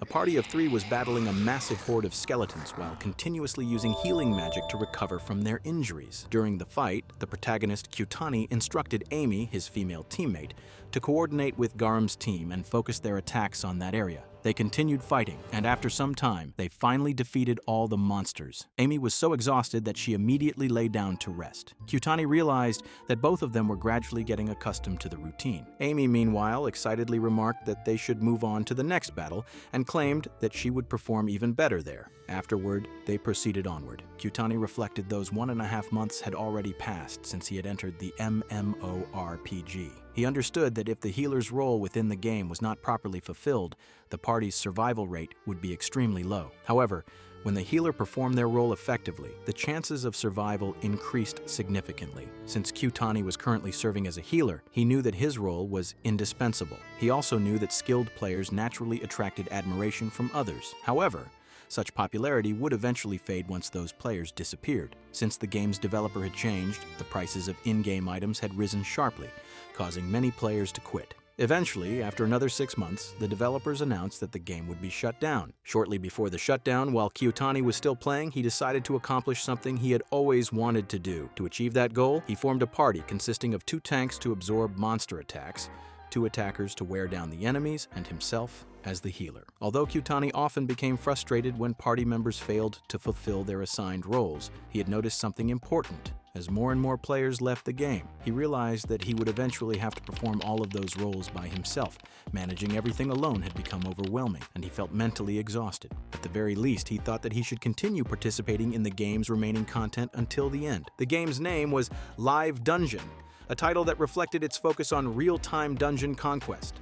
party of 3 was battling a massive horde of skeletons while continuously using healing magic to recover from their injuries. During the fight, the protagonist Kyutani instructed Amy, his female teammate, to coordinate with Garam's team and focus their attacks on that area. They continued fighting, and after some time, they finally defeated all the monsters. Amy was so exhausted that she immediately lay down to rest. Kyutani realized that both of them were gradually getting accustomed to the routine. Amy, meanwhile, excitedly remarked that they should move on to the next battle and claimed that she would perform even better there. Afterward, they proceeded onward. Kyutani reflected those 1.5 months had already passed since he had entered the MMORPG. He understood that if the healer's role within the game was not properly fulfilled, the party's survival rate would be extremely low. However, when the healer performed their role effectively, the chances of survival increased significantly. Since Kyutani was currently serving as a healer, he knew that his role was indispensable. He also knew that skilled players naturally attracted admiration from others. However, such popularity would eventually fade once those players disappeared. Since the game's developer had changed, the prices of in-game items had risen sharply, causing many players to quit. Eventually, after another 6 months, the developers announced that the game would be shut down. Shortly before the shutdown, while Kyutani was still playing, he decided to accomplish something he had always wanted to do. To achieve that goal, he formed a party consisting of 2 tanks to absorb monster attacks, 2 attackers to wear down the enemies, and himself as the healer. Although Kyutani often became frustrated when party members failed to fulfill their assigned roles, he had noticed something important. As more and more players left the game, he realized that he would eventually have to perform all of those roles by himself. Managing everything alone had become overwhelming, and he felt mentally exhausted. At the very least, he thought that he should continue participating in the game's remaining content until the end. The game's name was Live Dungeon, a title that reflected its focus on real-time dungeon conquest.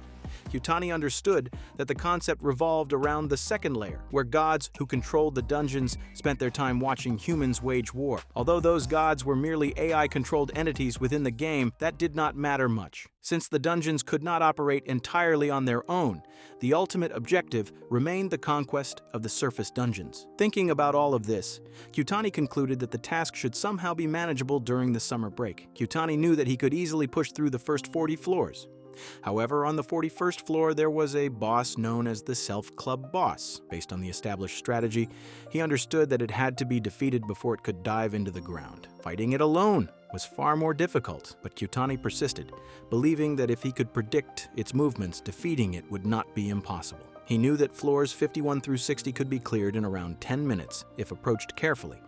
Kyutani understood that the concept revolved around the second layer, where gods who controlled the dungeons spent their time watching humans wage war. Although those gods were merely AI-controlled entities within the game, that did not matter much. Since the dungeons could not operate entirely on their own, the ultimate objective remained the conquest of the surface dungeons. Thinking about all of this, Kyutani concluded that the task should somehow be manageable during the summer break. Kyutani knew that he could easily push through the first 40 floors. However, on the 41st floor, there was a boss known as the Self-Club Boss. Based on the established strategy, he understood that it had to be defeated before it could dive into the ground. Fighting it alone was far more difficult, but Kyutani persisted, believing that if he could predict its movements, defeating it would not be impossible. He knew that floors 51 through 60 could be cleared in around 10 minutes if approached carefully.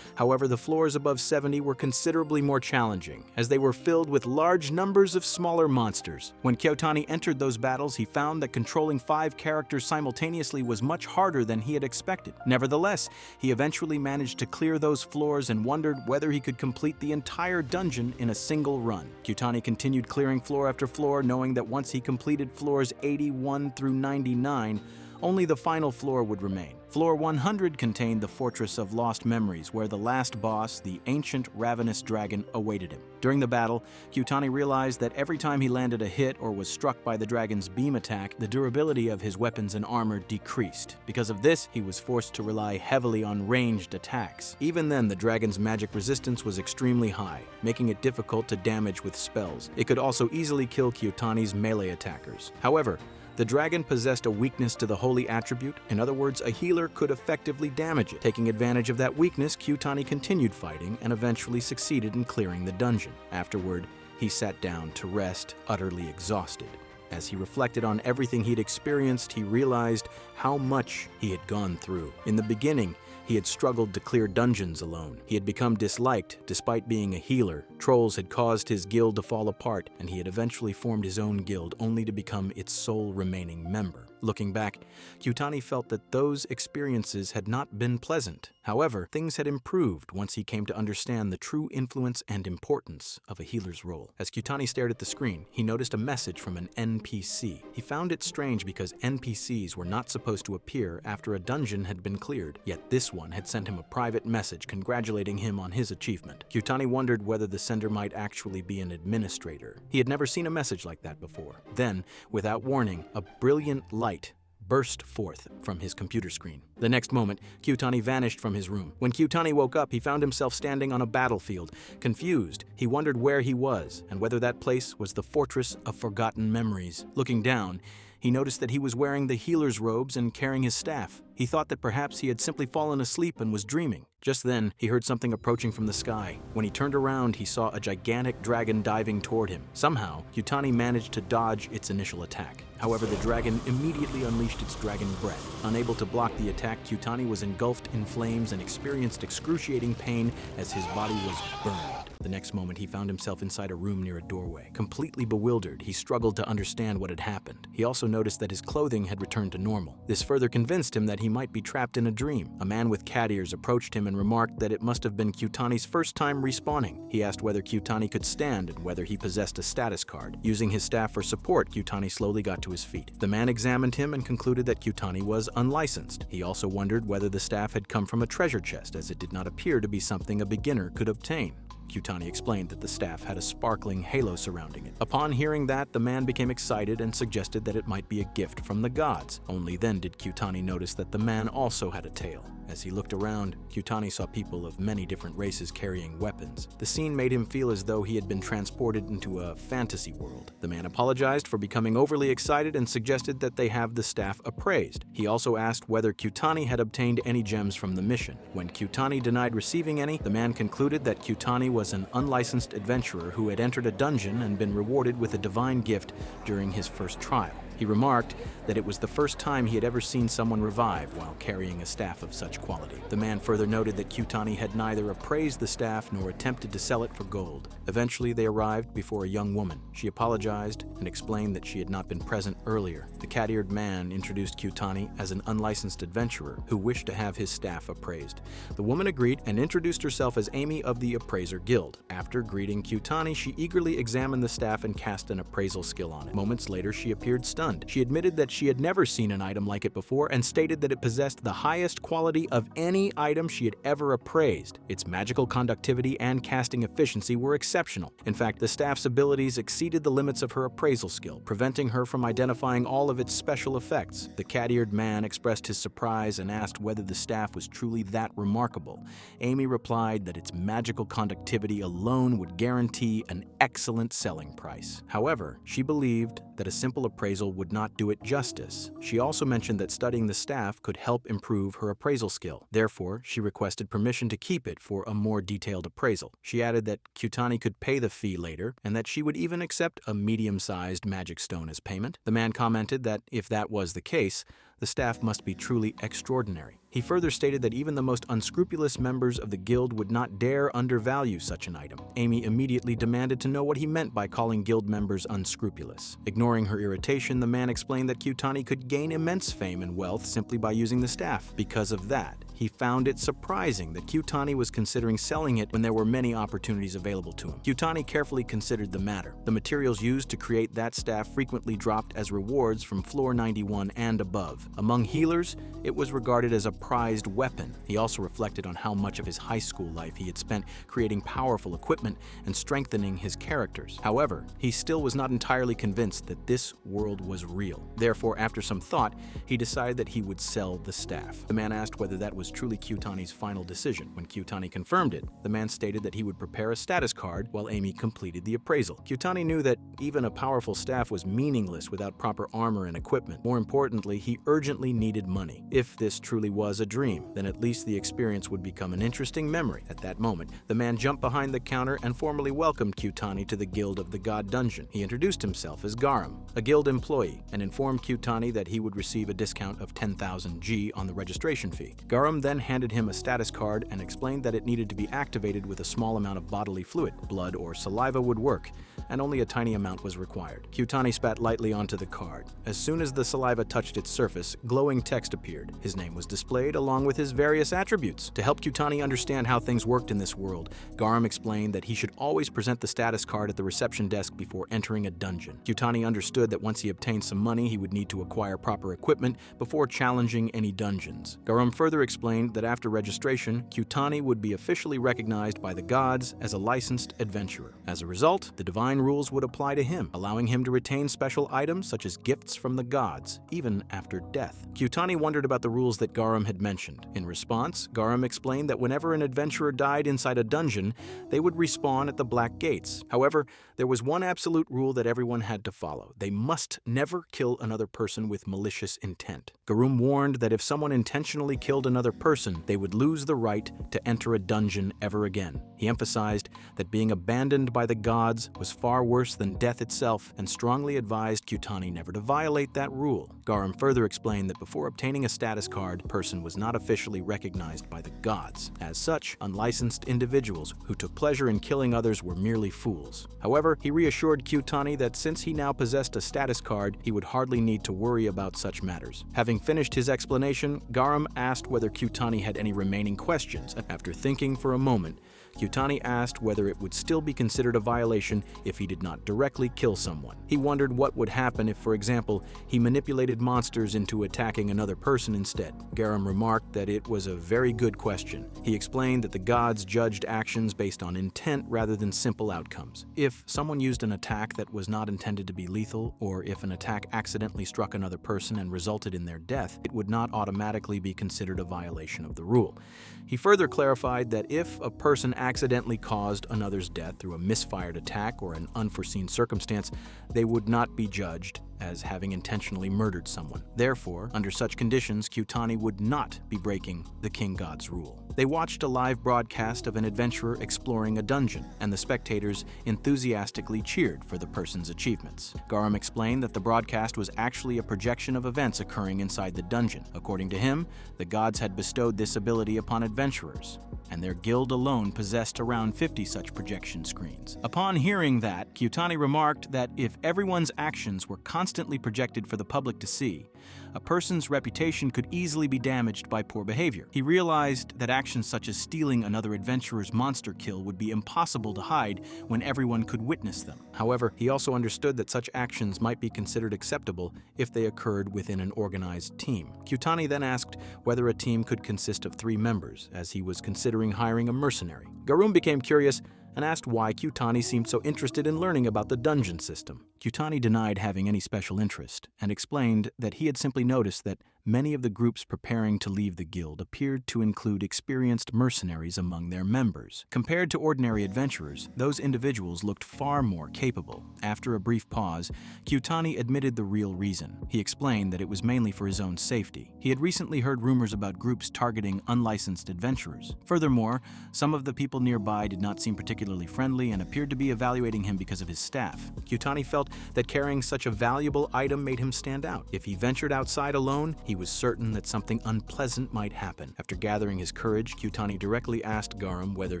However, the floors above 70 were considerably more challenging, as they were filled with large numbers of smaller monsters. When Kyutani entered those battles, he found that controlling 5 characters simultaneously was much harder than he had expected. Nevertheless, he eventually managed to clear those floors and wondered whether he could complete the entire dungeon in a single run. Kyutani continued clearing floor after floor, knowing that once he completed floors 81 through 99, only the final floor would remain. Floor 100 contained the Fortress of Lost Memories, where the last boss, the ancient ravenous dragon, awaited him. During the battle, Kyutani realized that every time he landed a hit or was struck by the dragon's beam attack, the durability of his weapons and armor decreased. Because of this, he was forced to rely heavily on ranged attacks. Even then, the dragon's magic resistance was extremely high, making it difficult to damage with spells. It could also easily kill Kyutani's melee attackers. However, the dragon possessed a weakness to the holy attribute. In other words, a healer could effectively damage it. Taking advantage of that weakness, Kyutani continued fighting and eventually succeeded in clearing the dungeon. Afterward, he sat down to rest, utterly exhausted. As he reflected on everything he'd experienced, he realized how much he had gone through. In the beginning, he had struggled to clear dungeons alone. He had become disliked despite being a healer. Trolls had caused his guild to fall apart, and he had eventually formed his own guild only to become its sole remaining member. Looking back, Kyutani felt that those experiences had not been pleasant. However, things had improved once he came to understand the true influence and importance of a healer's role. As Kyutani stared at the screen, he noticed a message from an NPC. He found it strange because NPCs were not supposed to appear after a dungeon had been cleared, yet this one had sent him a private message congratulating him on his achievement. Kyutani wondered whether the sender might actually be an administrator. He had never seen a message like that before. Then, without warning, a brilliant light burst forth from his computer screen. The next moment, Kyutani vanished from his room. When Kyutani woke up, he found himself standing on a battlefield. Confused, he wondered where he was and whether that place was the Fortress of Forgotten Memories. Looking down, He noticed that he was wearing the healer's robes and carrying his staff. He thought that perhaps he had simply fallen asleep and was dreaming. Just then, he heard something approaching from the sky. When he turned around, he saw a gigantic dragon diving toward him. Somehow, Kyutani managed to dodge its initial attack. However, the dragon immediately unleashed its dragon breath. Unable to block the attack, Kyutani was engulfed in flames and experienced excruciating pain as his body was burned. The next moment, he found himself inside a room near a doorway. Completely bewildered, he struggled to understand what had happened. He also noticed that his clothing had returned to normal. This further convinced him that he might be trapped in a dream. A man with cat ears approached him and remarked that it must have been Kyutani's first time respawning. He asked whether Kyutani could stand and whether he possessed a status card. Using his staff for support, Kyutani slowly got to his feet. The man examined him and concluded that Kyutani was unlicensed. He also wondered whether the staff had come from a treasure chest, as it did not appear to be something a beginner could obtain. Kyutani explained that the staff had a sparkling halo surrounding it. Upon hearing that, the man became excited and suggested that it might be a gift from the gods. Only then did Kyutani notice that the man also had a tail. As he looked around, Kyutani saw people of many different races carrying weapons. The scene made him feel as though he had been transported into a fantasy world. The man apologized for becoming overly excited and suggested that they have the staff appraised. He also asked whether Kyutani had obtained any gems from the mission. When Kyutani denied receiving any, the man concluded that Kyutani was an unlicensed adventurer who had entered a dungeon and been rewarded with a divine gift during his first trial. He remarked that it was the first time he had ever seen someone revive while carrying a staff of such quality. The man further noted that Kyutani had neither appraised the staff nor attempted to sell it for gold. Eventually, they arrived before a young woman. She apologized and explained that she had not been present earlier. The cat-eared man introduced Kyutani as an unlicensed adventurer who wished to have his staff appraised. The woman agreed and introduced herself as Amy of the Appraiser Guild. After greeting Kyutani, she eagerly examined the staff and cast an appraisal skill on it. Moments later, she appeared stunned. She admitted that she had never seen an item like it before and stated that it possessed the highest quality of any item she had ever appraised. Its magical conductivity and casting efficiency were exceptional. In fact, the staff's abilities exceeded the limits of her appraisal skill, preventing her from identifying all of its special effects. The cat-eared man expressed his surprise and asked whether the staff was truly that remarkable. Amy replied that its magical conductivity alone would guarantee an excellent selling price. However, she believed that a simple appraisal would not do it justice. She also mentioned that studying the staff could help improve her appraisal skill. Therefore, she requested permission to keep it for a more detailed appraisal. She added that Kyutani could pay the fee later and that she would even accept a medium-sized magic stone as payment. The man commented that if that was the case, the staff must be truly extraordinary. He further stated that even the most unscrupulous members of the guild would not dare undervalue such an item. Amy immediately demanded to know what he meant by calling guild members unscrupulous. Ignoring her irritation, the man explained that Kyutani could gain immense fame and wealth simply by using the staff. Because of that, he found it surprising that Kyutani was considering selling it when there were many opportunities available to him. Kyutani carefully considered the matter. The materials used to create that staff frequently dropped as rewards from floor 91 and above. Among healers, it was regarded as a prized weapon. He also reflected on how much of his high school life he had spent creating powerful equipment and strengthening his characters. However, he still was not entirely convinced that this world was real. Therefore, after some thought, he decided that he would sell the staff. The man asked whether that was truly Kyutani's final decision. When Kyutani confirmed it, the man stated that he would prepare a status card while Amy completed the appraisal. Kyutani knew that even a powerful staff was meaningless without proper armor and equipment. More importantly, he urgently needed money. If this truly was a dream, then at least the experience would become an interesting memory. At that moment, the man jumped behind the counter and formally welcomed Kyutani to the Guild of the God Dungeon. He introduced himself as Garam, a guild employee, and informed Kyutani that he would receive a discount of 10,000 G on the registration fee. Garam then handed him a status card and explained that it needed to be activated with a small amount of bodily fluid. Blood or saliva would work, and only a tiny amount was required. Kyutani spat lightly onto the card. As soon as the saliva touched its surface, glowing text appeared. His name was displayed along with his various attributes. To help Kyutani understand how things worked in this world, Garam explained that he should always present the status card at the reception desk before entering a dungeon. Kyutani understood that once he obtained some money, he would need to acquire proper equipment before challenging any dungeons. Garam further explained explained that after registration, Kyutani would be officially recognized by the gods as a licensed adventurer. As a result, the divine rules would apply to him, allowing him to retain special items such as gifts from the gods, even after death. Kyutani wondered about the rules that Garam had mentioned. In response, Garam explained that whenever an adventurer died inside a dungeon, they would respawn at the Black Gates. However, there was one absolute rule that everyone had to follow. They must never kill another person with malicious intent. Garam warned that if someone intentionally killed another person, they would lose the right to enter a dungeon ever again. He emphasized that being abandoned by the gods was far worse than death itself and strongly advised Kyutani never to violate that rule. Garam further explained that before obtaining a status card, a person was not officially recognized by the gods. As such, unlicensed individuals who took pleasure in killing others were merely fools. However, he reassured Kyutani that since he now possessed a status card, he would hardly need to worry about such matters. Having finished his explanation, Garam asked whether Kyutani had any remaining questions. After thinking for a moment, Kyutani asked whether it would still be considered a violation if he did not directly kill someone. He wondered what would happen if, for example, he manipulated monsters into attacking another person instead. Garam remarked that it was a very good question. He explained that the gods judged actions based on intent rather than simple outcomes. If someone used an attack that was not intended to be lethal, or if an attack accidentally struck another person and resulted in their death, it would not automatically be considered a violation of the rule. He further clarified that if a person accidentally caused another's death through a misfired attack or an unforeseen circumstance, they would not be judged as having intentionally murdered someone. Therefore, under such conditions, Kyutani would not be breaking the King God's rule. They watched a live broadcast of an adventurer exploring a dungeon, and the spectators enthusiastically cheered for the person's achievements. Garam explained that the broadcast was actually a projection of events occurring inside the dungeon. According to him, the gods had bestowed this ability upon adventurers, and their guild alone possessed around 50 such projection screens. Upon hearing that, Kyutani remarked that if everyone's actions were constantly projected for the public to see, a person's reputation could easily be damaged by poor behavior. He realized that actions such as stealing another adventurer's monster kill would be impossible to hide when everyone could witness them. However, he also understood that such actions might be considered acceptable if they occurred within an organized team. Kyutani then asked whether a team could consist of 3 members, as he was considering hiring a mercenary. Garam became curious and asked why Kyutani seemed so interested in learning about the dungeon system. Kyutani denied having any special interest and explained that he had simply noticed that many of the groups preparing to leave the guild appeared to include experienced mercenaries among their members. Compared to ordinary adventurers, those individuals looked far more capable. After a brief pause, Kyutani admitted the real reason. He explained that it was mainly for his own safety. He had recently heard rumors about groups targeting unlicensed adventurers. Furthermore, some of the people nearby did not seem particularly friendly and appeared to be evaluating him because of his staff. Kyutani felt that carrying such a valuable item made him stand out. If he ventured outside alone, he was certain that something unpleasant might happen. After gathering his courage, Kyutani directly asked Garam whether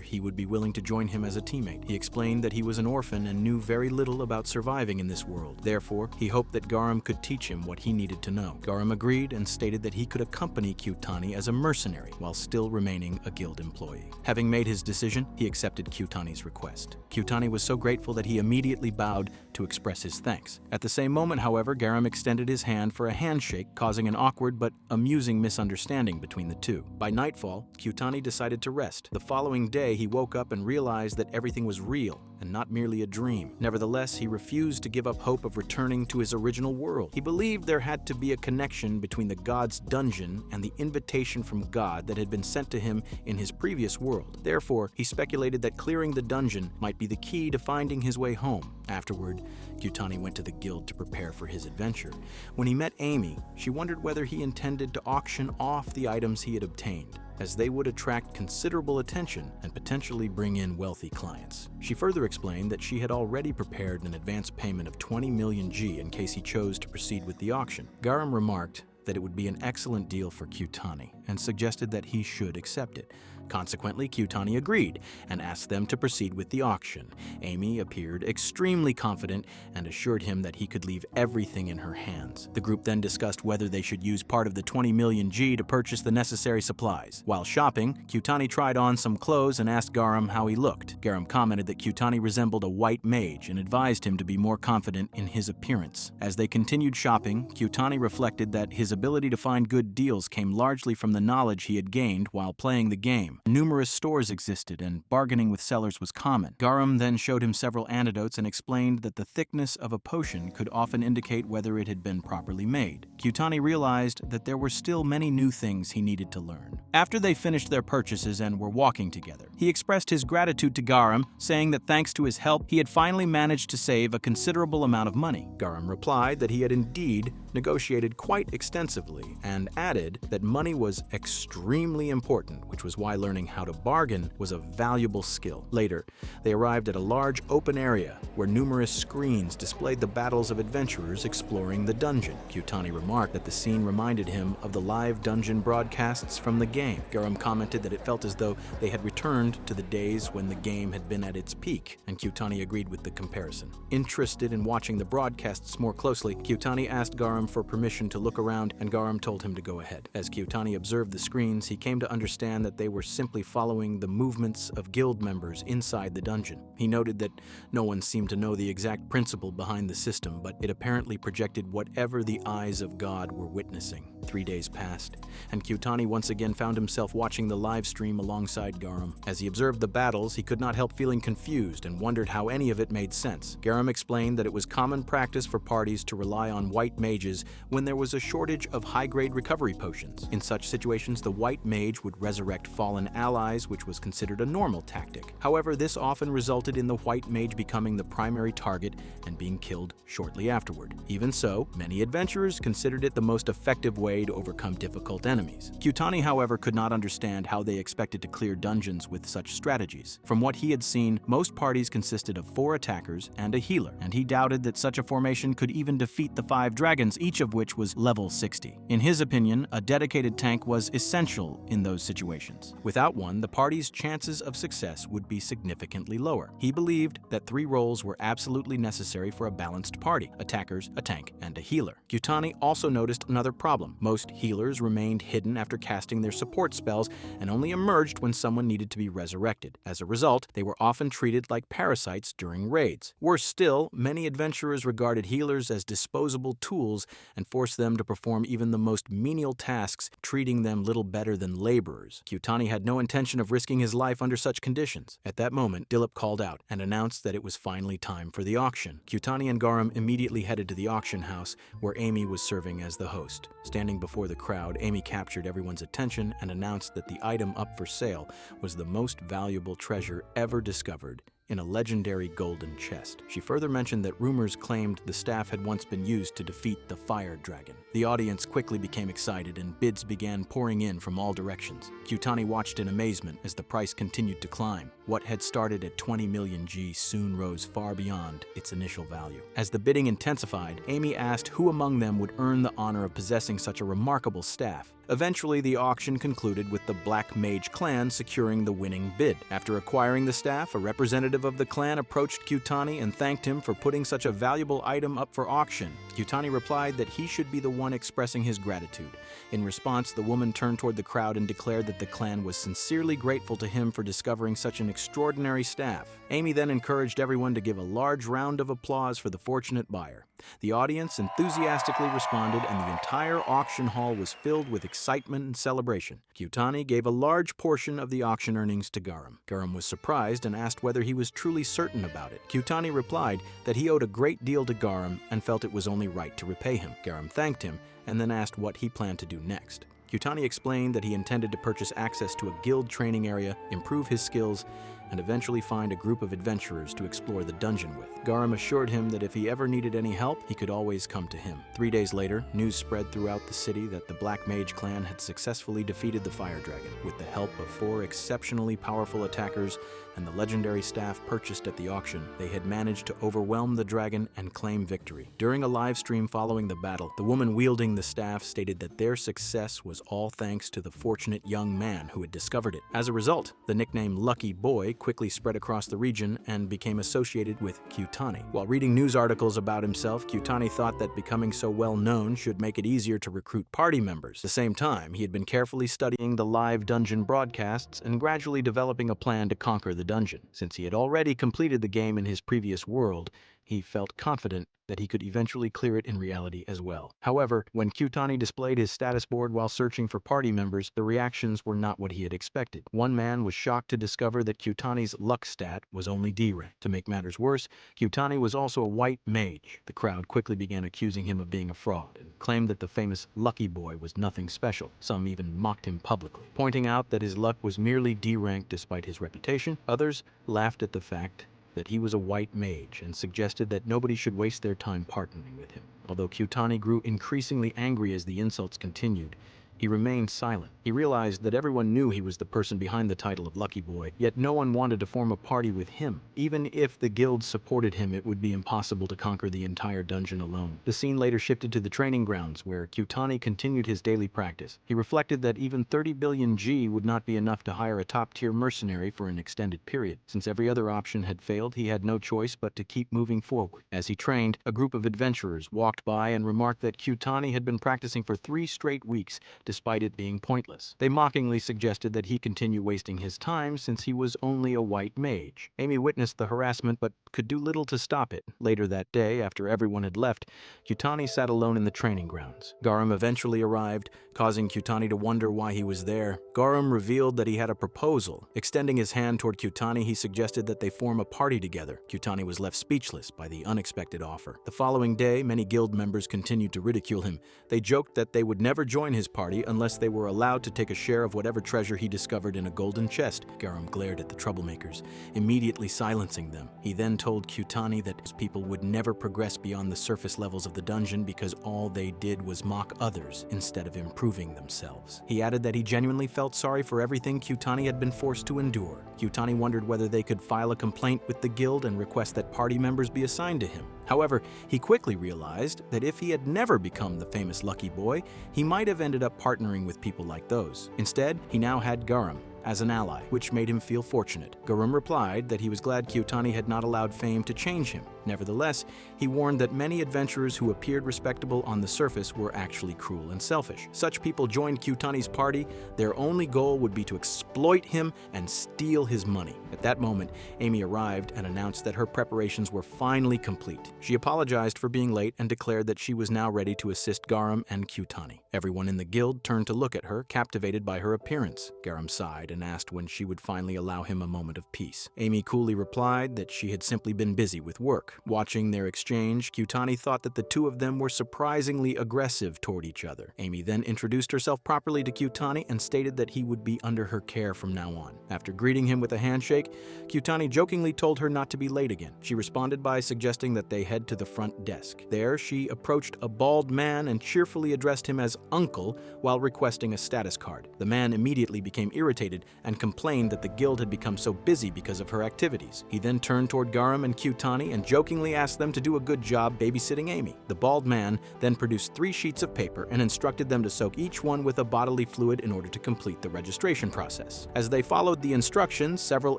he would be willing to join him as a teammate. He explained that he was an orphan and knew very little about surviving in this world. Therefore, he hoped that Garam could teach him what he needed to know. Garam agreed and stated that he could accompany Kyutani as a mercenary while still remaining a guild employee. Having made his decision, he accepted Kyutani's request. Kyutani was so grateful that he immediately bowed to express his thanks. At the same moment, however, Garam extended his hand for a handshake, causing an awkward but amusing misunderstanding between the two. By nightfall, Kyutani decided to rest. The following day, he woke up and realized that everything was real and not merely a dream. Nevertheless, he refused to give up hope of returning to his original world. He believed there had to be a connection between the god's dungeon and the invitation from God that had been sent to him in his previous world. Therefore, he speculated that clearing the dungeon might be the key to finding his way home. Afterward, Kyutani went to the guild to prepare for his adventure. When he met Amy, she wondered whether he intended to auction off the items he had obtained, as they would attract considerable attention and potentially bring in wealthy clients. She further explained that she had already prepared an advance payment of 20 million G in case he chose to proceed with the auction. Garam remarked that it would be an excellent deal for Kyutani and suggested that he should accept it. Consequently, Kyutani agreed and asked them to proceed with the auction. Amy appeared extremely confident and assured him that he could leave everything in her hands. The group then discussed whether they should use part of the 20 million G to purchase the necessary supplies. While shopping, Kyutani tried on some clothes and asked Garam how he looked. Garam commented that Kyutani resembled a white mage and advised him to be more confident in his appearance. As they continued shopping, Kyutani reflected that his ability to find good deals came largely from the knowledge he had gained while playing the game. Numerous stores existed and bargaining with sellers was common. Garam then showed him several antidotes and explained that the thickness of a potion could often indicate whether it had been properly made. Kyutani realized that there were still many new things he needed to learn. After they finished their purchases and were walking together, he expressed his gratitude to Garam, saying that thanks to his help, he had finally managed to save a considerable amount of money. Garam replied that he had indeed negotiated quite extensively and added that money was extremely important, which was why learning how to bargain was a valuable skill. Later, they arrived at a large open area where numerous screens displayed the battles of adventurers exploring the dungeon. Kyutani remarked that the scene reminded him of the live dungeon broadcasts from the game. Garam commented that it felt as though they had returned to the days when the game had been at its peak, and Kyutani agreed with the comparison. Interested in watching the broadcasts more closely, Kyutani asked Garam for permission to look around, and Garam told him to go ahead. As Kyutani observed the screens, he came to understand that they were simply following the movements of guild members inside the dungeon. He noted that no one seemed to know the exact principle behind the system, but it apparently projected whatever the eyes of God were witnessing. 3 days passed, and Kyutani once again found himself watching the live stream alongside Garam. As he observed the battles, he could not help feeling confused and wondered how any of it made sense. Garam explained that it was common practice for parties to rely on white mages when there was a shortage of high-grade recovery potions. In such situations, the white mage would resurrect fallen allies, which was considered a normal tactic. However, this often resulted in the white mage becoming the primary target and being killed shortly afterward. Even so, many adventurers considered it the most effective way to overcome difficult enemies. Kyutani, however, could not understand how they expected to clear dungeons with such strategies. From what he had seen, most parties consisted of 4 attackers and a healer, and he doubted that such a formation could even defeat the 5 dragons, each of which was level 60. In his opinion, a dedicated tank was essential in those situations. Without one, the party's chances of success would be significantly lower. He believed that 3 roles were absolutely necessary for a balanced party: attackers, a tank, and a healer. Kyutani also noticed another problem. Most healers remained hidden after casting their support spells and only emerged when someone needed to be resurrected. As a result, they were often treated like parasites during raids. Worse still, many adventurers regarded healers as disposable tools and forced them to perform even the most menial tasks, treating them little better than laborers. Kyutani had no intention of risking his life under such conditions. At that moment, Dilip called out and announced that it was finally time for the auction. Kyutani and Garam immediately headed to the auction house, where Amy was serving as the host. Standing before the crowd, Amy captured everyone's attention and announced that the item up for sale was the most valuable treasure ever discovered in a legendary golden chest. She further mentioned that rumors claimed the staff had once been used to defeat the fire dragon. The audience quickly became excited and bids began pouring in from all directions. Kyutani watched in amazement as the price continued to climb. What had started at 20 million G soon rose far beyond its initial value. As the bidding intensified, Amy asked who among them would earn the honor of possessing such a remarkable staff. Eventually, the auction concluded with the Black Mage clan securing the winning bid. After acquiring the staff, a representative of the clan approached Kyutani and thanked him for putting such a valuable item up for auction. Kyutani replied that he should be the one expressing his gratitude. In response, the woman turned toward the crowd and declared that the clan was sincerely grateful to him for discovering such an extraordinary staff. Amy then encouraged everyone to give a large round of applause for the fortunate buyer. The audience enthusiastically responded, and the entire auction hall was filled with excitement and celebration. Kyutani gave a large portion of the auction earnings to Garam. Garam was surprised and asked whether he was truly certain about it. Kyutani replied that he owed a great deal to Garam and felt it was only right to repay him. Garam thanked him and then asked what he planned to do next. Kyutani explained that he intended to purchase access to a guild training area, improve his skills, and eventually find a group of adventurers to explore the dungeon with. Garam assured him that if he ever needed any help, he could always come to him. 3 days later, news spread throughout the city that the Black Mage clan had successfully defeated the Fire Dragon with the help of 4 exceptionally powerful attackers and the legendary staff purchased at the auction. They had managed to overwhelm the dragon and claim victory. During a live stream following the battle, the woman wielding the staff stated that their success was all thanks to the fortunate young man who had discovered it. As a result, the nickname Lucky Boy quickly spread across the region and became associated with Kyutani. While reading news articles about himself, Kyutani thought that becoming so well known should make it easier to recruit party members. At the same time, he had been carefully studying the live dungeon broadcasts and gradually developing a plan to conquer the dungeon. Since he had already completed the game in his previous world, he felt confident that he could eventually clear it in reality as well. However, when Kyutani displayed his status board while searching for party members, the reactions were not what he had expected. One man was shocked to discover that Kyutani's luck stat was only D rank. To make matters worse, Kyutani was also a white mage. The crowd quickly began accusing him of being a fraud and claimed that the famous Lucky Boy was nothing special. Some even mocked him publicly, pointing out that his luck was merely D rank despite his reputation. Others laughed at the fact that he was a white mage and suggested that nobody should waste their time partnering with him. Although Kyutani grew increasingly angry as the insults continued, he remained silent. He realized that everyone knew he was the person behind the title of Lucky Boy, yet no one wanted to form a party with him. Even if the guild supported him, it would be impossible to conquer the entire dungeon alone. The scene later shifted to the training grounds, where Kyutani continued his daily practice. He reflected that even 30 billion G would not be enough to hire a top-tier mercenary for an extended period. Since every other option had failed, he had no choice but to keep moving forward. As he trained, a group of adventurers walked by and remarked that Kyutani had been practicing for 3 straight weeks, despite it being pointless. They mockingly suggested that he continue wasting his time since he was only a white mage. Amy witnessed the harassment but could do little to stop it. Later that day, after everyone had left, Kyutani sat alone in the training grounds. Garam eventually arrived, causing Kyutani to wonder why he was there. Garam revealed that he had a proposal. Extending his hand toward Kyutani, he suggested that they form a party together. Kyutani was left speechless by the unexpected offer. The following day, many guild members continued to ridicule him. They joked that they would never join his party unless they were allowed to take a share of whatever treasure he discovered in a golden chest. Garam glared at the troublemakers, immediately silencing them. He then told Kyutani that his people would never progress beyond the surface levels of the dungeon because all they did was mock others instead of improving themselves. He added that he genuinely felt sorry for everything Kyutani had been forced to endure. Kyutani wondered whether they could file a complaint with the guild and request that party members be assigned to him. However, he quickly realized that if he had never become the famous Lucky Boy, he might have ended up partnering with people like those. Instead, he now had Garam as an ally, which made him feel fortunate. Garam replied that he was glad Kyutani had not allowed fame to change him. Nevertheless, he warned that many adventurers who appeared respectable on the surface were actually cruel and selfish. Such people joined Kyutani's party. Their only goal would be to exploit him and steal his money. At that moment, Amy arrived and announced that her preparations were finally complete. She apologized for being late and declared that she was now ready to assist Garam and Kyutani. Everyone in the guild turned to look at her, captivated by her appearance. Garam sighed and asked when she would finally allow him a moment of peace. Amy coolly replied that she had simply been busy with work. Watching their exchange, Kyutani thought that the two of them were surprisingly aggressive toward each other. Amy then introduced herself properly to Kyutani and stated that he would be under her care from now on. After greeting him with a handshake, Kyutani jokingly told her not to be late again. She responded by suggesting that they head to the front desk. There, she approached a bald man and cheerfully addressed him as Uncle while requesting a status card. The man immediately became irritated and complained that the guild had become so busy because of her activities. He then turned toward Garam and Kyutani and jokingly asked them to do a good job babysitting Amy. The bald man then produced 3 sheets of paper and instructed them to soak each one with a bodily fluid in order to complete the registration process. As they followed the instructions, several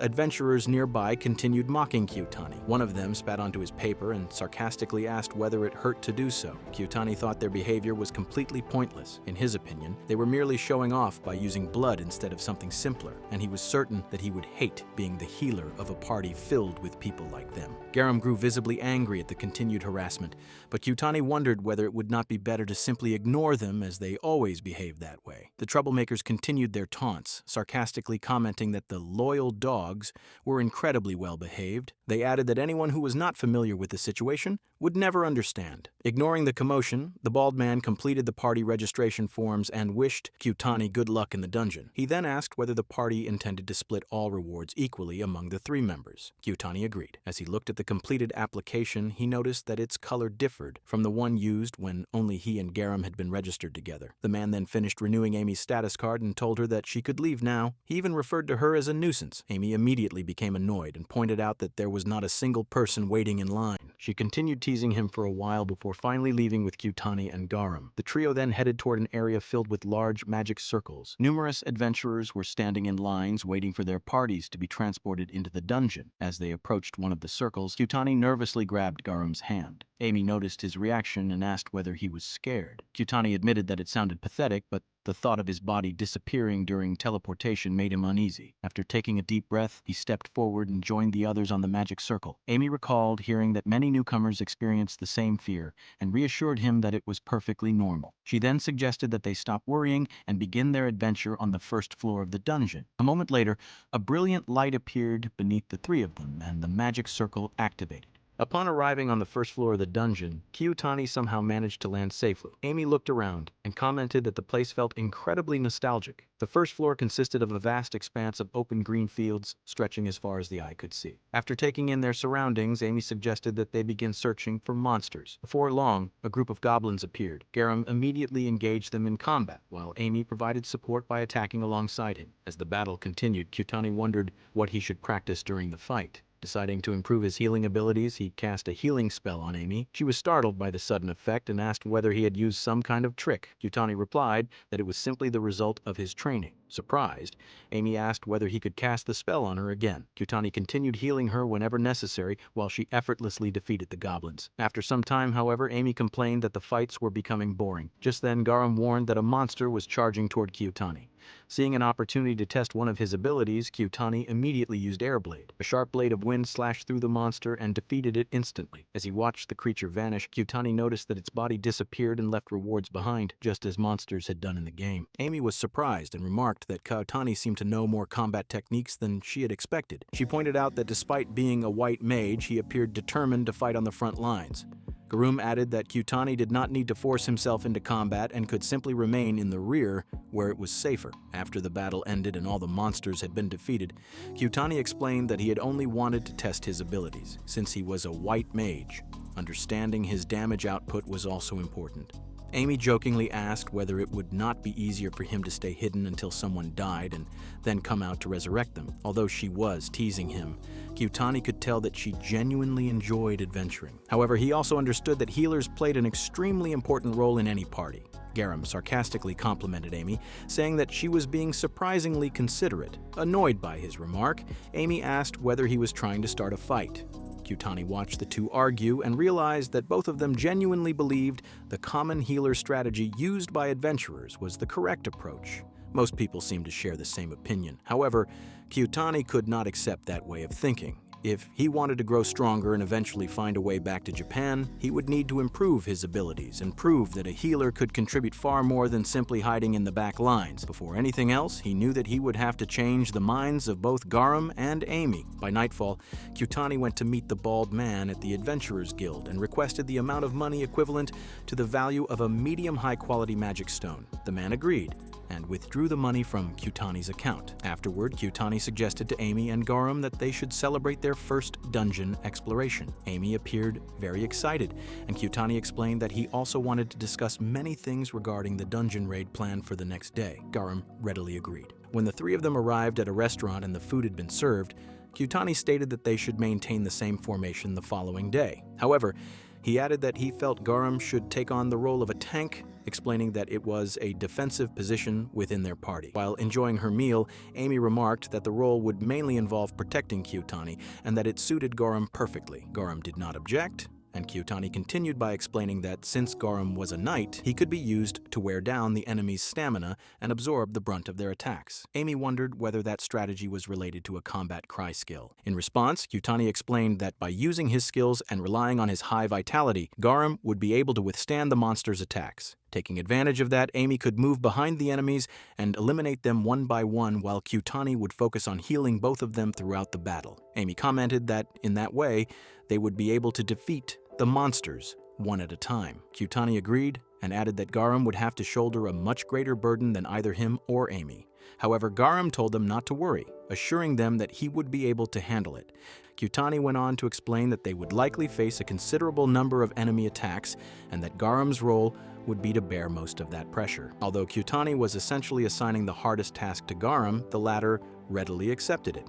adventurers nearby continued mocking Kyutani. One of them spat onto his paper and sarcastically asked whether it hurt to do so. Kyutani thought their behavior was completely pointless. In his opinion, they were merely showing off by using blood instead of something simpler, and he was certain that he would hate being the healer of a party filled with people like them. Garam grew visibly angry at the continued harassment, but Kyutani wondered whether it would not be better to simply ignore them as they always behaved that way. The troublemakers continued their taunts, sarcastically commenting that the loyal dogs were incredibly well behaved. They added that anyone who was not familiar with the situation would never understand. Ignoring the commotion, the bald man completed the party registration forms and wished Kyutani good luck in the dungeon. He then asked whether the party intended to split all rewards equally among the 3 members. Kyutani agreed. As he looked at the completed application, he noticed that its color differed from the one used when only he and Garum had been registered together. The man then finished renewing Amy's status card and told her that she could leave now. He even referred to her as a nuisance. Amy immediately became annoyed and pointed out that there was not a single person waiting in line. She continued teasing him for a while before finally leaving with Kyutani and Garum. The trio then headed toward an area filled with large magic circles. Numerous adventurers were standing in lines waiting for their parties to be transported into the dungeon. As they approached one of the circles, Kyutani nervously grabbed Garum's hand. Amy noticed his reaction and asked whether he was scared. Kyutani admitted that it sounded pathetic, but the thought of his body disappearing during teleportation made him uneasy. After taking a deep breath, he stepped forward and joined the others on the magic circle. Amy recalled hearing that many newcomers experienced the same fear and reassured him that it was perfectly normal. She then suggested that they stop worrying and begin their adventure on the first floor of the dungeon. A moment later, a brilliant light appeared beneath the 3 of them and the magic circle activated. Upon arriving on the first floor of the dungeon, Kyutani somehow managed to land safely. Amy looked around and commented that the place felt incredibly nostalgic. The first floor consisted of a vast expanse of open green fields stretching as far as the eye could see. After taking in their surroundings, Amy suggested that they begin searching for monsters. Before long, a group of goblins appeared. Garum immediately engaged them in combat, while Amy provided support by attacking alongside him. As the battle continued, Kyutani wondered what he should practice during the fight. Deciding to improve his healing abilities, he cast a healing spell on Amy. She was startled by the sudden effect and asked whether he had used some kind of trick. Kyutani replied that it was simply the result of his training. Surprised, Amy asked whether he could cast the spell on her again. Kyutani continued healing her whenever necessary while she effortlessly defeated the goblins. After some time, however, Amy complained that the fights were becoming boring. Just then, Garum warned that a monster was charging toward Kyutani. Seeing an opportunity to test one of his abilities, Kyutani immediately used Airblade. A sharp blade of wind slashed through the monster and defeated it instantly. As he watched the creature vanish, Kyutani noticed that its body disappeared and left rewards behind, just as monsters had done in the game. Amy was surprised and remarked that Kyutani seemed to know more combat techniques than she had expected. She pointed out that despite being a white mage, he appeared determined to fight on the front lines. Garum added that Kyutani did not need to force himself into combat and could simply remain in the rear where it was safer. After the battle ended and all the monsters had been defeated, Kyutani explained that he had only wanted to test his abilities. Since he was a white mage, understanding his damage output was also important. Amy jokingly asked whether it would not be easier for him to stay hidden until someone died and then come out to resurrect them. Although she was teasing him, Kyutani could tell that she genuinely enjoyed adventuring. However, he also understood that healers played an extremely important role in any party. Garum sarcastically complimented Amy, saying that she was being surprisingly considerate. Annoyed by his remark, Amy asked whether he was trying to start a fight. Kyutani watched the two argue and realized that both of them genuinely believed the common healer strategy used by adventurers was the correct approach. Most people seemed to share the same opinion. However, Kyutani could not accept that way of thinking. If he wanted to grow stronger and eventually find a way back to Japan, he would need to improve his abilities and prove that a healer could contribute far more than simply hiding in the back lines. Before anything else, he knew that he would have to change the minds of both Garum and Amy. By nightfall, Kyutani went to meet the bald man at the Adventurers Guild and requested the amount of money equivalent to the value of a medium high-quality magic stone. The man agreed and withdrew the money from Kyutani's account. Afterward, Kyutani suggested to Amy and Garum that they should celebrate their first dungeon exploration. Amy appeared very excited, and Kyutani explained that he also wanted to discuss many things regarding the dungeon raid plan for the next day. Garum readily agreed. When the 3 of them arrived at a restaurant and the food had been served, Kyutani stated that they should maintain the same formation the following day. However, he added that he felt Garum should take on the role of a tank, explaining that it was a defensive position within their party. While enjoying her meal, Amy remarked that the role would mainly involve protecting Kyutani and that it suited Garum perfectly. Garum did not object, and Kyutani continued by explaining that since Garum was a knight, he could be used to wear down the enemy's stamina and absorb the brunt of their attacks. Amy wondered whether that strategy was related to a combat cry skill. In response, Kyutani explained that by using his skills and relying on his high vitality, Garum would be able to withstand the monster's attacks. Taking advantage of that, Amy could move behind the enemies and eliminate them one by one, while Kyutani would focus on healing both of them throughout the battle. Amy commented that, in that way, they would be able to defeat the monsters, one at a time. Kyutani agreed and added that Garam would have to shoulder a much greater burden than either him or Amy. However, Garam told them not to worry, assuring them that he would be able to handle it. Kyutani went on to explain that they would likely face a considerable number of enemy attacks and that Garam's role would be to bear most of that pressure. Although Kyutani was essentially assigning the hardest task to Garam, the latter readily accepted it.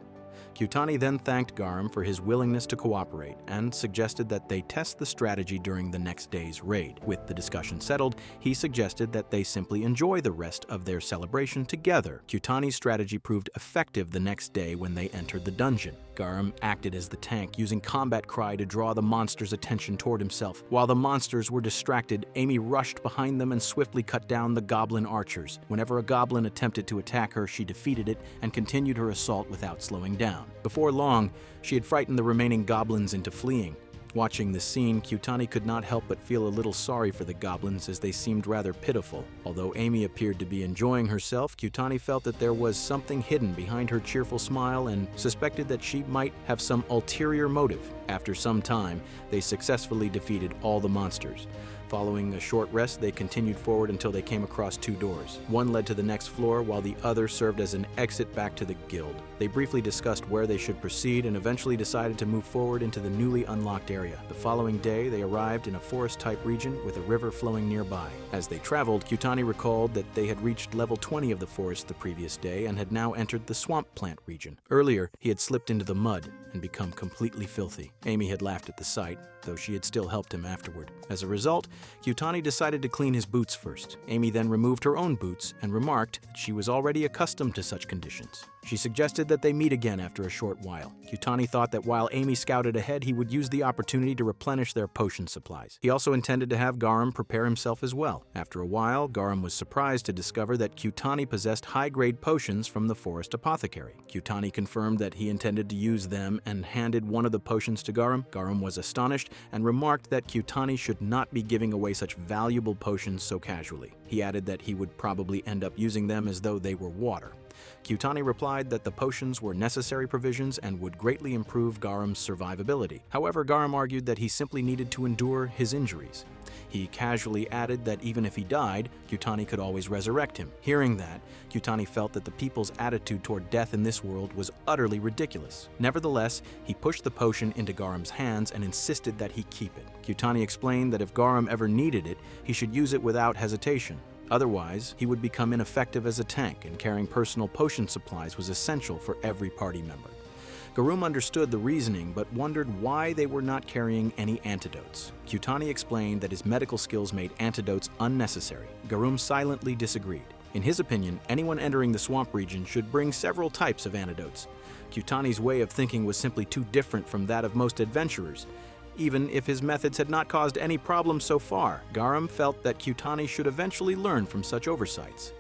Kyutani then thanked Garam for his willingness to cooperate and suggested that they test the strategy during the next day's raid. With the discussion settled, he suggested that they simply enjoy the rest of their celebration together. Kyutani's strategy proved effective the next day when they entered the dungeon. Garam acted as the tank, using combat cry to draw the monsters' attention toward himself. While the monsters were distracted, Amy rushed behind them and swiftly cut down the goblin archers. Whenever a goblin attempted to attack her, she defeated it and continued her assault without slowing down. Before long, she had frightened the remaining goblins into fleeing. Watching this scene, Kyutani could not help but feel a little sorry for the goblins as they seemed rather pitiful. Although Amy appeared to be enjoying herself, Kyutani felt that there was something hidden behind her cheerful smile and suspected that she might have some ulterior motive. After some time, they successfully defeated all the monsters. Following a short rest, they continued forward until they came across two doors. One led to the next floor, while the other served as an exit back to the guild. They briefly discussed where they should proceed and eventually decided to move forward into the newly unlocked area. The following day, they arrived in a forest-type region with a river flowing nearby. As they traveled, Kyutani recalled that they had reached level 20 of the forest the previous day and had now entered the swamp plant region. Earlier, he had slipped into the mud and become completely filthy. Amy had laughed at the sight, though she had still helped him afterward. As a result, Kyutani decided to clean his boots first. Amy then removed her own boots and remarked that she was already accustomed to such conditions. She suggested that they meet again after a short while. Kyutani thought that while Amy scouted ahead, he would use the opportunity to replenish their potion supplies. He also intended to have Garam prepare himself as well. After a while, Garam was surprised to discover that Kyutani possessed high-grade potions from the forest apothecary. Kyutani confirmed that he intended to use them and handed one of the potions to Garam. Garam was astonished and remarked that Kyutani should not be giving away such valuable potions so casually. He added that he would probably end up using them as though they were water. Kyutani replied that the potions were necessary provisions and would greatly improve Garam's survivability. However, Garam argued that he simply needed to endure his injuries. He casually added that even if he died, Kyutani could always resurrect him. Hearing that, Kyutani felt that the people's attitude toward death in this world was utterly ridiculous. Nevertheless, he pushed the potion into Garam's hands and insisted that he keep it. Kyutani explained that if Garam ever needed it, he should use it without hesitation. Otherwise, he would become ineffective as a tank, and carrying personal potion supplies was essential for every party member. Garam understood the reasoning, but wondered why they were not carrying any antidotes. Kyutani explained that his medical skills made antidotes unnecessary. Garam silently disagreed. In his opinion, anyone entering the swamp region should bring several types of antidotes. Kyutani's way of thinking was simply too different from that of most adventurers. Even if his methods had not caused any problems so far, Garam felt that Kyutani should eventually learn from such oversights.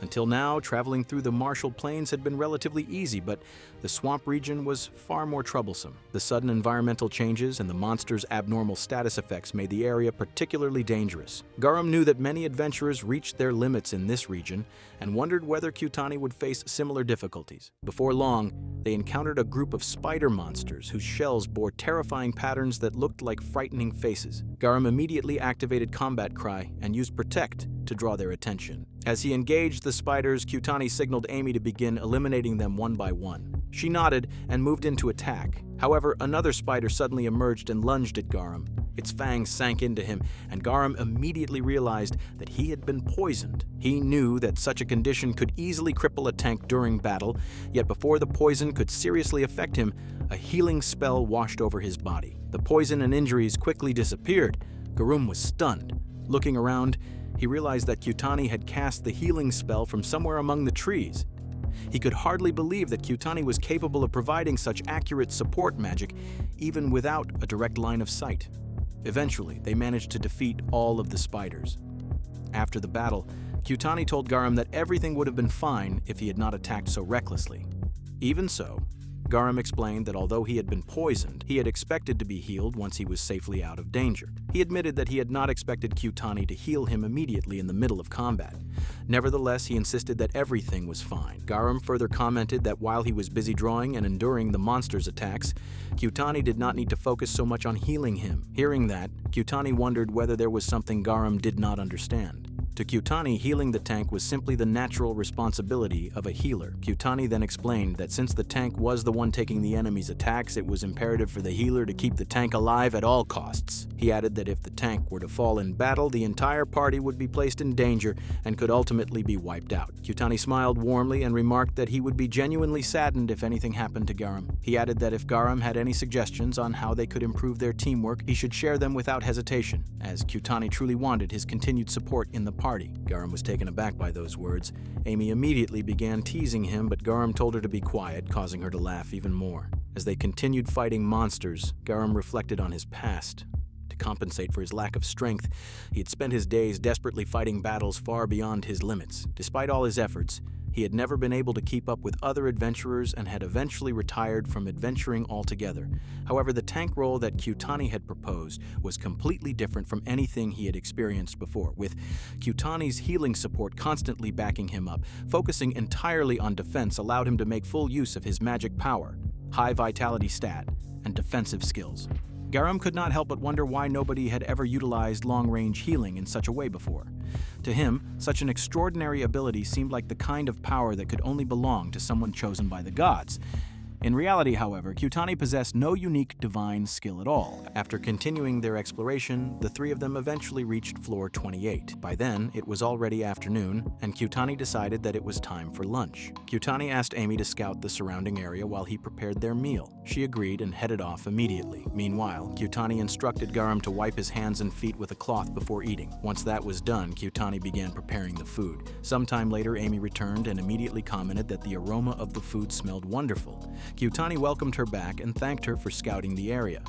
Until now, traveling through the Martial Plains had been relatively easy, but the swamp region was far more troublesome. The sudden environmental changes and the monsters' abnormal status effects made the area particularly dangerous. Garam knew that many adventurers reached their limits in this region and wondered whether Kyutani would face similar difficulties. Before long, they encountered a group of spider monsters whose shells bore terrifying patterns that looked like frightening faces. Garam immediately activated Combat Cry and used Protect to draw their attention. As he engaged the spiders, Kyutani signaled Amy to begin eliminating them one by one. She nodded and moved in to attack. However, another spider suddenly emerged and lunged at Garam. Its fangs sank into him, and Garam immediately realized that he had been poisoned. He knew that such a condition could easily cripple a tank during battle, yet before the poison could seriously affect him, a healing spell washed over his body. The poison and injuries quickly disappeared. Garam was stunned. Looking around, he realized that Kyutani had cast the healing spell from somewhere among the trees. He could hardly believe that Kyutani was capable of providing such accurate support magic, even without a direct line of sight. Eventually, they managed to defeat all of the spiders. After the battle, Kyutani told Garam that everything would have been fine if he had not attacked so recklessly. Even so, Garam explained that although he had been poisoned, he had expected to be healed once he was safely out of danger. He admitted that he had not expected Kyutani to heal him immediately in the middle of combat. Nevertheless, he insisted that everything was fine. Garam further commented that while he was busy drawing and enduring the monster's attacks, Kyutani did not need to focus so much on healing him. Hearing that, Kyutani wondered whether there was something Garam did not understand. To Kyutani, healing the tank was simply the natural responsibility of a healer. Kyutani then explained that since the tank was the one taking the enemy's attacks, it was imperative for the healer to keep the tank alive at all costs. He added that if the tank were to fall in battle, the entire party would be placed in danger and could ultimately be wiped out. Kyutani smiled warmly and remarked that he would be genuinely saddened if anything happened to Garam. He added that if Garam had any suggestions on how they could improve their teamwork, he should share them without hesitation, as Kyutani truly wanted his continued support in the party. Garam was taken aback by those words. Amy immediately began teasing him, but Garam told her to be quiet, causing her to laugh even more. As they continued fighting monsters, Garam reflected on his past. To compensate for his lack of strength, he had spent his days desperately fighting battles far beyond his limits. Despite all his efforts, he had never been able to keep up with other adventurers and had eventually retired from adventuring altogether. However, the tank role that Kyutani had proposed was completely different from anything he had experienced before, with Kyutani's healing support constantly backing him up. Focusing entirely on defense allowed him to make full use of his magic power, high vitality stat, and defensive skills. Garam could not help but wonder why nobody had ever utilized long-range healing in such a way before. To him, such an extraordinary ability seemed like the kind of power that could only belong to someone chosen by the gods. In reality, however, Kyutani possessed no unique divine skill at all. After continuing their exploration, the three of them eventually reached floor 28. By then, it was already afternoon, and Kyutani decided that it was time for lunch. Kyutani asked Amy to scout the surrounding area while he prepared their meal. She agreed and headed off immediately. Meanwhile, Kyutani instructed Garam to wipe his hands and feet with a cloth before eating. Once that was done, Kyutani began preparing the food. Sometime later, Amy returned and immediately commented that the aroma of the food smelled wonderful. Kyutani welcomed her back and thanked her for scouting the area.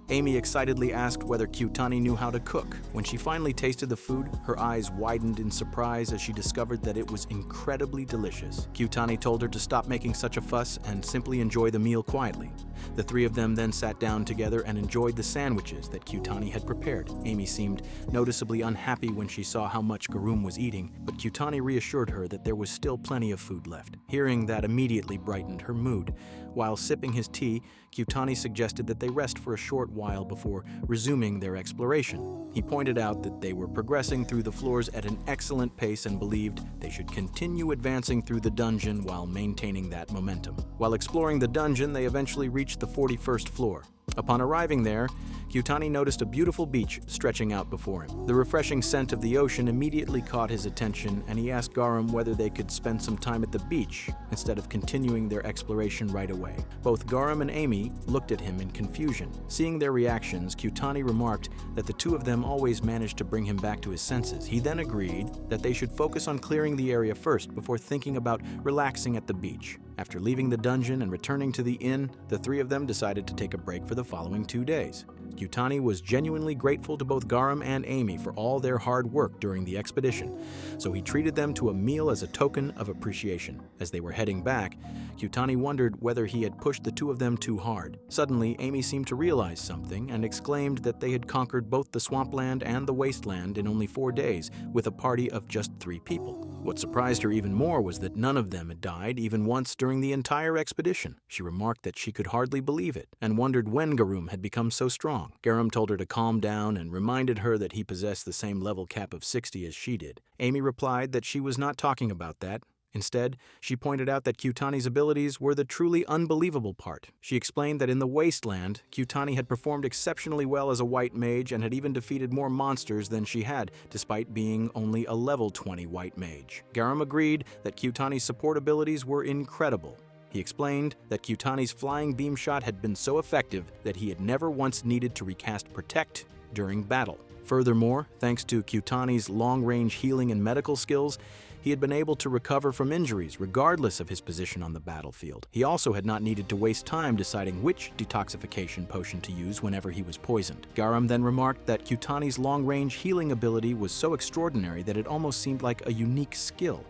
Amy excitedly asked whether Kyutani knew how to cook. When she finally tasted the food, her eyes widened in surprise as she discovered that it was incredibly delicious. Kyutani told her to stop making such a fuss and simply enjoy the meal quietly. The three of them then sat down together and enjoyed the sandwiches that Kyutani had prepared. Amy seemed noticeably unhappy when she saw how much Garam was eating, but Kyutani reassured her that there was still plenty of food left. Hearing that immediately brightened her mood. While sipping his tea, Kyutani suggested that they rest for a short while before resuming their exploration. He pointed out that they were progressing through the floors at an excellent pace and believed they should continue advancing through the dungeon while maintaining that momentum. While exploring the dungeon, they eventually reached the 41st floor. Upon arriving there, Kyutani noticed a beautiful beach stretching out before him. The refreshing scent of the ocean immediately caught his attention, and he asked Garam whether they could spend some time at the beach instead of continuing their exploration right away. Both Garam and Amy looked at him in confusion. Seeing their reactions, Kyutani remarked that the two of them always managed to bring him back to his senses. He then agreed that they should focus on clearing the area first before thinking about relaxing at the beach. After leaving the dungeon and returning to the inn, the three of them decided to take a break for the following 2 days. Kyutani was genuinely grateful to both Garam and Amy for all their hard work during the expedition, so he treated them to a meal as a token of appreciation. As they were heading back, Kyutani wondered whether he had pushed the two of them too hard. Suddenly, Amy seemed to realize something and exclaimed that they had conquered both the swampland and the wasteland in only 4 days, with a party of just 3 people. What surprised her even more was that none of them had died even once during the entire expedition. She remarked that she could hardly believe it, and wondered when Garam had become so strong. Garam told her to calm down and reminded her that he possessed the same level cap of 60 as she did. Amy replied that she was not talking about that. Instead, she pointed out that Kyutani's abilities were the truly unbelievable part. She explained that in the wasteland, Kyutani had performed exceptionally well as a white mage and had even defeated more monsters than she had, despite being only a level 20 white mage. Garam agreed that Kyutani's support abilities were incredible. He explained that Kyutani's flying beam shot had been so effective that he had never once needed to recast Protect during battle. Furthermore, thanks to Kyutani's long-range healing and medical skills, he had been able to recover from injuries regardless of his position on the battlefield. He also had not needed to waste time deciding which detoxification potion to use whenever he was poisoned. Garam then remarked that Kyutani's long-range healing ability was so extraordinary that it almost seemed like a unique skill.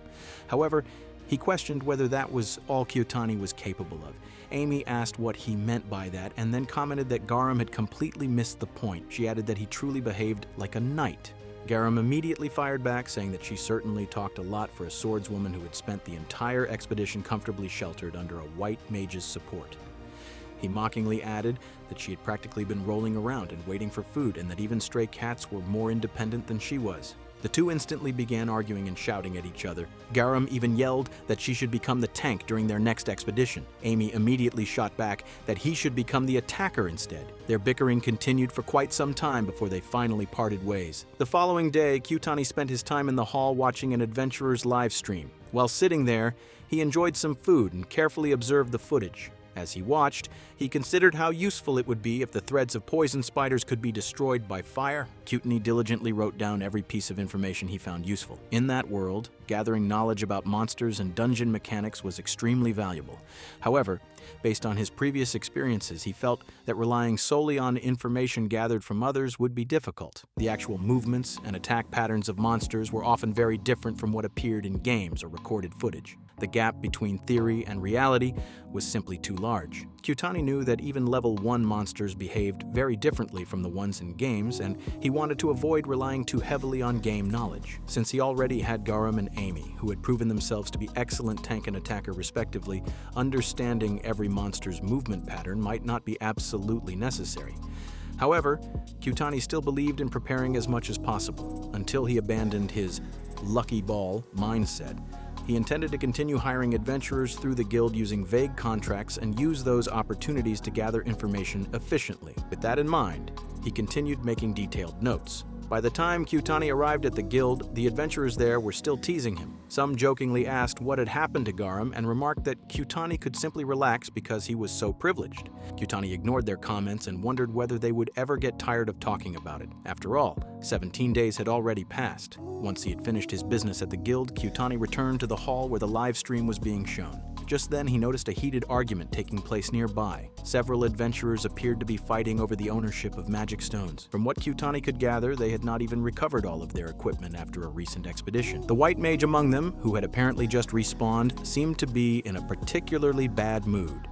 However, He questioned whether that was all Kyutani was capable of. Amy asked what he meant by that and then commented that Garam had completely missed the point. She added that he truly behaved like a knight. Garam immediately fired back, saying that she certainly talked a lot for a swordswoman who had spent the entire expedition comfortably sheltered under a white mage's support. He mockingly added that she had practically been rolling around and waiting for food, and that even stray cats were more independent than she was. The two instantly began arguing and shouting at each other. Garam even yelled that she should become the tank during their next expedition. Amy immediately shot back that he should become the attacker instead. Their bickering continued for quite some time before they finally parted ways. The following day, Kyutani spent his time in the hall watching an adventurer's live stream. While sitting there, he enjoyed some food and carefully observed the footage. As he watched, he considered how useful it would be if the threads of poison spiders could be destroyed by fire. Kyutani diligently wrote down every piece of information he found useful. In that world, gathering knowledge about monsters and dungeon mechanics was extremely valuable. However, based on his previous experiences, he felt that relying solely on information gathered from others would be difficult. The actual movements and attack patterns of monsters were often very different from what appeared in games or recorded footage. The gap between theory and reality was simply too large. Kyutani knew that even level 1 monsters behaved very differently from the ones in games, and he wanted to avoid relying too heavily on game knowledge. Since he already had Garam and Amy, who had proven themselves to be excellent tank and attacker respectively, understanding every monster's movement pattern might not be absolutely necessary. However, Kyutani still believed in preparing as much as possible, until he abandoned his lucky ball mindset. He intended to continue hiring adventurers through the guild using vague contracts and use those opportunities to gather information efficiently. With that in mind, he continued making detailed notes. By the time Kyutani arrived at the guild, the adventurers there were still teasing him. Some jokingly asked what had happened to Garam and remarked that Kyutani could simply relax because he was so privileged. Kyutani ignored their comments and wondered whether they would ever get tired of talking about it. After all, 17 days had already passed. Once he had finished his business at the guild, Kyutani returned to the hall where the live stream was being shown. Just then, he noticed a heated argument taking place nearby. Several adventurers appeared to be fighting over the ownership of magic stones. From what Kyutani could gather, they had not even recovered all of their equipment after a recent expedition. The white mage among them, who had apparently just respawned, seemed to be in a particularly bad mood.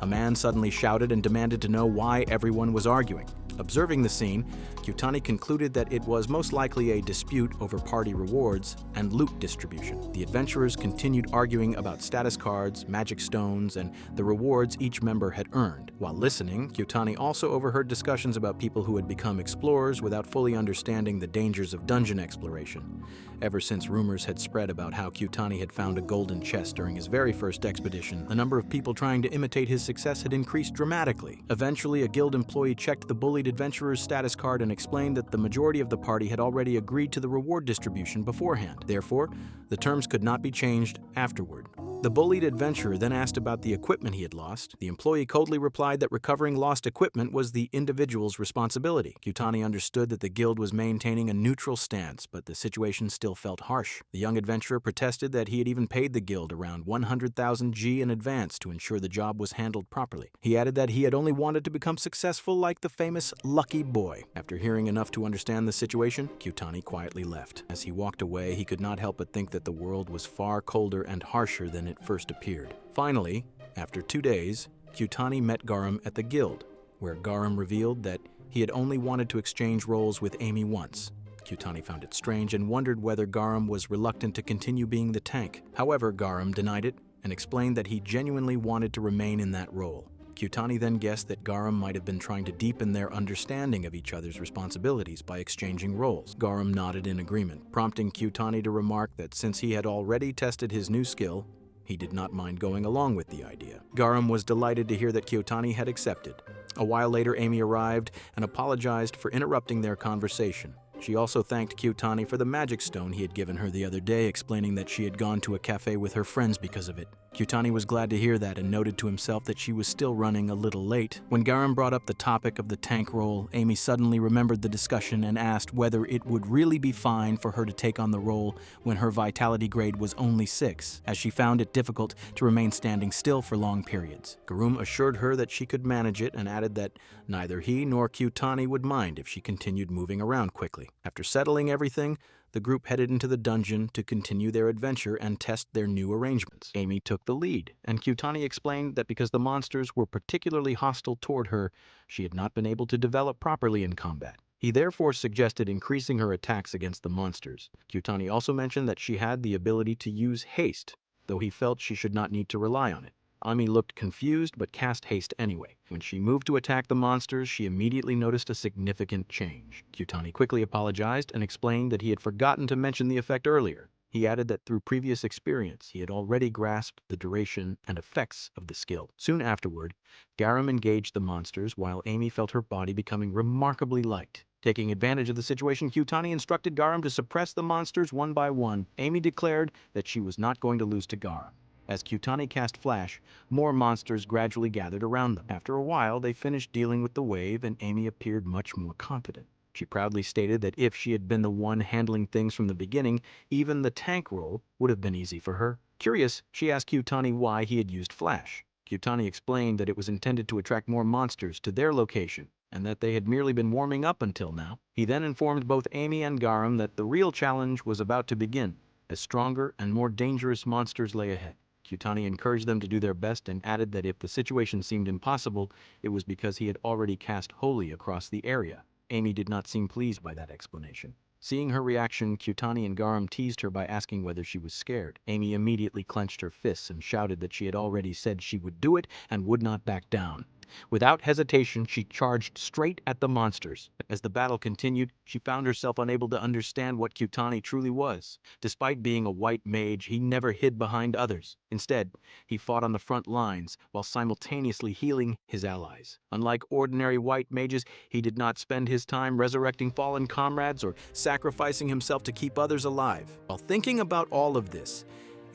A man suddenly shouted and demanded to know why everyone was arguing. Observing the scene, Kyutani concluded that it was most likely a dispute over party rewards and loot distribution. The adventurers continued arguing about status cards, magic stones, and the rewards each member had earned. While listening, Kyutani also overheard discussions about people who had become explorers without fully understanding the dangers of dungeon exploration. Ever since rumors had spread about how Kyutani had found a golden chest during his very first expedition, the number of people trying to imitate his success had increased dramatically. Eventually, a guild employee checked the bullied adventurer's status card and explained that the majority of the party had already agreed to the reward distribution beforehand. Therefore, the terms could not be changed afterward. The bullied adventurer then asked about the equipment he had lost. The employee coldly replied that recovering lost equipment was the individual's responsibility. Kyutani understood that the guild was maintaining a neutral stance, but the situation still felt harsh. The young adventurer protested that he had even paid the guild around 100,000 G in advance to ensure the job was handled properly. He added that he had only wanted to become successful like the famous Lucky Boy. After hearing enough to understand the situation, Kyutani quietly left. As he walked away, he could not help but think that the world was far colder and harsher than it first appeared. Finally, after 2 days, Kyutani met Garam at the guild, where Garam revealed that he had only wanted to exchange roles with Amy once. Kyutani found it strange and wondered whether Garam was reluctant to continue being the tank. However, Garam denied it and explained that he genuinely wanted to remain in that role. Kyutani then guessed that Garam might have been trying to deepen their understanding of each other's responsibilities by exchanging roles. Garam nodded in agreement, prompting Kyutani to remark that since he had already tested his new skill, he did not mind going along with the idea. Garam was delighted to hear that Kyutani had accepted. A while later, Amy arrived and apologized for interrupting their conversation. She also thanked Kyutani for the magic stone he had given her the other day, explaining that she had gone to a cafe with her friends because of it. Kyutani was glad to hear that and noted to himself that she was still running a little late. When Garam brought up the topic of the tank role, Amy suddenly remembered the discussion and asked whether it would really be fine for her to take on the role when her vitality grade was only 6, as she found it difficult to remain standing still for long periods. Garam assured her that she could manage it and added that neither he nor Kyutani would mind if she continued moving around quickly. quickly. After settling everything, the group headed into the dungeon to continue their adventure and test their new arrangements. Amy took the lead, and Kyutani explained that because the monsters were particularly hostile toward her, she had not been able to develop properly in combat. He therefore suggested increasing her attacks against the monsters. Kyutani also mentioned that she had the ability to use haste, though he felt she should not need to rely on it. Amy looked confused but cast haste anyway. When she moved to attack the monsters, she immediately noticed a significant change. Kyutani quickly apologized and explained that he had forgotten to mention the effect earlier. He added that through previous experience, he had already grasped the duration and effects of the skill. Soon afterward, Garam engaged the monsters while Amy felt her body becoming remarkably light. Taking advantage of the situation, Kyutani instructed Garam to suppress the monsters one by one. Amy declared that she was not going to lose to Garam. As Kyutani cast Flash, more monsters gradually gathered around them. After a while, they finished dealing with the wave, and Amy appeared much more confident. She proudly stated that if she had been the one handling things from the beginning, even the tank role would have been easy for her. Curious, she asked Kyutani why he had used Flash. Kyutani explained that it was intended to attract more monsters to their location, and that they had merely been warming up until now. He then informed both Amy and Garam that the real challenge was about to begin, as stronger and more dangerous monsters lay ahead. Kyutani encouraged them to do their best and added that if the situation seemed impossible, it was because he had already cast Holy across the area. Amy did not seem pleased by that explanation. Seeing her reaction, Kyutani and Garam teased her by asking whether she was scared. Amy immediately clenched her fists and shouted that she had already said she would do it and would not back down. Without hesitation, she charged straight at the monsters. As the battle continued, she found herself unable to understand what Kyutani truly was. Despite being a white mage, he never hid behind others. Instead, he fought on the front lines while simultaneously healing his allies. Unlike ordinary white mages, he did not spend his time resurrecting fallen comrades or sacrificing himself to keep others alive. While thinking about all of this,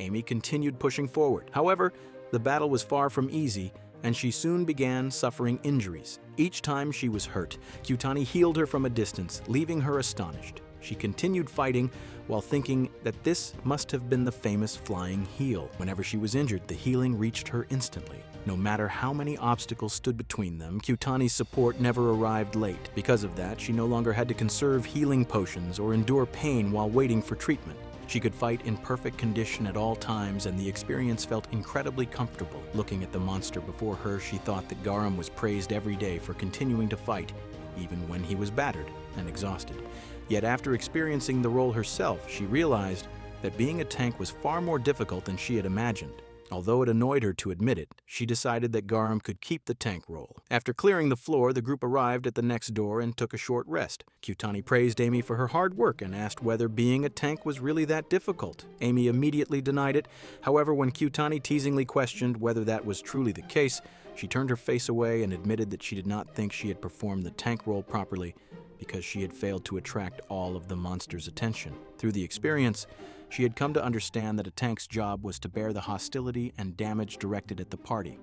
Amy continued pushing forward. However, the battle was far from easy, and she soon began suffering injuries. Each time she was hurt, Kyutani healed her from a distance, leaving her astonished. She continued fighting while thinking that this must have been the famous flying heal. Whenever she was injured, the healing reached her instantly. No matter how many obstacles stood between them, Kyutani's support never arrived late. Because of that, she no longer had to conserve healing potions or endure pain while waiting for treatment. She could fight in perfect condition at all times, and the experience felt incredibly comfortable. Looking at the monster before her, she thought that Garam was praised every day for continuing to fight, even when he was battered and exhausted. Yet after experiencing the role herself, she realized that being a tank was far more difficult than she had imagined. Although it annoyed her to admit it, she decided that Garam could keep the tank role. After clearing the floor, the group arrived at the next door and took a short rest. Kyutani praised Amy for her hard work and asked whether being a tank was really that difficult. Amy immediately denied it. However, when Kyutani teasingly questioned whether that was truly the case, she turned her face away and admitted that she did not think she had performed the tank role properly because she had failed to attract all of the monsters' attention. Through the experience, she had come to understand that a tank's job was to bear the hostility and damage directed at the party.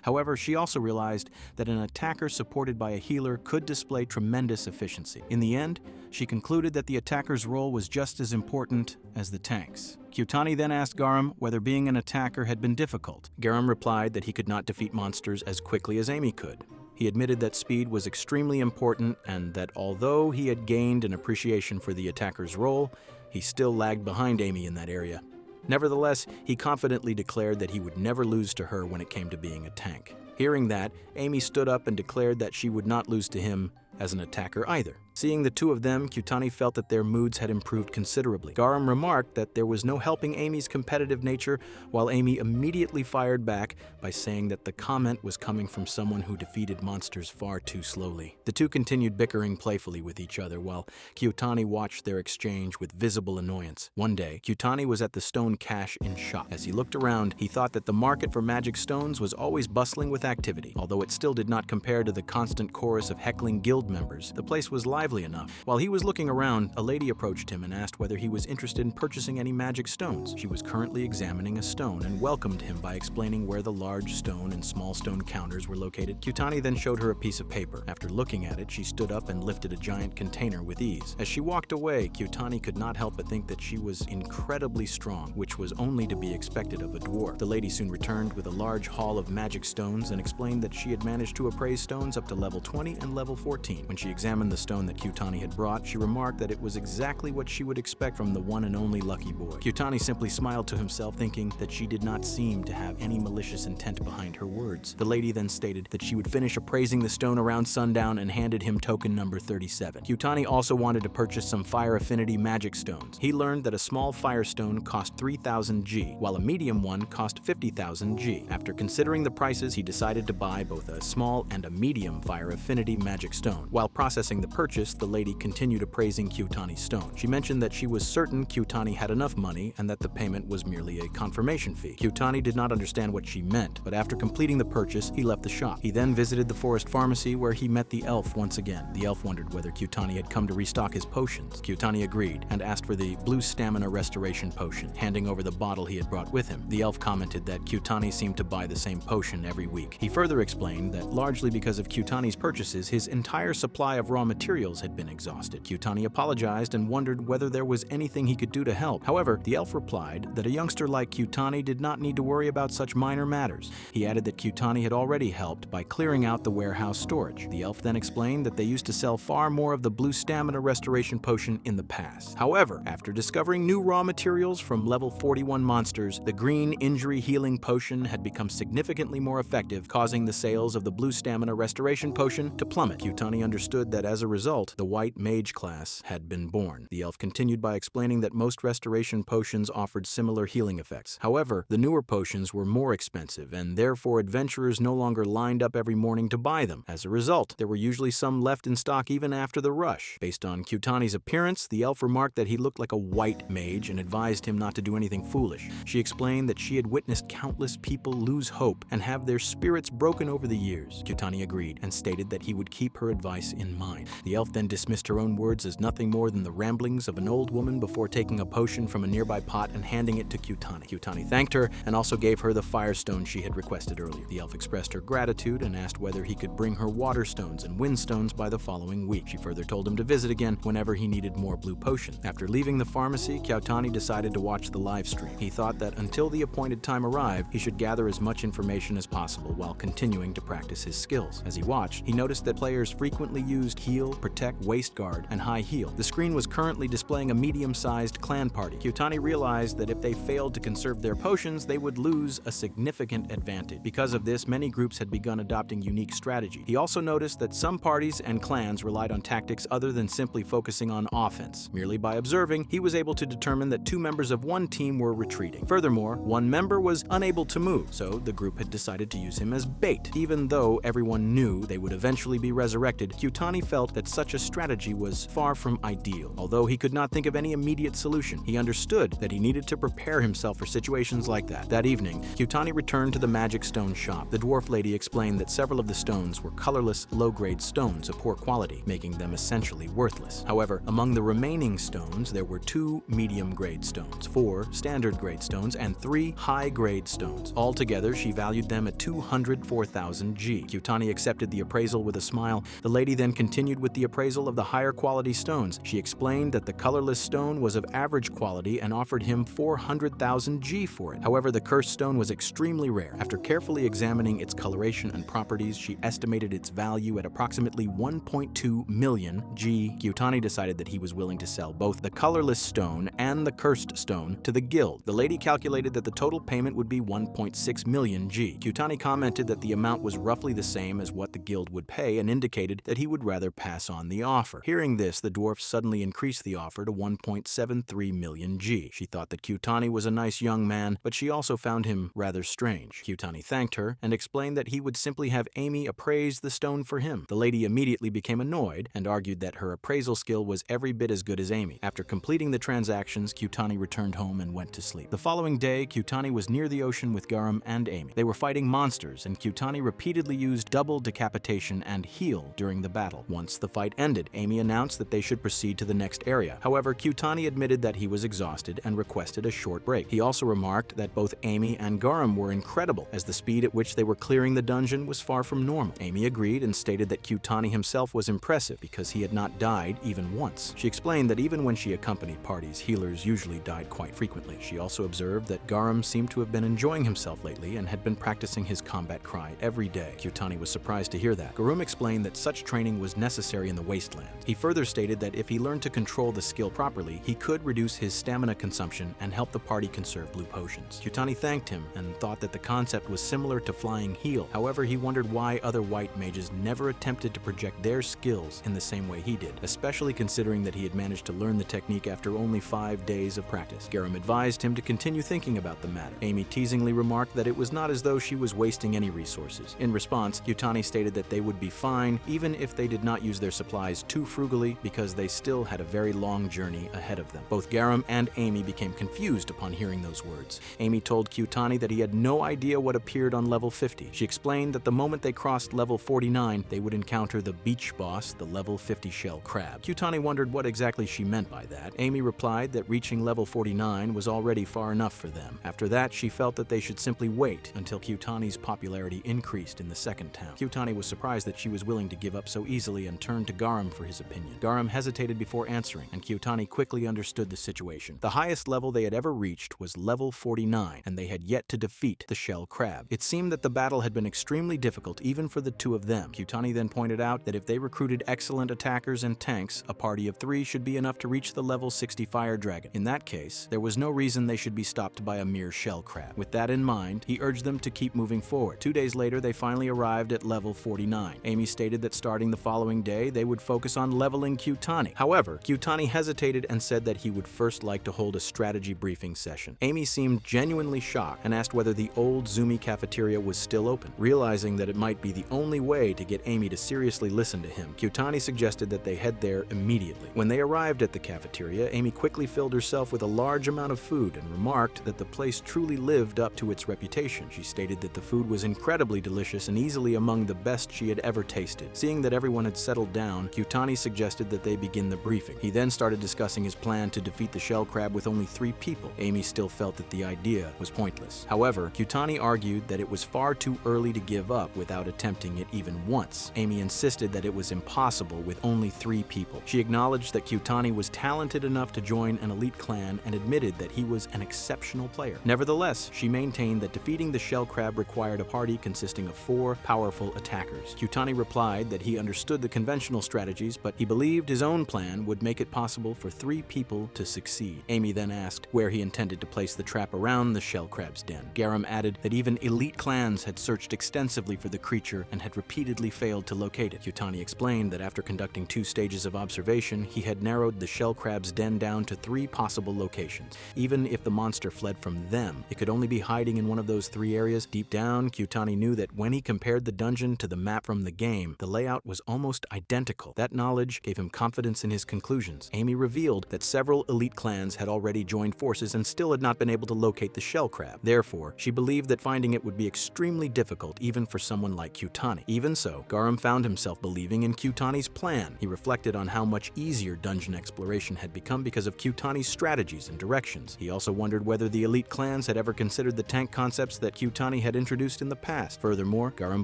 However, she also realized that an attacker supported by a healer could display tremendous efficiency. In the end, she concluded that the attacker's role was just as important as the tank's. Kyutani then asked Garam whether being an attacker had been difficult. Garam replied that he could not defeat monsters as quickly as Amy could. He admitted that speed was extremely important and that although he had gained an appreciation for the attacker's role, he still lagged behind Amy in that area. Nevertheless, he confidently declared that he would never lose to her when it came to being a tank. Hearing that, Amy stood up and declared that she would not lose to him as an attacker either. Seeing the two of them, Kyutani felt that their moods had improved considerably. Garam remarked that there was no helping Amy's competitive nature, while Amy immediately fired back by saying that the comment was coming from someone who defeated monsters far too slowly. The two continued bickering playfully with each other while Kyutani watched their exchange with visible annoyance. One day, Kyutani was at the stone cache in shock. As he looked around, he thought that the market for magic stones was always bustling with activity. Although it still did not compare to the constant chorus of heckling guild members, the place was lively enough. While he was looking around, a lady approached him and asked whether he was interested in purchasing any magic stones. She was currently examining a stone and welcomed him by explaining where the large stone and small stone counters were located. Kyutani then showed her a piece of paper. After looking at it, she stood up and lifted a giant container with ease. As she walked away, Kyutani could not help but think that she was incredibly strong, which was only to be expected of a dwarf. The lady soon returned with a large haul of magic stones and explained that she had managed to appraise stones up to level 20 and level 14. When she examined the stone that that Kyutani had brought, she remarked that it was exactly what she would expect from the one and only lucky boy. Kyutani simply smiled to himself, thinking that she did not seem to have any malicious intent behind her words. The lady then stated that she would finish appraising the stone around sundown and handed him token number 37. Kyutani also wanted to purchase some fire affinity magic stones. He learned that a small fire stone cost 3,000 G, while a medium one cost 50,000 G. After considering the prices, he decided to buy both a small and a medium fire affinity magic stone. While processing the purchase, the lady continued appraising Kyutani's stone. She mentioned that she was certain Kyutani had enough money and that the payment was merely a confirmation fee. Kyutani did not understand what she meant, but after completing the purchase, he left the shop. He then visited the forest pharmacy where he met the elf once again. The elf wondered whether Kyutani had come to restock his potions. Kyutani agreed and asked for the blue stamina restoration potion, handing over the bottle he had brought with him. The elf commented that Kyutani seemed to buy the same potion every week. He further explained that largely because of Kyutani's purchases, his entire supply of raw materials had been exhausted. Kyutani apologized and wondered whether there was anything he could do to help. However, the elf replied that a youngster like Kyutani did not need to worry about such minor matters. He added that Kyutani had already helped by clearing out the warehouse storage. The elf then explained that they used to sell far more of the blue stamina restoration potion in the past. However, after discovering new raw materials from level 41 monsters, the green injury healing potion had become significantly more effective, causing the sales of the blue stamina restoration potion to plummet. Kyutani understood that as a result, the white mage class had been born. The elf continued by explaining that most restoration potions offered similar healing effects. However, the newer potions were more expensive, and therefore adventurers no longer lined up every morning to buy them. As a result, there were usually some left in stock even after the rush. Based on Kyutani's appearance, the elf remarked that he looked like a white mage and advised him not to do anything foolish. She explained that she had witnessed countless people lose hope and have their spirits broken over the years. Kyutani agreed and stated that he would keep her advice in mind. The elf then dismissed her own words as nothing more than the ramblings of an old woman before taking a potion from a nearby pot and handing it to Kyutani. Kyutani thanked her and also gave her the fire stone she had requested earlier. The elf expressed her gratitude and asked whether he could bring her water stones and wind stones by the following week. She further told him to visit again whenever he needed more blue potion. After leaving the pharmacy, Kyutani decided to watch the live stream. He thought that until the appointed time arrived, he should gather as much information as possible while continuing to practice his skills. As he watched, he noticed that players frequently used heal, protect, waist guard, and high heal. The screen was currently displaying a medium-sized clan party. Kyutani realized that if they failed to conserve their potions, they would lose a significant advantage. Because of this, many groups had begun adopting unique strategy. He also noticed that some parties and clans relied on tactics other than simply focusing on offense. Merely by observing, he was able to determine that two members of one team were retreating. Furthermore, one member was unable to move, so the group had decided to use him as bait. Even though everyone knew they would eventually be resurrected, Kyutani felt that such a strategy was far from ideal. Although he could not think of any immediate solution, he understood that he needed to prepare himself for situations like that. That evening, Kyutani returned to the magic stone shop. The dwarf lady explained that several of the stones were colorless, low-grade stones of poor quality, making them essentially worthless. However, among the remaining stones, there were 2 medium-grade stones, 4 standard-grade stones, and 3 high-grade stones. Altogether, she valued them at 204,000 G. Kyutani accepted the appraisal with a smile. The lady then continued with the appraisal of the higher-quality stones. She explained that the colorless stone was of average quality and offered him 400,000 G for it. However, the cursed stone was extremely rare. After carefully examining its coloration and properties, she estimated its value at approximately 1.2 million G. Kyutani decided that he was willing to sell both the colorless stone and the cursed stone to the guild. The lady calculated that the total payment would be 1.6 million G. Kyutani commented that the amount was roughly the same as what the guild would pay and indicated that he would rather pass on the offer. Hearing this, the dwarf suddenly increased the offer to 1.73 million G. She thought that Kyutani was a nice young man, but she also found him rather strange. Kyutani thanked her and explained that he would simply have Amy appraise the stone for him. The lady immediately became annoyed and argued that her appraisal skill was every bit as good as Amy. After completing the transactions, Kyutani returned home and went to sleep. The following day, Kyutani was near the ocean with Garam and Amy. They were fighting monsters, and Kyutani repeatedly used double decapitation and heal during the battle. Once the fight ended, Amy announced that they should proceed to the next area. However, Kyutani admitted that he was exhausted and requested a short break. He also remarked that both Amy and Garam were incredible, as the speed at which they were clearing the dungeon was far from normal. Amy agreed and stated that Kyutani himself was impressive because he had not died even once. She explained that even when she accompanied parties, healers usually died quite frequently. She also observed that Garam seemed to have been enjoying himself lately and had been practicing his combat cry every day. Kyutani was surprised to hear that. Garum explained that such training was necessary in the the wasteland. He further stated that if he learned to control the skill properly, he could reduce his stamina consumption and help the party conserve blue potions. Kyutani thanked him and thought that the concept was similar to flying heal. However, he wondered why other white mages never attempted to project their skills in the same way he did, especially considering that he had managed to learn the technique after only 5 days of practice. Garum advised him to continue thinking about the matter. Amy teasingly remarked that it was not as though she was wasting any resources. In response, Kyutani stated that they would be fine even if they did not use their supplies too frugally because they still had a very long journey ahead of them. Both Garum and Amy became confused upon hearing those words. Amy told Kyutani that he had no idea what appeared on level 50. She explained that the moment they crossed level 49, they would encounter the beach boss, the level 50 shell crab. Kyutani wondered what exactly she meant by that. Amy replied that reaching level 49 was already far enough for them. After that, she felt that they should simply wait until Kyutani's popularity increased in the second town. Kyutani was surprised that she was willing to give up so easily and turned to Garum for his opinion. Garum hesitated before answering, and Kyutani quickly understood the situation. The highest level they had ever reached was level 49, and they had yet to defeat the shell crab. It seemed that the battle had been extremely difficult even for the two of them. Kyutani then pointed out that if they recruited excellent attackers and tanks, a party of 3 should be enough to reach the level 60 fire dragon. In that case, there was no reason they should be stopped by a mere shell crab. With that in mind, he urged them to keep moving forward. 2 days later, they finally arrived at level 49. Amy stated that starting the following day, they would focus on leveling Kyutani. However, Kyutani hesitated and said that he would first like to hold a strategy briefing session. Amy seemed genuinely shocked and asked whether the old Zumi cafeteria was still open. Realizing that it might be the only way to get Amy to seriously listen to him, Kyutani suggested that they head there immediately. When they arrived at the cafeteria, Amy quickly filled herself with a large amount of food and remarked that the place truly lived up to its reputation. She stated that the food was incredibly delicious and easily among the best she had ever tasted. Seeing that everyone had settled down, Kyutani suggested that they begin the briefing. He then started discussing his plan to defeat the shell crab with only 3 people. Amy still felt that the idea was pointless. However, Kyutani argued that it was far too early to give up without attempting it even once. Amy insisted that it was impossible with only 3 people. She acknowledged that Kyutani was talented enough to join an elite clan and admitted that he was an exceptional player. Nevertheless, she maintained that defeating the shell crab required a party consisting of 4 powerful attackers. Kyutani replied that he understood the conventional strategies, but he believed his own plan would make it possible for 3 people to succeed. Amy then asked where he intended to place the trap around the shell crab's den. Garum added that even elite clans had searched extensively for the creature and had repeatedly failed to locate it. Kyutani explained that after conducting 2 stages of observation, he had narrowed the shell crab's den down to 3 possible locations. Even if the monster fled from them, it could only be hiding in one of those 3 areas. Deep down, Kyutani knew that when he compared the dungeon to the map from the game, the layout was almost identical. That knowledge gave him confidence in his conclusions. Amy revealed that several elite clans had already joined forces and still had not been able to locate the shell crab. Therefore, she believed that finding it would be extremely difficult even for someone like Kyutani. Even so, Garum found himself believing in Kyutani's plan. He reflected on how much easier dungeon exploration had become because of Kyutani's strategies and directions. He also wondered whether the elite clans had ever considered the tank concepts that Kyutani had introduced in the past. Furthermore, Garum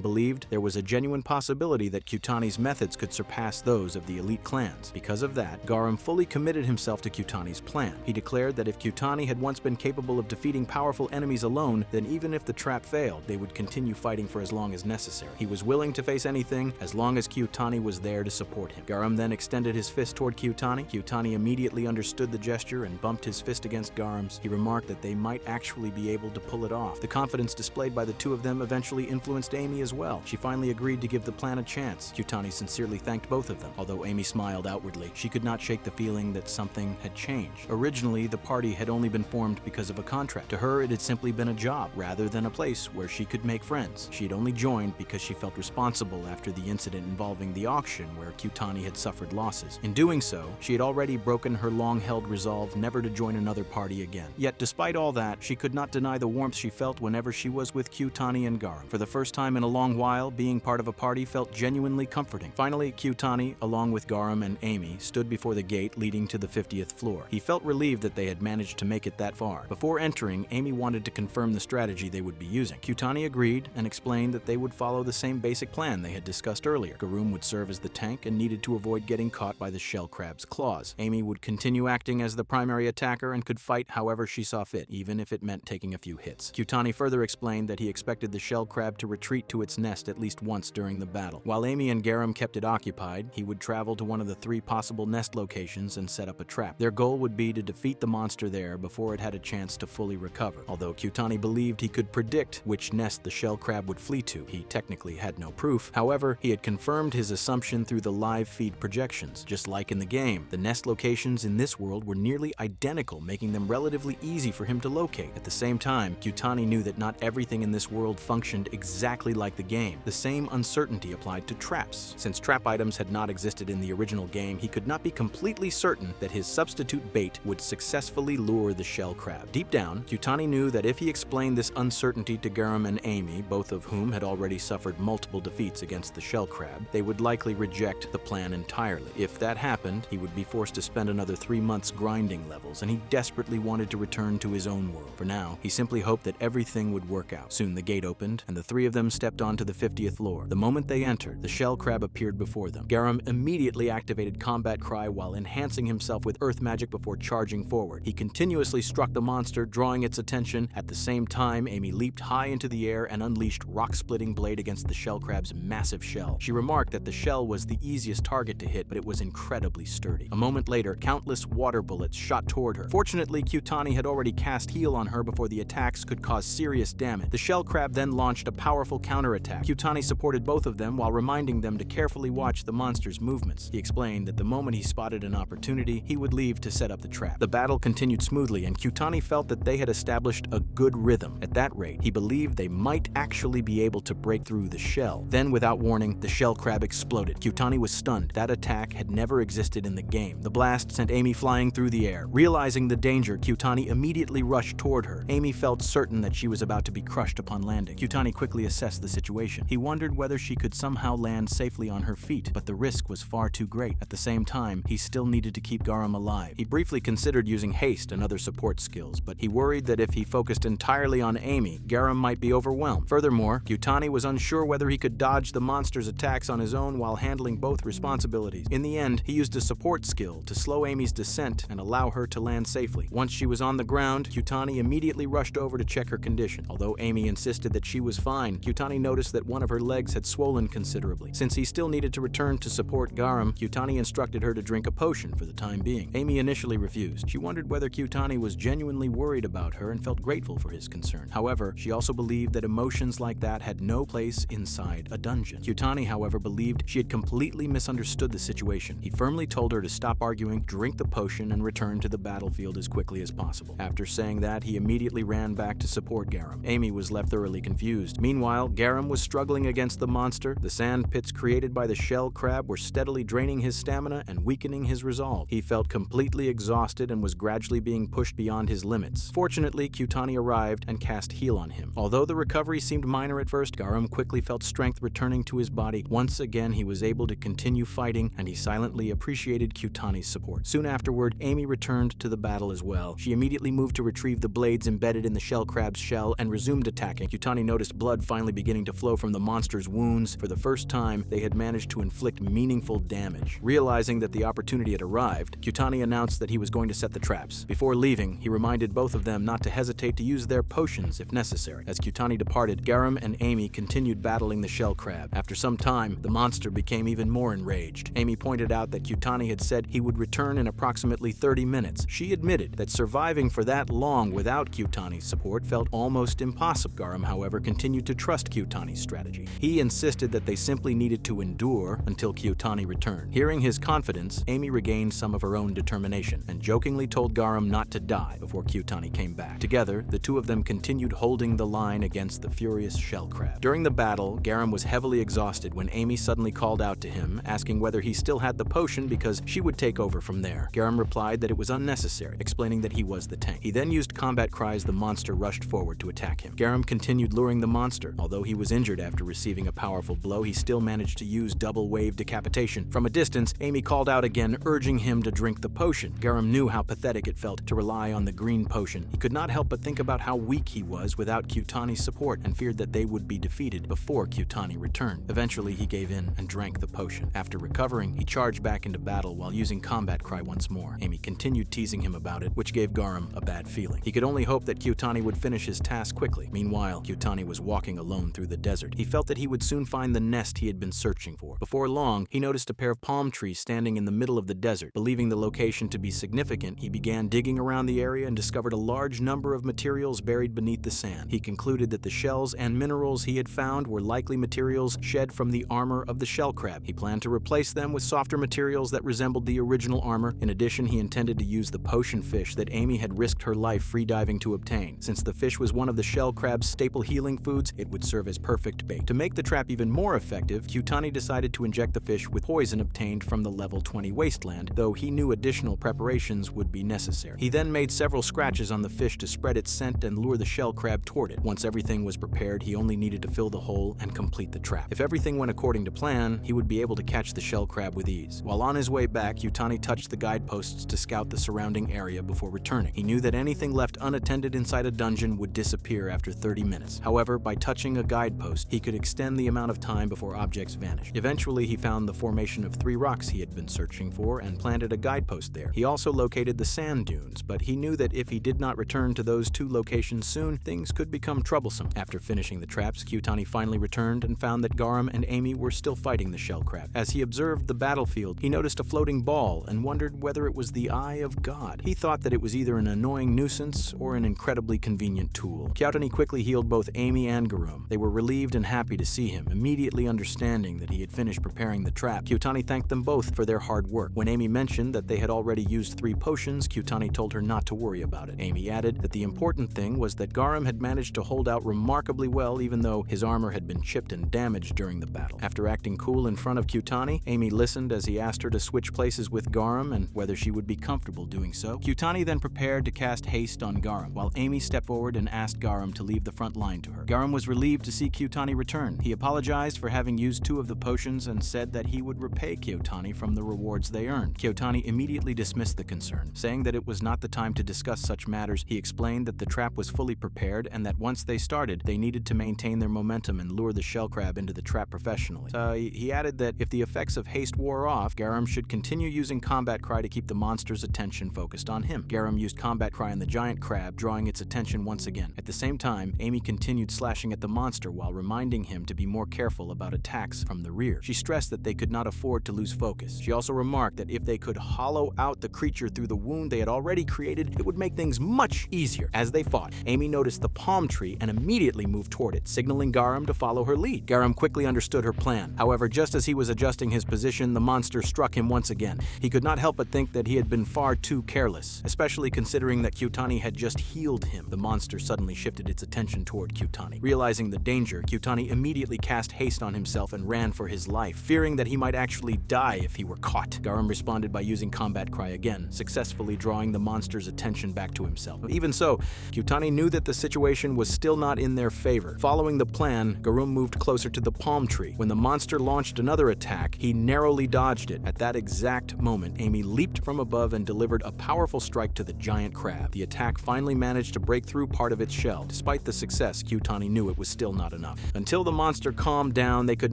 believed there was a genuine possibility that Kyutani's methods could surpass those of the elite clans. Because of that, Garum fully committed himself to Kyutani's plan. He declared that if Kyutani had once been capable of defeating powerful enemies alone, then even if the trap failed, they would continue fighting for as long as necessary. He was willing to face anything as long as Kyutani was there to support him. Garum then extended his fist toward Kyutani. Kyutani immediately understood the gesture and bumped his fist against Garum's. He remarked that they might actually be able to pull it off. The confidence displayed by the two of them eventually influenced Amy as well. She finally agreed to give the plan a chance. Kyutani sincerely thanked both of them. Although Amy smiled outwardly, she could not shake the feeling that something had changed. Originally, the party had only been formed because of a contract. To her, it had simply been a job, rather than a place where she could make friends. She had only joined because she felt responsible after the incident involving the auction where Kyutani had suffered losses. In doing so, she had already broken her long-held resolve never to join another party again. Yet, despite all that, she could not deny the warmth she felt whenever she was with Kyutani and Garum. For the first time in a long while, being part of a party felt genuinely comforting. Finally, Kyutani, along with Garum and Amy, stood before the gate leading to the 50th floor. He felt relieved that they had managed to make it that far. Before entering, Amy wanted to confirm the strategy they would be using. Kyutani agreed and explained that they would follow the same basic plan they had discussed earlier. Garum would serve as the tank and needed to avoid getting caught by the shell crab's claws. Amy would continue acting as the primary attacker and could fight however she saw fit, even if it meant taking a few hits. Kyutani further explained that he expected the shell crab to retreat to its nest at least once during the battle. While Amy and Garum kept it occupied, isekai'd, he would travel to one of the 3 possible nest locations and set up a trap. Their goal would be to defeat the monster there before it had a chance to fully recover. Although Kyutani believed he could predict which nest the shell crab would flee to, he technically had no proof. However, he had confirmed his assumption through the live feed projections. Just like in the game, the nest locations in this world were nearly identical, making them relatively easy for him to locate. At the same time, Kyutani knew that not everything in this world functioned exactly like the game. The same uncertainty applied to traps. Since trap items had not existed in the original game, he could not be completely certain that his substitute bait would successfully lure the shell crab. Deep down, Kyutani knew that if he explained this uncertainty to Garam and Amy, both of whom had already suffered multiple defeats against the shell crab, they would likely reject the plan entirely. If that happened, he would be forced to spend another 3 months grinding levels, and he desperately wanted to return to his own world. For now, he simply hoped that everything would work out. Soon the gate opened, and the 3 of them stepped onto the 50th floor. The moment they entered, the shell crab appeared before them. Garam immediately activated Combat Cry while enhancing himself with earth magic before charging forward. He continuously struck the monster, drawing its attention. At the same time, Amy leaped high into the air and unleashed rock-splitting blade against the shell crab's massive shell. She remarked that the shell was the easiest target to hit, but it was incredibly sturdy. A moment later, countless water bullets shot toward her. Fortunately, Kyutani had already cast heal on her before the attacks could cause serious damage. The shell crab then launched a powerful counterattack. Kyutani supported both of them while reminding them to carefully watch the monster's movements. He explained that the moment he spotted an opportunity, he would leave to set up the trap. The battle continued smoothly, and Kyutani felt that they had established a good rhythm. At that rate, he believed they might actually be able to break through the shell. Then, without warning, the shell crab exploded. Kyutani was stunned. That attack had never existed in the game. The blast sent Amy flying through the air. Realizing the danger, Kyutani immediately rushed toward her. Amy felt certain that she was about to be crushed upon landing. Kyutani quickly assessed the situation. He wondered whether she could somehow land safely on her feet, but the risk was far too great. At the same time, he still needed to keep Garam alive. He briefly considered using haste and other support skills, but he worried that if he focused entirely on Amy, Garam might be overwhelmed. Furthermore, Kyutani was unsure whether he could dodge the monster's attacks on his own while handling both responsibilities. In the end, he used a support skill to slow Amy's descent and allow her to land safely. Once she was on the ground, Kyutani immediately rushed over to check her condition. Although Amy insisted that she was fine, Kyutani noticed that one of her legs had swollen considerably. Since he still needed to return to support Garam, Kyutani instructed her to drink a potion for the time being. Amy initially refused. She wondered whether Kyutani was genuinely worried about her and felt grateful for his concern. However, she also believed that emotions like that had no place inside a dungeon. Kyutani, however, believed she had completely misunderstood the situation. He firmly told her to stop arguing, drink the potion, and return to the battlefield as quickly as possible. After saying that, he immediately ran back to support Garam. Amy was left thoroughly confused. Meanwhile, Garam was struggling against the monster. The sand pits created by the shell crab were steadily draining his stamina and weakening his resolve. He felt completely exhausted and was gradually being pushed beyond his limits. Fortunately, Kyutani arrived and cast heal on him. Although the recovery seemed minor at first, Garam quickly felt strength returning to his body. Once again, he was able to continue fighting, and he silently appreciated Kyutani's support. Soon afterward, Amy returned to the battle as well. She immediately moved to retrieve the blades embedded in the shell crab's shell and resumed attacking. Kyutani noticed blood finally beginning to flow from the monster's wounds. For the first time, they had managed to inflict meaningful damage. Realizing that the opportunity had arrived, Kyutani announced that he was going to set the traps. Before leaving, he reminded both of them not to hesitate to use their potions if necessary. As Kyutani departed, Garam and Amy continued battling the shell crab. After some time, the monster became even more enraged. Amy pointed out that Kyutani had said he would return in approximately 30 minutes. She admitted that surviving for that long without Kyutani's support felt almost impossible. Garam, however, continued to trust Kyutani's strategy. He insisted that they simply needed to endure until Kyutani returned. Hearing his confidence, Amy regained some of her own determination and jokingly told Garam not to die before Kyutani came back. Together, the two of them continued holding the line against the furious shell crab. During the battle, Garam was heavily exhausted when Amy suddenly called out to him, asking whether he still had the potion because she would take over from there. Garam replied that it was unnecessary, explaining that he was the tank. He then used combat cry as the monster rushed forward to attack him. Garam continued luring the monster. Although he was injured after receiving a powerful blow, he still managed to use double wave decapitation. From a distance, Amy called out again, urging him to drink the potion. Garam knew how pathetic it felt to rely on the green potion. He could not help but think about how weak he was without Kyutani's support and feared that they would be defeated before Kyutani returned. Eventually, he gave in and drank the potion. After recovering, he charged back into battle while using combat cry once more. Amy continued teasing him about it, which gave Garam a bad feeling. He could only hope that Kyutani would finish his task quickly. Meanwhile, Kyutani was walking alone through the desert. He felt that he would soon find the nest he had been searching for. Before long, he noticed a pair of palm trees standing in the middle of the desert. Believing the location to be significant, he began digging around the area and discovered a large number of materials buried beneath the sand. He concluded that the shells and minerals he had found were likely materials shed from the armor of the shell crab. He planned to replace them with softer materials that resembled the original armor. In addition, he intended to use the potion fish that Amy had risked her life freediving to obtain. Since the fish was one of the shell crab's staple healing foods, it would serve as perfect bait. To make the trap even more effective, Kyutani decided to inject the fish with poison obtained from the level 20 wasteland, though he knew additional preparations would be necessary. He then made several scratches on the fish to spread its scent and lure the shell crab toward it. Once everything was prepared, he only needed to fill the hole and complete the trap. If everything went according to plan, he would be able to catch the shell crab with ease. While on his way back, Kyutani touched the guideposts to scout the surrounding area before returning. He knew that anything left unattended inside a dungeon would disappear after 30 minutes. However, by touching a guidepost, he could extend the amount of time before objects vanished. Eventually, he found the formation of 3 rocks he had been searching for and planted a guidepost there. He also located the sand dunes, but he knew that if he did not return to those 2 locations soon, things could become troublesome. After finishing the traps, Kyutani finally returned and found that Garam and Amy were still fighting the shell crab. As he observed the battlefield, he noticed a floating ball and wondered whether it was the Eye of God. He thought that it was either an annoying nuisance or an incredibly convenient tool. Kyutani quickly healed both Amy and Garam. They were relieved and happy to see him, immediately understanding that he had finished preparing the trap. Kyutani thanked them both for their hard work. When Amy mentioned that they had already used 3 potions, Kyutani told her not to worry about it. Amy added that the important thing was that Garam had managed to hold out remarkably well even though his armor had been chipped and damaged during the battle. After acting cool in front of Kyutani, Amy listened as he asked her to switch places with Garam and whether she would be comfortable doing so. Kyutani then prepared to cast haste on Garam, while Amy stepped forward and asked Garam to leave the front line to her. Garam was relieved to see Kyutani return. He apologized for having used 2 of the potions and said that he would repay Kyutani from the rewards they earned. Kyutani immediately dismissed the concern, saying that it was not the time to discuss such matters. He explained that the trap was fully prepared and that once they started, they needed to maintain their momentum and lure the shell crab into the trap professionally. He added that if the effects of haste wore off, Garam should continue using combat cry to keep the monster's attention focused on him. Garam used combat cry on the giant crab, drawing its attention once again. At the same time, Amy continued slashing at the monster while reminding him to be more careful about attacks from the rear. She stressed that they could not afford to lose focus. She also remarked that if they could hollow out the creature through the wound they had already created, it would make things much easier. As they fought, Amy noticed the palm tree and immediately moved toward it, signaling Garam to follow her lead. Garam quickly understood her plan. However, just as he was adjusting his position, the monster struck him once again. He could not help but think that he had been far too careless, especially considering that Kyutani had just healed him. The monster suddenly shifted its attention toward Kyutani. Realizing the danger, Kyutani immediately cast haste on himself and ran for his life, fearing that he might actually die if he were caught. Garam responded by using combat cry again, successfully drawing the monster's attention back to himself. Even so, Kyutani knew that the situation was still not in their favor. Following the plan, Garam moved closer to the palm tree. When the monster launched another attack, he narrowly dodged it. At that exact moment, Amy leaped from above and delivered a powerful strike to the giant crab. The attack finally managed to break through part of its shell. Despite the success, Kyutani knew it was still not enough. Until the monster calmed down, they could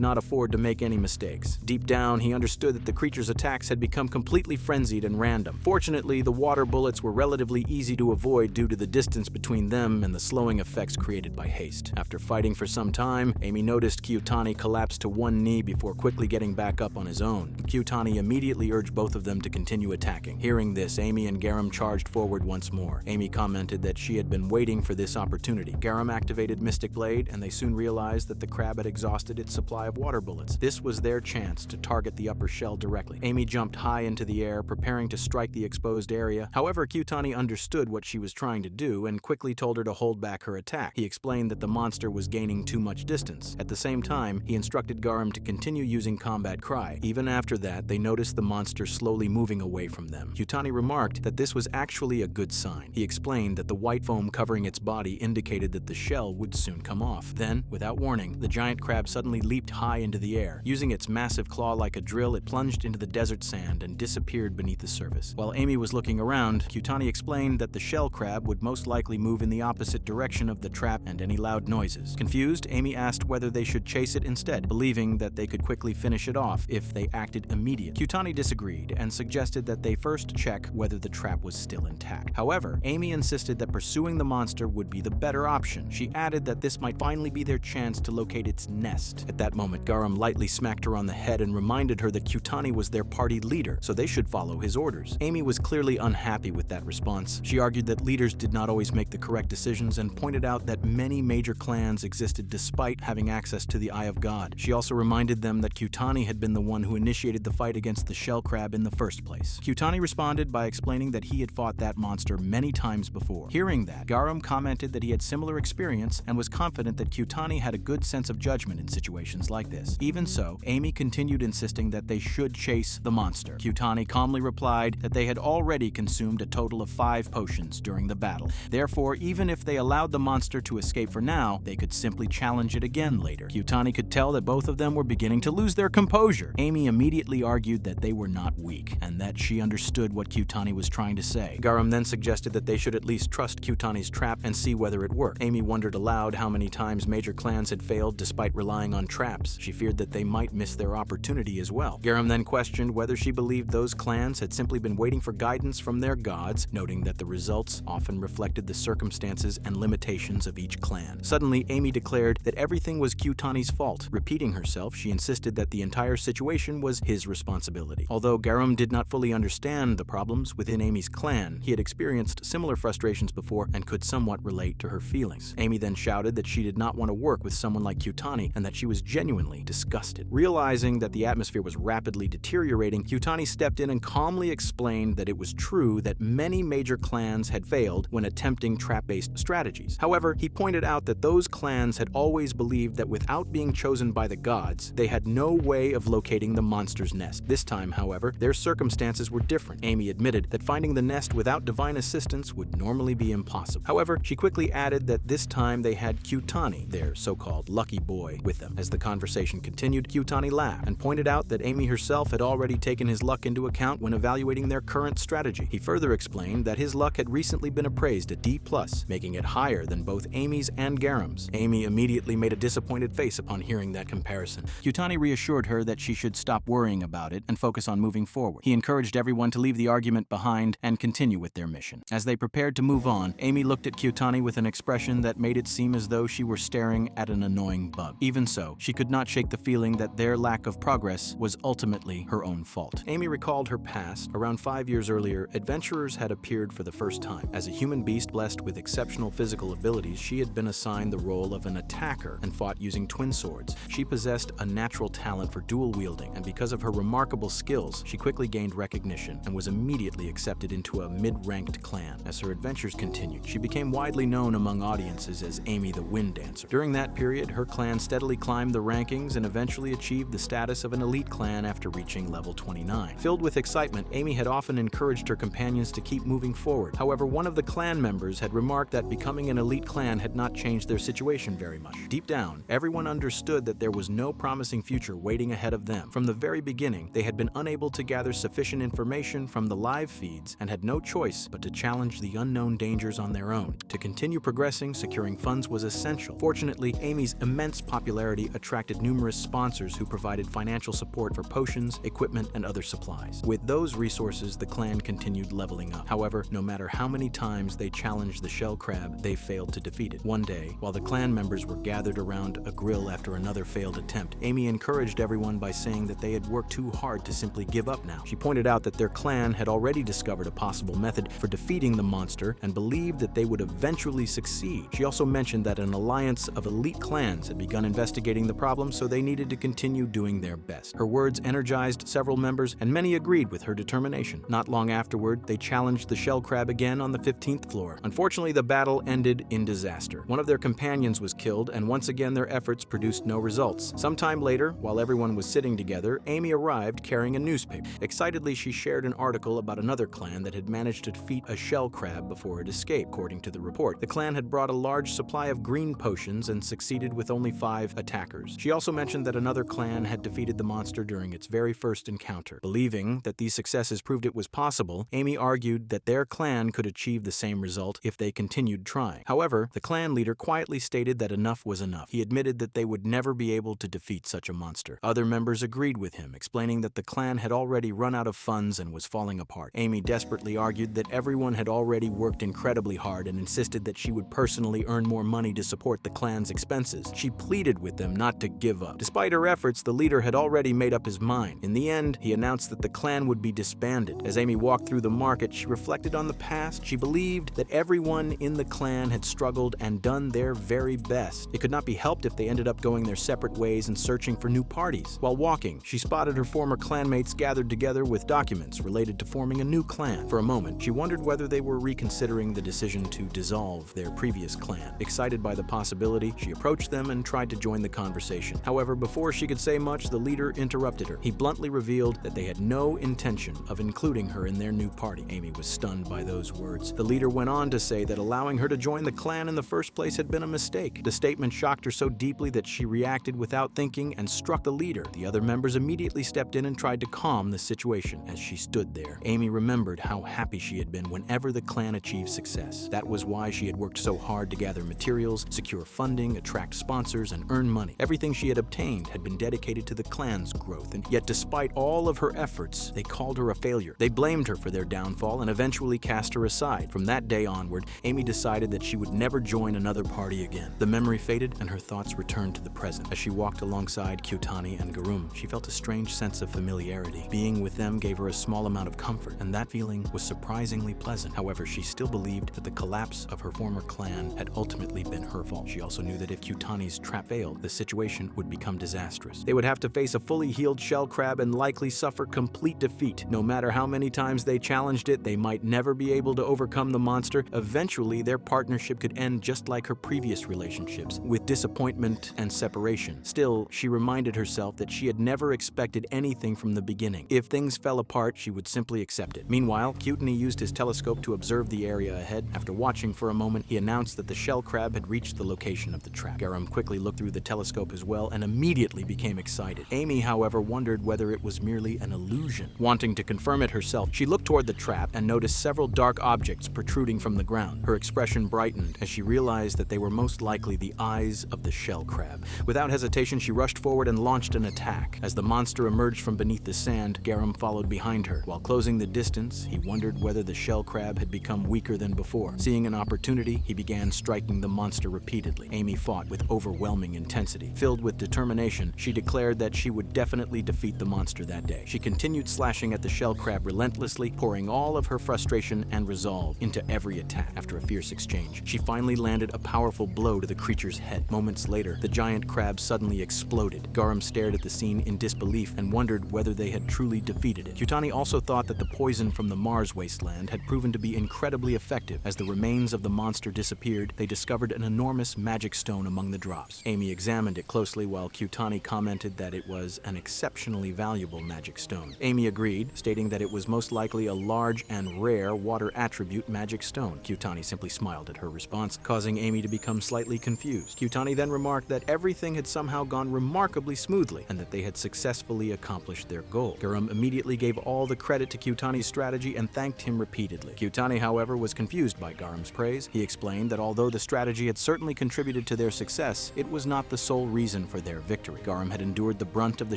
not afford to make any mistakes. Deep down, he understood that the creature's attacks had become completely frenzied and random. Fortunately, the water bullets were relatively easy to avoid due to the distance between them and the slowing effects created by haste. After fighting for some time, Amy noticed Kyutani collapse to one knee before quickly getting back up on his own. Kyutani immediately urged both of them to continue attacking. Hearing this, Amy and Garam charged forward once more. Amy commented that she had been waiting for this opportunity. Garam activated Mystic Blade, and they soon realized that the crab had exhausted its supply of water bullets. This was their chance to target the upper shell directly. Amy jumped high into the air, preparing to strike the exposed area. However, Kyutani understood what she was trying to do and quickly told her to hold back her attack. He explained that the monster was gaining too much distance. At the same time, he instructed Garam to continue using combat cry. Even after that, they noticed the monster slowly moving away from them. Kyutani remarked that this was actually a good sign. He explained that the white foam covering its body indicated that the shell would soon come off. Then, without warning, the giant crab suddenly leaped high into the air. Using its massive claw like a drill, it plunged into the desert sand and disappeared beneath the surface. While Amy was looking around, Kyutani explained that the shell crab would most likely move in the opposite direction of the trap and any loud noises. Confused, Amy asked whether they should chase it instead, believing that they could quickly finish it off if they acted immediately. Kyutani disagreed and suggested that they first check whether the trap was still intact. However, Amy insisted that pursuing the monster would be the better option. She added that this might finally be their chance to locate its nest. At that moment, Garam lightly smacked her her on the head and reminded her that Kyutani was their party leader, so they should follow his orders. Amy was clearly unhappy with that response. She argued that leaders did not always make the correct decisions and pointed out that many major clans existed despite having access to the Eye of God. She also reminded them that Kyutani had been the one who initiated the fight against the shell crab in the first place. Kyutani responded by explaining that he had fought that monster many times before. Hearing that, Garam commented that he had similar experience and was confident that Kyutani had a good sense of judgment in situations like this. Even so, Amy continued insisting that they should chase the monster. Kyutani calmly replied that they had already consumed a total of 5 potions during the battle. Therefore, even if they allowed the monster to escape for now, they could simply challenge it again later. Kyutani could tell that both of them were beginning to lose their composure. Amy immediately argued that they were not weak, and that she understood what Kyutani was trying to say. Garam then suggested that they should at least trust Kyutani's trap and see whether it worked. Amy wondered aloud how many times major clans had failed despite relying on traps. She feared that they might miss their opportunity as well. Garam then questioned whether she believed those clans had simply been waiting for guidance from their gods, noting that the results often reflected the circumstances and limitations of each clan. Suddenly, Amy declared that everything was Kyutani's fault. Repeating herself, she insisted that the entire situation was his responsibility. Although Garam did not fully understand the problems within Amy's clan, he had experienced similar frustrations before and could somewhat relate to her feelings. Amy then shouted that she did not want to work with someone like Kyutani and that she was genuinely disgusted. Realizing that the atmosphere was rapidly deteriorating, Kyutani stepped in and calmly explained that it was true that many major clans had failed when attempting trap-based strategies. However, he pointed out that those clans had always believed that without being chosen by the gods, they had no way of locating the monster's nest. This time, however, their circumstances were different. Amy admitted that finding the nest without divine assistance would normally be impossible. However, she quickly added that this time they had Kyutani, their so-called lucky boy, with them. As the conversation continued, Kyutani laughed and pointed out that Amy herself had already taken his luck into account when evaluating their current strategy. He further explained that his luck had recently been appraised at D+, making it higher than both Amy's and Garam's. Amy immediately made a disappointed face upon hearing that comparison. Kyutani reassured her that she should stop worrying about it and focus on moving forward. He encouraged everyone to leave the argument behind and continue with their mission. As they prepared to move on, Amy looked at Kyutani with an expression that made it seem as though she were staring at an annoying bug. Even so, she could not shake the feeling that their lack of progress was ultimately her own fault. Amy recalled her past. Around 5 years earlier, adventurers had appeared for the first time. As a human beast blessed with exceptional physical abilities, she had been assigned the role of an attacker and fought using twin swords. She possessed a natural talent for dual wielding, and because of her remarkable skills, she quickly gained recognition and was immediately accepted into a mid-ranked clan. As her adventures continued, she became widely known among audiences as Amy the Wind Dancer. During that period, her clan steadily climbed the rankings and eventually achieved the status of an elite clan after reaching level 29. Filled with excitement, Amy had often encouraged her companions to keep moving forward. However, one of the clan members had remarked that becoming an elite clan had not changed their situation very much. Deep down, everyone understood that there was no promising future waiting ahead of them. From the very beginning, they had been unable to gather sufficient information from the live feeds and had no choice but to challenge the unknown dangers on their own. To continue progressing, securing funds was essential. Fortunately, Amy's immense popularity attracted numerous sponsors who provided financial support for potions, equipment, and other supplies. With those resources, the clan continued leveling up. However, no matter how many times they challenged the shell crab, they failed to defeat it. One day, while the clan members were gathered around a grill after another failed attempt, Amy encouraged everyone by saying that they had worked too hard to simply give up now. She pointed out that their clan had already discovered a possible method for defeating the monster and believed that they would eventually succeed. She also mentioned that an alliance of elite clans had begun investigating the problem, so they needed to continue doing their best. Her words energized several members, and many agreed with her determination. Not long afterward, they challenged the shell crab again on the 15th floor. Unfortunately, the battle ended in disaster. One of their companions was killed, and once again their efforts produced no results. Sometime later, while everyone was sitting together, Amy arrived carrying a newspaper. Excitedly, she shared an article about another clan that had managed to defeat a shell crab before it escaped. According to the report, the clan had brought a large supply of green potions and succeeded with only 5 attackers. She also mentioned that another clan had defeated the monster during its very first encounter. Believing that these successes proved it was possible, Amy argued that their clan could achieve the same result if they continued trying. However, the clan leader quietly stated that enough was enough. He admitted that they would never be able to defeat such a monster. Other members agreed with him, explaining that the clan had already run out of funds and was falling apart. Amy desperately argued that everyone had already worked incredibly hard and insisted that she would personally earn more money to support the clan's expenses. She pleaded with them not to give up. Despite her efforts, reports, the leader had already made up his mind. In the end, he announced that the clan would be disbanded. As Amy walked through the market, she reflected on the past. She believed that everyone in the clan had struggled and done their very best. It could not be helped if they ended up going their separate ways and searching for new parties. While walking, she spotted her former clanmates gathered together with documents related to forming a new clan. For a moment, she wondered whether they were reconsidering the decision to dissolve their previous clan. Excited by the possibility, she approached them and tried to join the conversation. However, before she could say much, the leader interrupted her. He bluntly revealed that they had no intention of including her in their new party. Amy was stunned by those words. The leader went on to say that allowing her to join the clan in the first place had been a mistake. The statement shocked her so deeply that she reacted without thinking and struck the leader. The other members immediately stepped in and tried to calm the situation. As she stood there, Amy remembered how happy she had been whenever the clan achieved success. That was why she had worked so hard to gather materials, secure funding, attract sponsors, and earn money. Everything she had obtained had been dedicated to the clan's growth, and yet despite all of her efforts, they called her a failure. They blamed her for their downfall and eventually cast her aside. From that day onward, Amy decided that she would never join another party again. The memory faded and her thoughts returned to the present. As she walked alongside Kyutani and Garum, she felt a strange sense of familiarity. Being with them gave her a small amount of comfort, and that feeling was surprisingly pleasant. However, she still believed that the collapse of her former clan had ultimately been her fault. She also knew that if Kyutani's trap failed, the situation would become disastrous. They would have to face a fully healed shell crab and likely suffer complete defeat. No matter how many times they challenged it, they might never be able to overcome the monster. Eventually, their partnership could end just like her previous relationships, with disappointment and separation. Still, she reminded herself that she had never expected anything from the beginning. If things fell apart, she would simply accept it. Meanwhile, Kyutani used his telescope to observe the area ahead. After watching for a moment, he announced that the shell crab had reached the location of the trap. Garum quickly looked through the telescope as well and immediately became excited. Amy, however, wondered whether it was merely an illusion. Wanting to confirm it herself, she looked toward the trap and noticed several dark objects protruding from the ground. Her expression brightened as she realized that they were most likely the eyes of the shell crab. Without hesitation, she rushed forward and launched an attack. As the monster emerged from beneath the sand, Garum followed behind her. While closing the distance, he wondered whether the shell crab had become weaker than before. Seeing an opportunity, he began striking the monster repeatedly. Amy fought with overwhelming intensity. Filled with determination, she declared that she would definitely defeat the monster that day. She continued slashing at the shell crab relentlessly, pouring all of her frustration and resolve into every attack. After a fierce exchange, she finally landed a powerful blow to the creature's head. Moments later, the giant crab suddenly exploded. Garum stared at the scene in disbelief and wondered whether they had truly defeated it. Kyutani also thought that the poison from the Mars wasteland had proven to be incredibly effective. As the remains of the monster disappeared, they discovered an enormous magic stone among the drops. Amy examined it closely while Kyutani commented that it was an exceptionally valuable magic stone. Amy agreed, stating that it was most likely a large and rare water attribute magic stone. Kyutani simply smiled at her response, causing Amy to become slightly confused. Kyutani then remarked that everything had somehow gone remarkably smoothly and that they had successfully accomplished their goal. Garum immediately gave all the credit to Kyutani's strategy and thanked him repeatedly. Kyutani, however, was confused by Garum's praise. He explained that although the strategy had certainly contributed to their success, it was not the sole reason for their victory. Garum had endured the brunt of the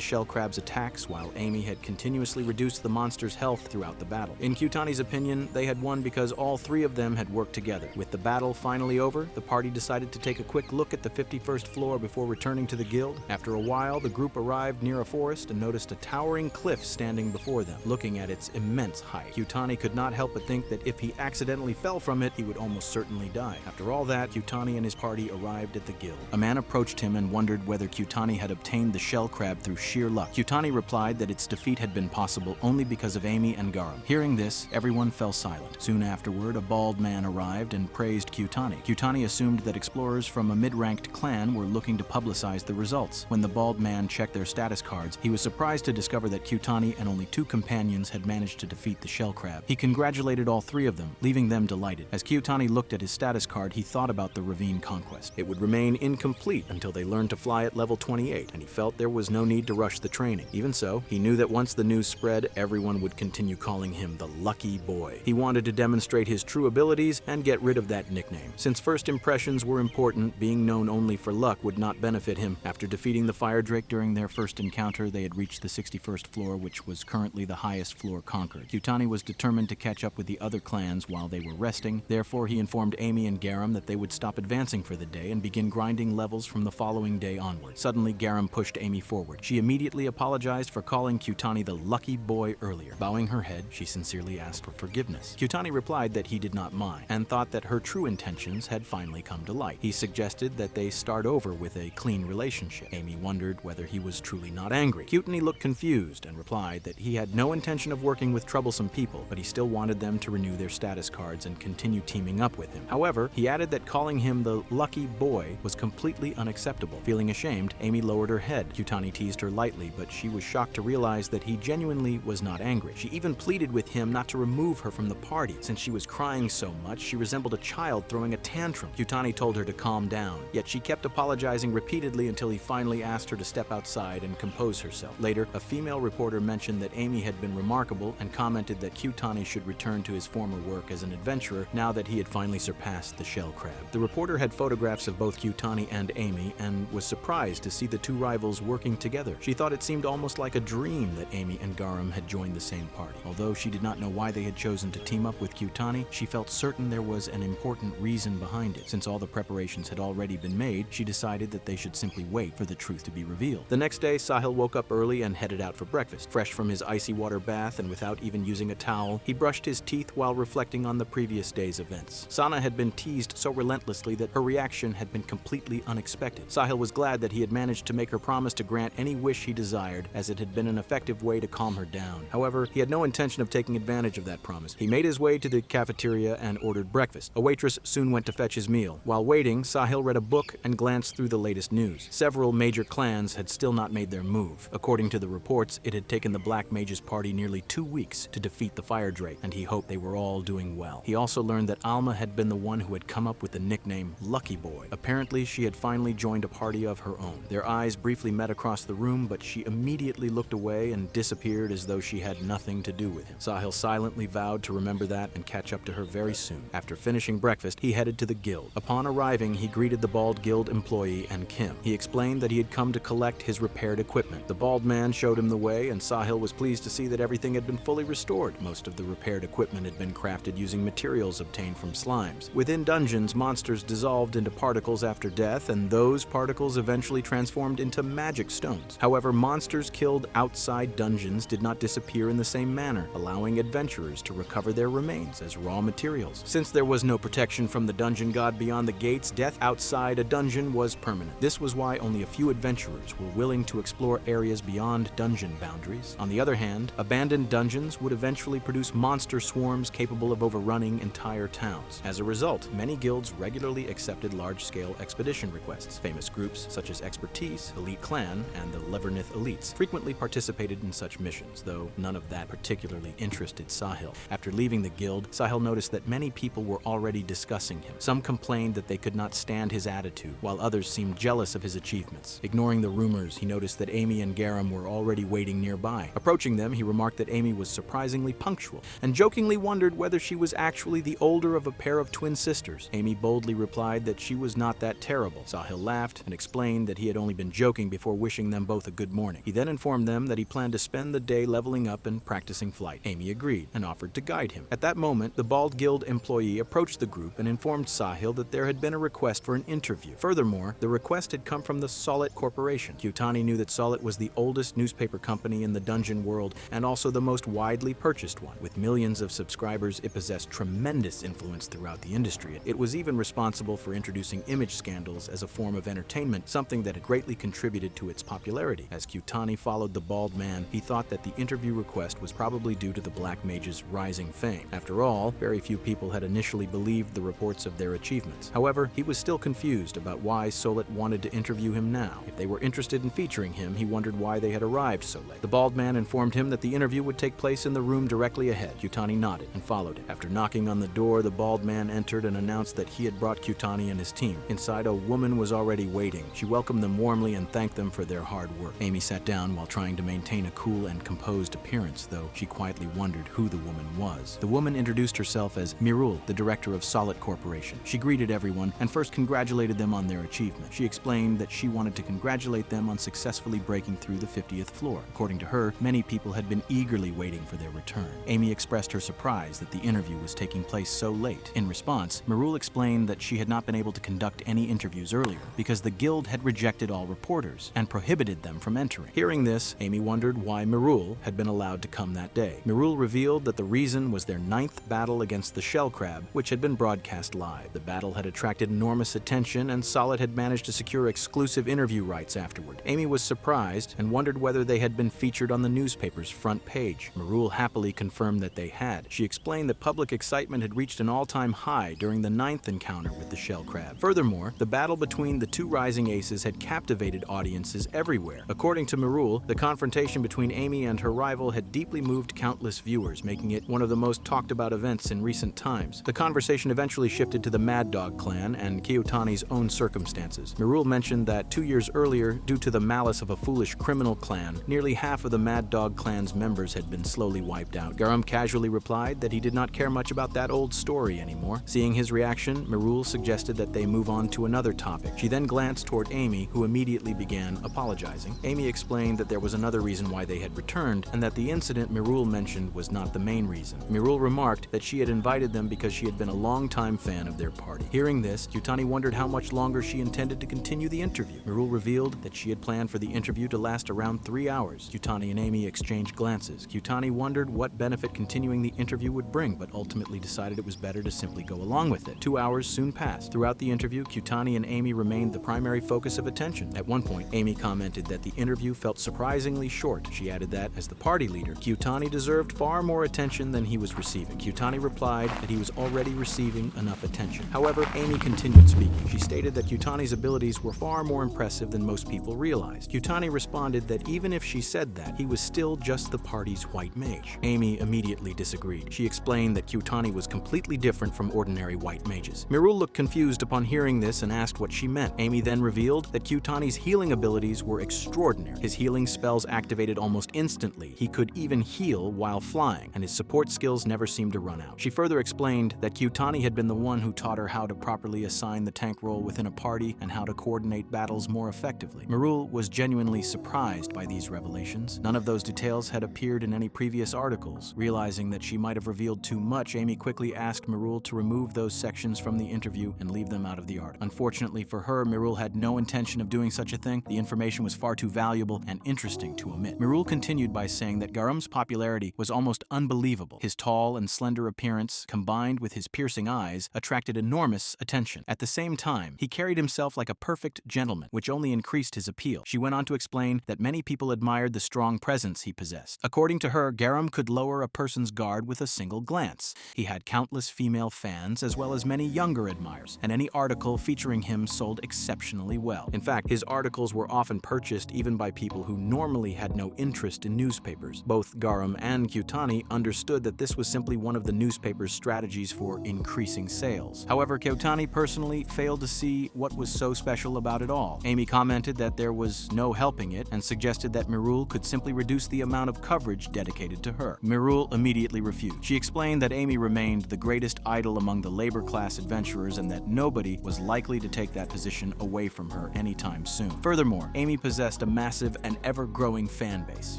shell crab's attacks, while Amy had continuously reduced the monster's health throughout the battle. In Kyutani's opinion, they had won because all three of them had worked together. With the battle finally over, the party decided to take a quick look at the 51st floor before returning to the guild. After a while, the group arrived near a forest and noticed a towering cliff standing before them, looking at its immense height. Kyutani could not help but think that if he accidentally fell from it, he would almost certainly die. After all that, Kyutani and his party arrived at the guild. A man approached him and wondered whether Kyutani had obtained the shell crab through sheer luck. Kyutani replied that its defeat had been possible only because of Amy and Garum. Hearing this, everyone fell silent. Soon afterward, a bald man arrived and praised Kyutani. Kyutani assumed that explorers from a mid-ranked clan were looking to publicize the results. When the bald man checked their status cards, he was surprised to discover that Kyutani and only 2 companions had managed to defeat the shell crab. He congratulated all 3 of them, leaving them delighted. As Kyutani looked at his status card, he thought about the ravine conquest. It would remain incomplete until they learned to fly at level 28, and he felt there was no need to rush the training. Even so, he knew that once the news spread, everyone would continue calling him the Lucky Boy. He wanted to demonstrate his true abilities and get rid of that nickname. Since first impressions were important, being known only for luck would not benefit him. After defeating the fire drake during their first encounter, they had reached the 61st floor, which was currently the highest floor conquered. Kyutani was determined to catch up with the other clans while they were resting. Therefore, he informed Amy and Garum that they would stop advancing for the day and begin grinding levels from the following day onward. Suddenly, Garum pushed pushed Amy forward. She immediately apologized for calling Kyutani the lucky boy earlier. Bowing her head, she sincerely asked for forgiveness. Kyutani replied that he did not mind, and thought that her true intentions had finally come to light. He suggested that they start over with a clean relationship. Amy wondered whether he was truly not angry. Kyutani looked confused and replied that he had no intention of working with troublesome people, but he still wanted them to renew their status cards and continue teaming up with him. However, he added that calling him the lucky boy was completely unacceptable. Feeling ashamed, Amy lowered her head. Kyutani teased her lightly, but she was shocked to realize that he genuinely was not angry. She even pleaded with him not to remove her from the party. Since she was crying so much, she resembled a child throwing a tantrum. Kyutani told her to calm down, yet she kept apologizing repeatedly until he finally asked her to step outside and compose herself. Later, a female reporter mentioned that Amy had been remarkable and commented that Kyutani should return to his former work as an adventurer now that he had finally surpassed the shell crab. The reporter had photographs of both Kyutani and Amy and was surprised to see the two rivals working together. She thought it seemed almost like a dream that Amy and Garam had joined the same party. Although she did not know why they had chosen to team up with Kyutani, she felt certain there was an important reason behind it. Since all the preparations had already been made, she decided that they should simply wait for the truth to be revealed. The next day, Sahil woke up early and headed out for breakfast. Fresh from his icy water bath and without even using a towel, he brushed his teeth while reflecting on the previous day's events. Sana had been teased so relentlessly that her reaction had been completely unexpected. Sahil was glad that he had managed to make her promise to grant any wish he desired, as it had been an effective way to calm her down. However, he had no intention of taking advantage of that promise. He made his way to the cafeteria and ordered breakfast. A waitress soon went to fetch his meal. While waiting, Sahil read a book and glanced through the latest news. Several major clans had still not made their move. According to the reports, it had taken the Black Mage's party nearly 2 weeks to defeat the Fire Drake, and he hoped they were all doing well. He also learned that Alma had been the one who had come up with the nickname Lucky Boy. Apparently, she had finally joined a party of her own. Their eyes briefly met across the room, but she immediately looked away and disappeared as though she had nothing to do with him. Sahil silently vowed to remember that and catch up to her very soon. After finishing breakfast, he headed to the guild. Upon arriving, he greeted the bald guild employee and Kim. He explained that he had come to collect his repaired equipment. The bald man showed him the way, and Sahil was pleased to see that everything had been fully restored. Most of the repaired equipment had been crafted using materials obtained from slimes. Within dungeons, monsters dissolved into particles after death, and those particles eventually transformed into magic stones. However, monsters killed outside dungeons did not disappear in the same manner, allowing adventurers to recover their remains as raw materials. Since there was no protection from the dungeon god beyond the gates, death outside a dungeon was permanent. This was why only a few adventurers were willing to explore areas beyond dungeon boundaries. On the other hand, abandoned dungeons would eventually produce monster swarms capable of overrunning entire towns. As a result, many guilds regularly accepted large-scale expedition requests. Famous groups such as Expertise, Elite Clan, and the Levernith Elites frequently participated in such missions, though none of that particularly interested Sahil. After leaving the guild, Sahil noticed that many people were already discussing him. Some complained that they could not stand his attitude, while others seemed jealous of his achievements. Ignoring the rumors, he noticed that Amy and Garam were already waiting nearby. Approaching them, he remarked that Amy was surprisingly punctual, and jokingly wondered whether she was actually the older of a pair of twin sisters. Amy boldly replied that she was not that terrible. Sahil laughed and explained that he had only been joking before wishing them both a good morning. He then informed them that he planned to spend the day leveling up and practicing flight. Amy agreed and offered to guide him. At that moment, the Bald Guild employee approached the group and informed Sahil that there had been a request for an interview. Furthermore, the request had come from the Solid Corporation. Kyutani knew that Solid was the oldest newspaper company in the dungeon world and also the most widely purchased one. With millions of subscribers, it possessed tremendous influence throughout the industry. It was even responsible for introducing image scandals as a form of entertainment, something that had greatly contributed to its popularity. As Kyutani followed the bald man, he thought that the interview request was probably due to the Black Mage's rising fame. After all, very few people had initially believed the reports of their achievements. However, he was still confused about why Solit wanted to interview him now. If they were interested in featuring him, he wondered why they had arrived so late. The bald man informed him that the interview would take place in the room directly ahead. Kyutani nodded and followed it. After knocking on the door, the bald man entered and announced that he had brought Kyutani and his team. Inside, a woman was already waiting. She welcomed them warmly and thanked them for their hard work. Amy sat down while trying to maintain a cool and composed appearance, though she quietly wondered who the woman was. The woman introduced herself as Mirul, the director of Solid Corporation. She greeted everyone and first congratulated them on their achievement. She explained that she wanted to congratulate them on successfully breaking through the 50th floor. According to her, many people had been eagerly waiting for their return. Amy expressed her surprise that the interview was taking place so late. In response, Mirul explained that she had not been able to conduct any interviews earlier because the guild had rejected all reporters. viewers and prohibited them from entering. Hearing this, Amy wondered why Myrule had been allowed to come that day. Myrule revealed that the reason was their 9th battle against the shell crab, which had been broadcast live. The battle had attracted enormous attention, and Solid had managed to secure exclusive interview rights afterward. Amy was surprised and wondered whether they had been featured on the newspaper's front page. Myrule happily confirmed that they had. She explained that public excitement had reached an all-time high during the 9th encounter with the shell crab. Furthermore, the battle between the two rising aces had captivated audiences everywhere. According to Myrule, the confrontation between Amy and her rival had deeply moved countless viewers, making it one of the most talked about events in recent times. The conversation eventually shifted to the Mad Dog clan and Kiyotani's own circumstances. Myrule mentioned that 2 years earlier, due to the malice of a foolish criminal clan, nearly half of the Mad Dog clan's members had been slowly wiped out. Garam casually replied that he did not care much about that old story anymore. Seeing his reaction, Myrule suggested that they move on to another topic. She then glanced toward Amy, who immediately began apologizing. Amy explained that there was another reason why they had returned, and that the incident Myrule mentioned was not the main reason. Myrule remarked that she had invited them because she had been a long-time fan of their party. Hearing this, Kyutani wondered how much longer she intended to continue the interview. Myrule revealed that she had planned for the interview to last around 3 hours. Kyutani and Amy exchanged glances. Kyutani wondered what benefit continuing the interview would bring, but ultimately decided it was better to simply go along with it. 2 hours soon passed. Throughout the interview, Kyutani and Amy remained the primary focus of attention. At one point, Amy commented that the interview felt surprisingly short. She added that, as the party leader, Kyutani deserved far more attention than he was receiving. Kyutani replied that he was already receiving enough attention. However, Amy continued speaking. She stated that Kyutani's abilities were far more impressive than most people realized. Kyutani responded that even if she said that, he was still just the party's white mage. Amy immediately disagreed. She explained that Kyutani was completely different from ordinary white mages. Myrule looked confused upon hearing this and asked what she meant. Amy then revealed that Kyutani's healing abilities were extraordinary. His healing spells activated almost instantly. He could even heal while flying, and his support skills never seemed to run out. She further explained that Kyutani had been the one who taught her how to properly assign the tank role within a party and how to coordinate battles more effectively. Myrule was genuinely surprised by these revelations. None of those details had appeared in any previous articles. Realizing that she might have revealed too much, Amy quickly asked Myrule to remove those sections from the interview and leave them out of the article. Unfortunately for her, Myrule had no intention of doing such a thing. The information was far too valuable and interesting to omit. Myrule continued by saying that Garam's popularity was almost unbelievable. His tall and slender appearance, combined with his piercing eyes, attracted enormous attention. At the same time, he carried himself like a perfect gentleman, which only increased his appeal. She went on to explain that many people admired the strong presence he possessed. According to her, Garam could lower a person's guard with a single glance. He had countless female fans as well as many younger admirers, and any article featuring him sold exceptionally well. In fact, his articles were often purchased even by people who normally had no interest in newspapers. Both Garam and Kyutani understood that this was simply one of the newspaper's strategies for increasing sales. However, Kyutani personally failed to see what was so special about it all. Amy commented that there was no helping it and suggested that Myrule could simply reduce the amount of coverage dedicated to her. Myrule immediately refused. She explained that Amy remained the greatest idol among the labor-class adventurers and that nobody was likely to take that position away from her anytime soon. Furthermore, Amy possessed a massive and ever-growing fan base.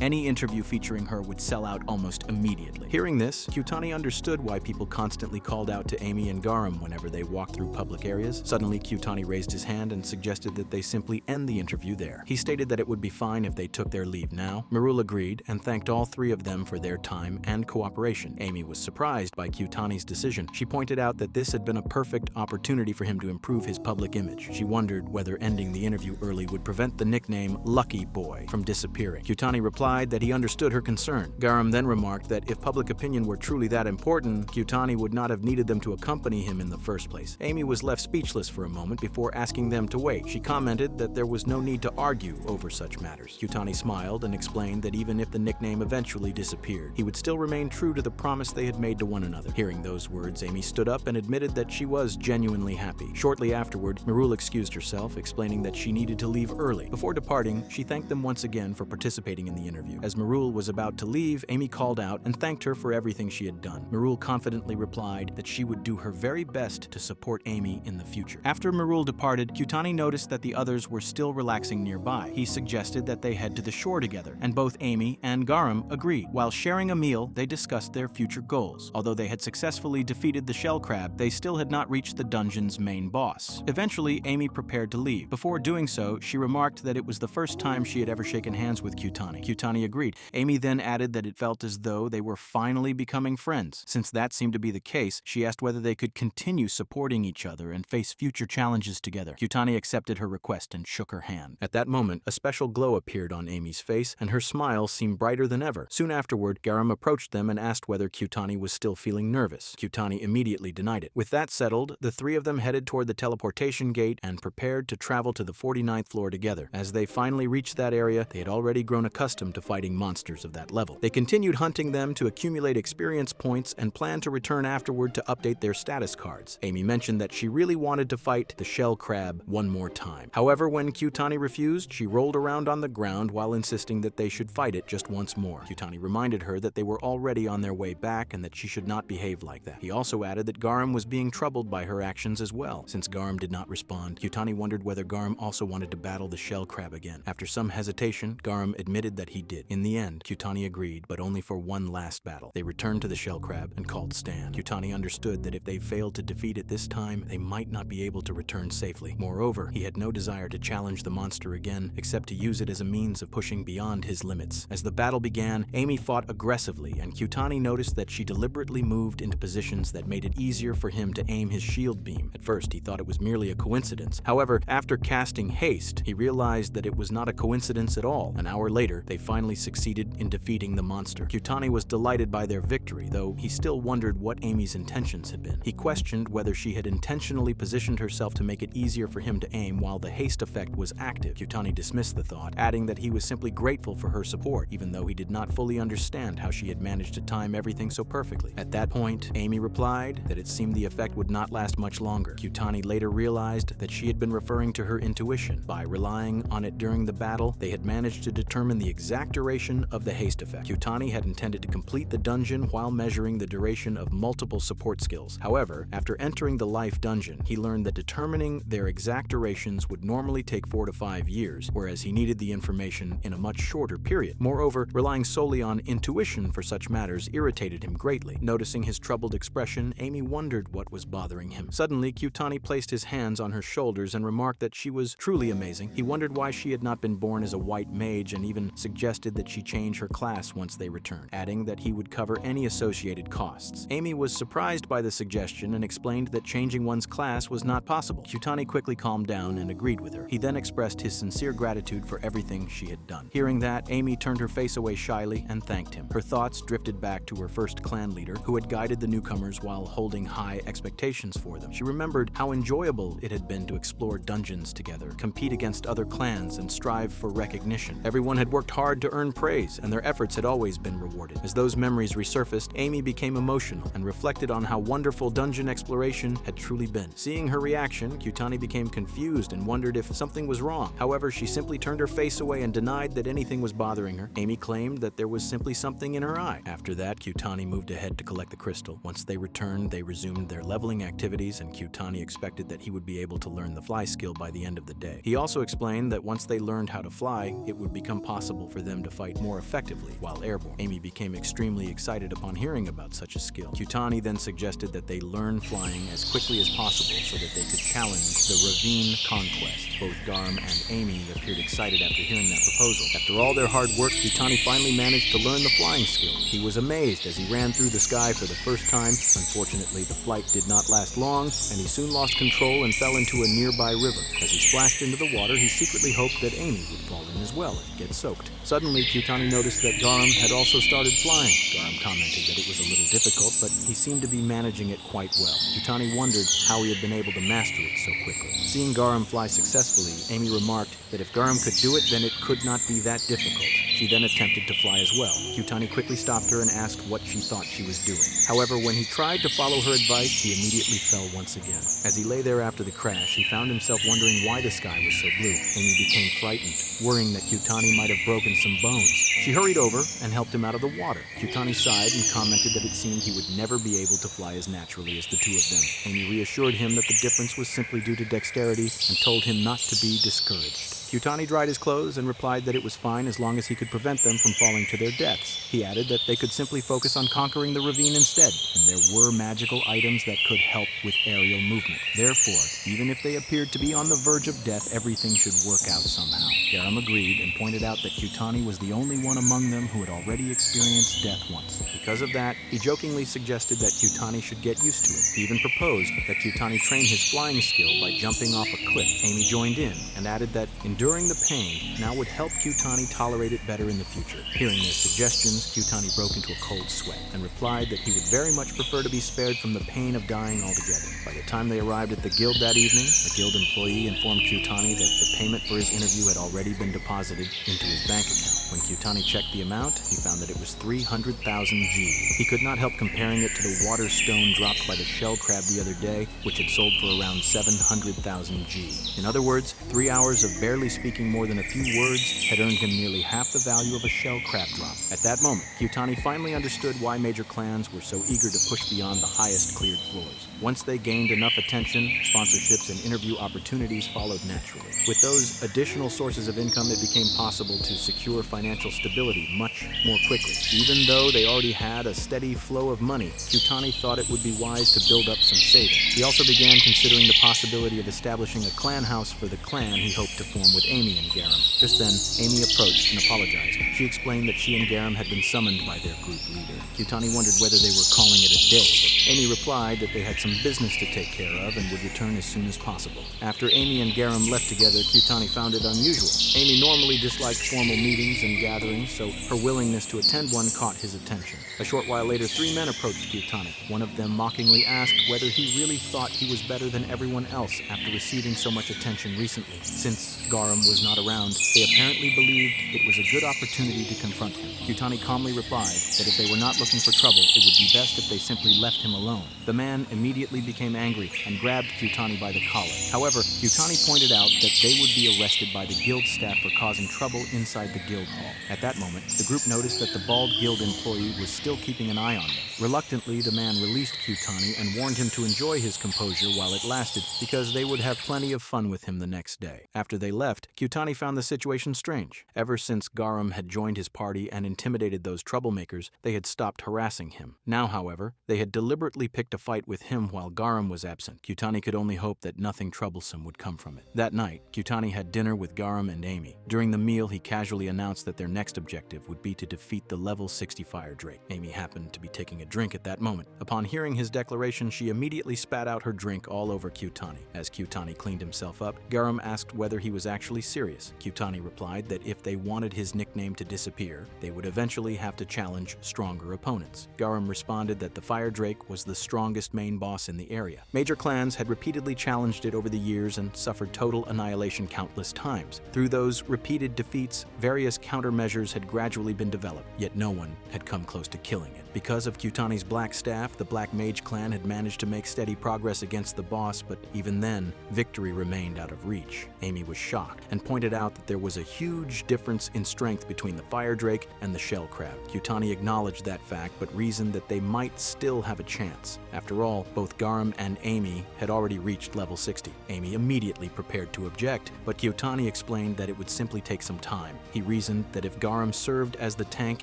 Any interview featuring her would sell out almost immediately. Hearing this, Kyutani understood why people constantly called out to Amy and Garam whenever they walked through public areas. Suddenly, Kyutani raised his hand and suggested that they simply end the interview there. He stated that it would be fine if they took their leave now. Myrule agreed and thanked all three of them for their time and cooperation. Amy was surprised by Kyutani's decision. She pointed out that this had been a perfect opportunity for him to improve his public image. She wondered whether ending the interview early would prevent the nickname Lucky Boy from disappearing. Kyutani replied that he understood her concern. Garam then remarked that if public opinion were truly that important, Kyutani would not have needed them to accompany him in the first place. Amy was left speechless for a moment before asking them to wait. She commented that there was no need to argue over such matters. Kyutani smiled and explained that even if the nickname eventually disappeared, he would still remain true to the promise they had made to one another. Hearing those words, Amy stood up and admitted that she was genuinely happy. Shortly afterward, Myrule excused herself, explaining that she needed to leave early. Before departing, she thanked them once again for participating in the interview. As Myrule was about to leave, Amy called out and thanked her for everything she had done. Myrule confidently replied that she would do her very best to support Amy in the future. After Myrule departed, Kyutani noticed that the others were still relaxing nearby. He suggested that they head to the shore together, and both Amy and Garam agreed. While sharing a meal, they discussed their future goals. Although they had successfully defeated the shell crab, they still had not reached the dungeon's main boss. Eventually, Amy prepared to leave. Before doing so, she remarked that it was the first time she had ever shaken hands with Kyutani. Kyutani agreed. Amy then added that it felt as though they were finally becoming friends. Since that seemed to be the case, she asked whether they could continue supporting each other and face future challenges together. Kyutani accepted her request and shook her hand. At that moment, a special glow appeared on Amy's face, and her smile seemed brighter than ever. Soon afterward, Garam approached them and asked whether Kyutani was still feeling nervous. Kyutani immediately denied it. With that settled, the three of them headed toward the teleportation gate and prepared to travel to the 49th floor together. As they finally reached that area, they had already grown accustomed to fighting monsters of that level. They continued hunting them to accumulate experience points and planned to return afterward to update their status cards. Amy mentioned that she really wanted to fight the shell crab one more time. However, when Kyutani refused, she rolled around on the ground while insisting that they should fight it just once more. Kyutani reminded her that they were already on their way back and that she should not behave like that. He also added that Garam was being troubled by her actions as well. Since Garam did not respond, Kyutani wondered whether Garam also wanted to battle the shell crab again. After some hesitation, Garam admitted that he did. In the end, Kyutani agreed, but only for one last battle. They returned to the shell crab and called stand. Kyutani understood that if they failed to defeat it this time, they might not be able to return safely. Moreover, he had no desire to challenge the monster again, except to use it as a means of pushing beyond his limits. As the battle began, Amy fought aggressively, and Kyutani noticed that she deliberately moved into positions that made it easier for him to aim his shield beam. At first, he thought it was merely a coincidence. However, after casting haste, he realized that it was not a coincidence at all. An hour later, they finally succeeded in defeating the monster. Kyutani was delighted by their victory, though he still wondered what Amy's intentions had been. He questioned whether she had intentionally positioned herself to make it easier for him to aim while the haste effect was active. Kyutani dismissed the thought, adding that he was simply grateful for her support, even though he did not fully understand how she had managed to time everything so perfectly. At that point, Amy replied that it seemed the effect would not last much longer. Kyutani later realized that she had been referring to her intuition. By relying on it during the battle, they had managed to determine the exact duration of the haste effect. Kyutani had intended to complete the dungeon while measuring the duration of multiple support skills. However, after entering the life dungeon, he learned that determining their exact durations would normally take 4 to 5 years, whereas he needed the information in a much shorter period. Moreover, relying solely on intuition for such matters irritated him greatly. Noticing his troubled expression, Amy wondered what was bothering him. Suddenly, Kyutani placed his hands on her shoulders and remarked that she was truly amazing. He wondered why she had not been born as a white mage and even suggested that she change her class once they returned, adding that he would cover any associated costs. Amy was surprised by the suggestion and explained that changing one's class was not possible. Kyutani quickly calmed down and agreed with her. He then expressed his sincere gratitude for everything she had done. Hearing that, Amy turned her face away shyly and thanked him. Her thoughts drifted back to her first clan leader, who had guided the newcomers while holding high expectations for them. She remembered how enjoyable it had been to explore dungeons together, compete against other clans, and strive for recognition. Everyone had worked hard to earn praise, and their efforts had always been rewarded. As those memories resurfaced, Amy became emotional and reflected on how wonderful dungeon exploration had truly been. Seeing her reaction, Kyutani became confused and wondered if something was wrong. However, she simply turned her face away and denied that anything was bothering her. Amy claimed that there was simply something in her eye. After that, Kyutani moved ahead to collect the crystal. Once they returned, they resumed their leveling activities, and Kyutani expected that he would be able to learn the fly skill by the end of the day. He also explained that once they learned how to fly, it would become possible for them to fight more effectively while airborne. Amy became extremely excited upon hearing about such a skill. Kyutani then suggested that they learn flying as quickly as possible so that they could challenge the ravine conquest. Both Garam and Amy appeared excited after hearing that proposal. After all their hard work, Kyutani finally managed to learn the flying skill. He was amazed as he ran through the sky for the first time. Unfortunately, the flight did not last long, and he soon lost control and fell into a nearby river. As he splashed into the water, he secretly hoped that Amy would fall in as well and get soaked. Suddenly, Kyutani noticed that Garam had also started flying. Garam commented that it was a little difficult, but he seemed to be managing it quite well. Kyutani wondered how he had been able to master it so quickly. Seeing Garam fly successfully, Amy remarked that if Garam could do it, then it could not be that difficult. She then attempted to fly as well. Kyutani quickly stopped her and asked what she thought she was doing. However, when he tried to follow her advice, he immediately fell once again. As he lay there after the crash, he found himself wondering why the sky was so blue. Amy became frightened, worrying that Kyutani might have broken some bones. She hurried over and helped him out of the water. Kyutani sighed and commented that it seemed he would never be able to fly as naturally as the two of them. Amy reassured him that the difference was simply due to dexterity and told him not to be discouraged. Kyutani dried his clothes and replied that it was fine as long as he could prevent them from falling to their deaths. He added that they could simply focus on conquering the ravine instead, and there were magical items that could help with aerial movement. Therefore, even if they appeared to be on the verge of death, everything should work out somehow. Garam agreed and pointed out that Kyutani was the only one among them who had already experienced death once. Because of that, he jokingly suggested that Kyutani should get used to it. He even proposed that Kyutani train his flying skill by jumping off a cliff. Amy joined in and added that enduring the pain now would help Kyutani tolerate it better in the future. Hearing their suggestions, Kyutani broke into a cold sweat and replied that he would very much prefer to be spared from the pain of dying altogether. By the time they arrived at the guild that evening, the guild employee informed Kyutani that the payment for his interview had already been deposited into his bank account. When Kyutani checked the amount, he found that it was 300,000 G. He could not help comparing it to the water stone dropped by the shell crab the other day, which had sold for around 700,000 G. In other words, 3 hours of barely speaking more than a few words had earned him nearly half the value of a shell crab drop. At that moment, Kyutani finally understood why major clans were so eager to push beyond the highest cleared floors. Once they gained enough attention, sponsorships and interview opportunities followed naturally. With those additional sources of income, it became possible to secure financial stability much more quickly. Even though they already had a steady flow of money, Kyutani thought it would be wise to build up some savings. He also began considering the possibility of establishing a clan house for the clan he hoped to form with Amy and Garam. Just then, Amy approached and apologized. She explained that she and Garam had been summoned by their group leader. Kyutani wondered whether they were calling it a day, but Amy replied that they had some business to take care of and would return as soon as possible. After Amy and Garam left together, Kyutani found it unusual. Amy normally disliked formal meetings and gatherings, so her willingness to attend one caught his attention. A short while later, 3 men approached Kyutani. One of them mockingly asked whether he really thought he was better than everyone else after receiving so much attention recently. Since Garam was not around, they apparently believed it was a good opportunity to confront him. Kyutani calmly replied that if they were not looking for trouble, it would be best if they simply left him alone. The man immediately became angry and grabbed Kyutani by the collar. However, Kyutani pointed out that they would be arrested by the guild staff for causing trouble inside the guild hall. At that moment, the group noticed that the bald guild employee was still keeping an eye on them. Reluctantly, the man released Kyutani and warned him to enjoy his composure while it lasted, because they would have plenty of fun with him the next day. After they left, Kyutani found the situation strange. Ever since Garam had joined his party and intimidated those troublemakers, they had stopped harassing him. Now, however, they had deliberately picked a fight with him while Garam was absent. Kyutani could only hope that nothing troublesome would come from it. That night, Kyutani had dinner with Garam and Amy. During the meal, he casually announced that their next objective would be to defeat the level 60 fire drake. Amy happened to be taking a drink at that moment. Upon hearing his declaration, she immediately spat out her drink all over Kyutani. As Kyutani cleaned himself up, Garam asked whether he was actually serious. Kyutani replied that if they wanted his nickname to disappear, they would eventually have to challenge stronger opponents. Garam responded that the fire drake was the strongest main boss in the area. Major clans had repeatedly challenged it over the years and suffered total annihilation countless times. Through those repeated defeats, various countermeasures had gradually been developed, yet no one had come close to killing it. Because of Kyutani's black staff, the Black Mage clan had managed to make steady progress against the boss, but even then, victory remained out of reach. Amy was shocked and pointed out that there was a huge difference in strength between the fire drake and the shell crab. Kyutani acknowledged that fact, but reasoned that they might still have a chance. After all, both Garam and Amy had already reached level 60. Amy immediately prepared to object, but Kyutani explained that it would simply take some time. He reasoned that if Garam served as the tank,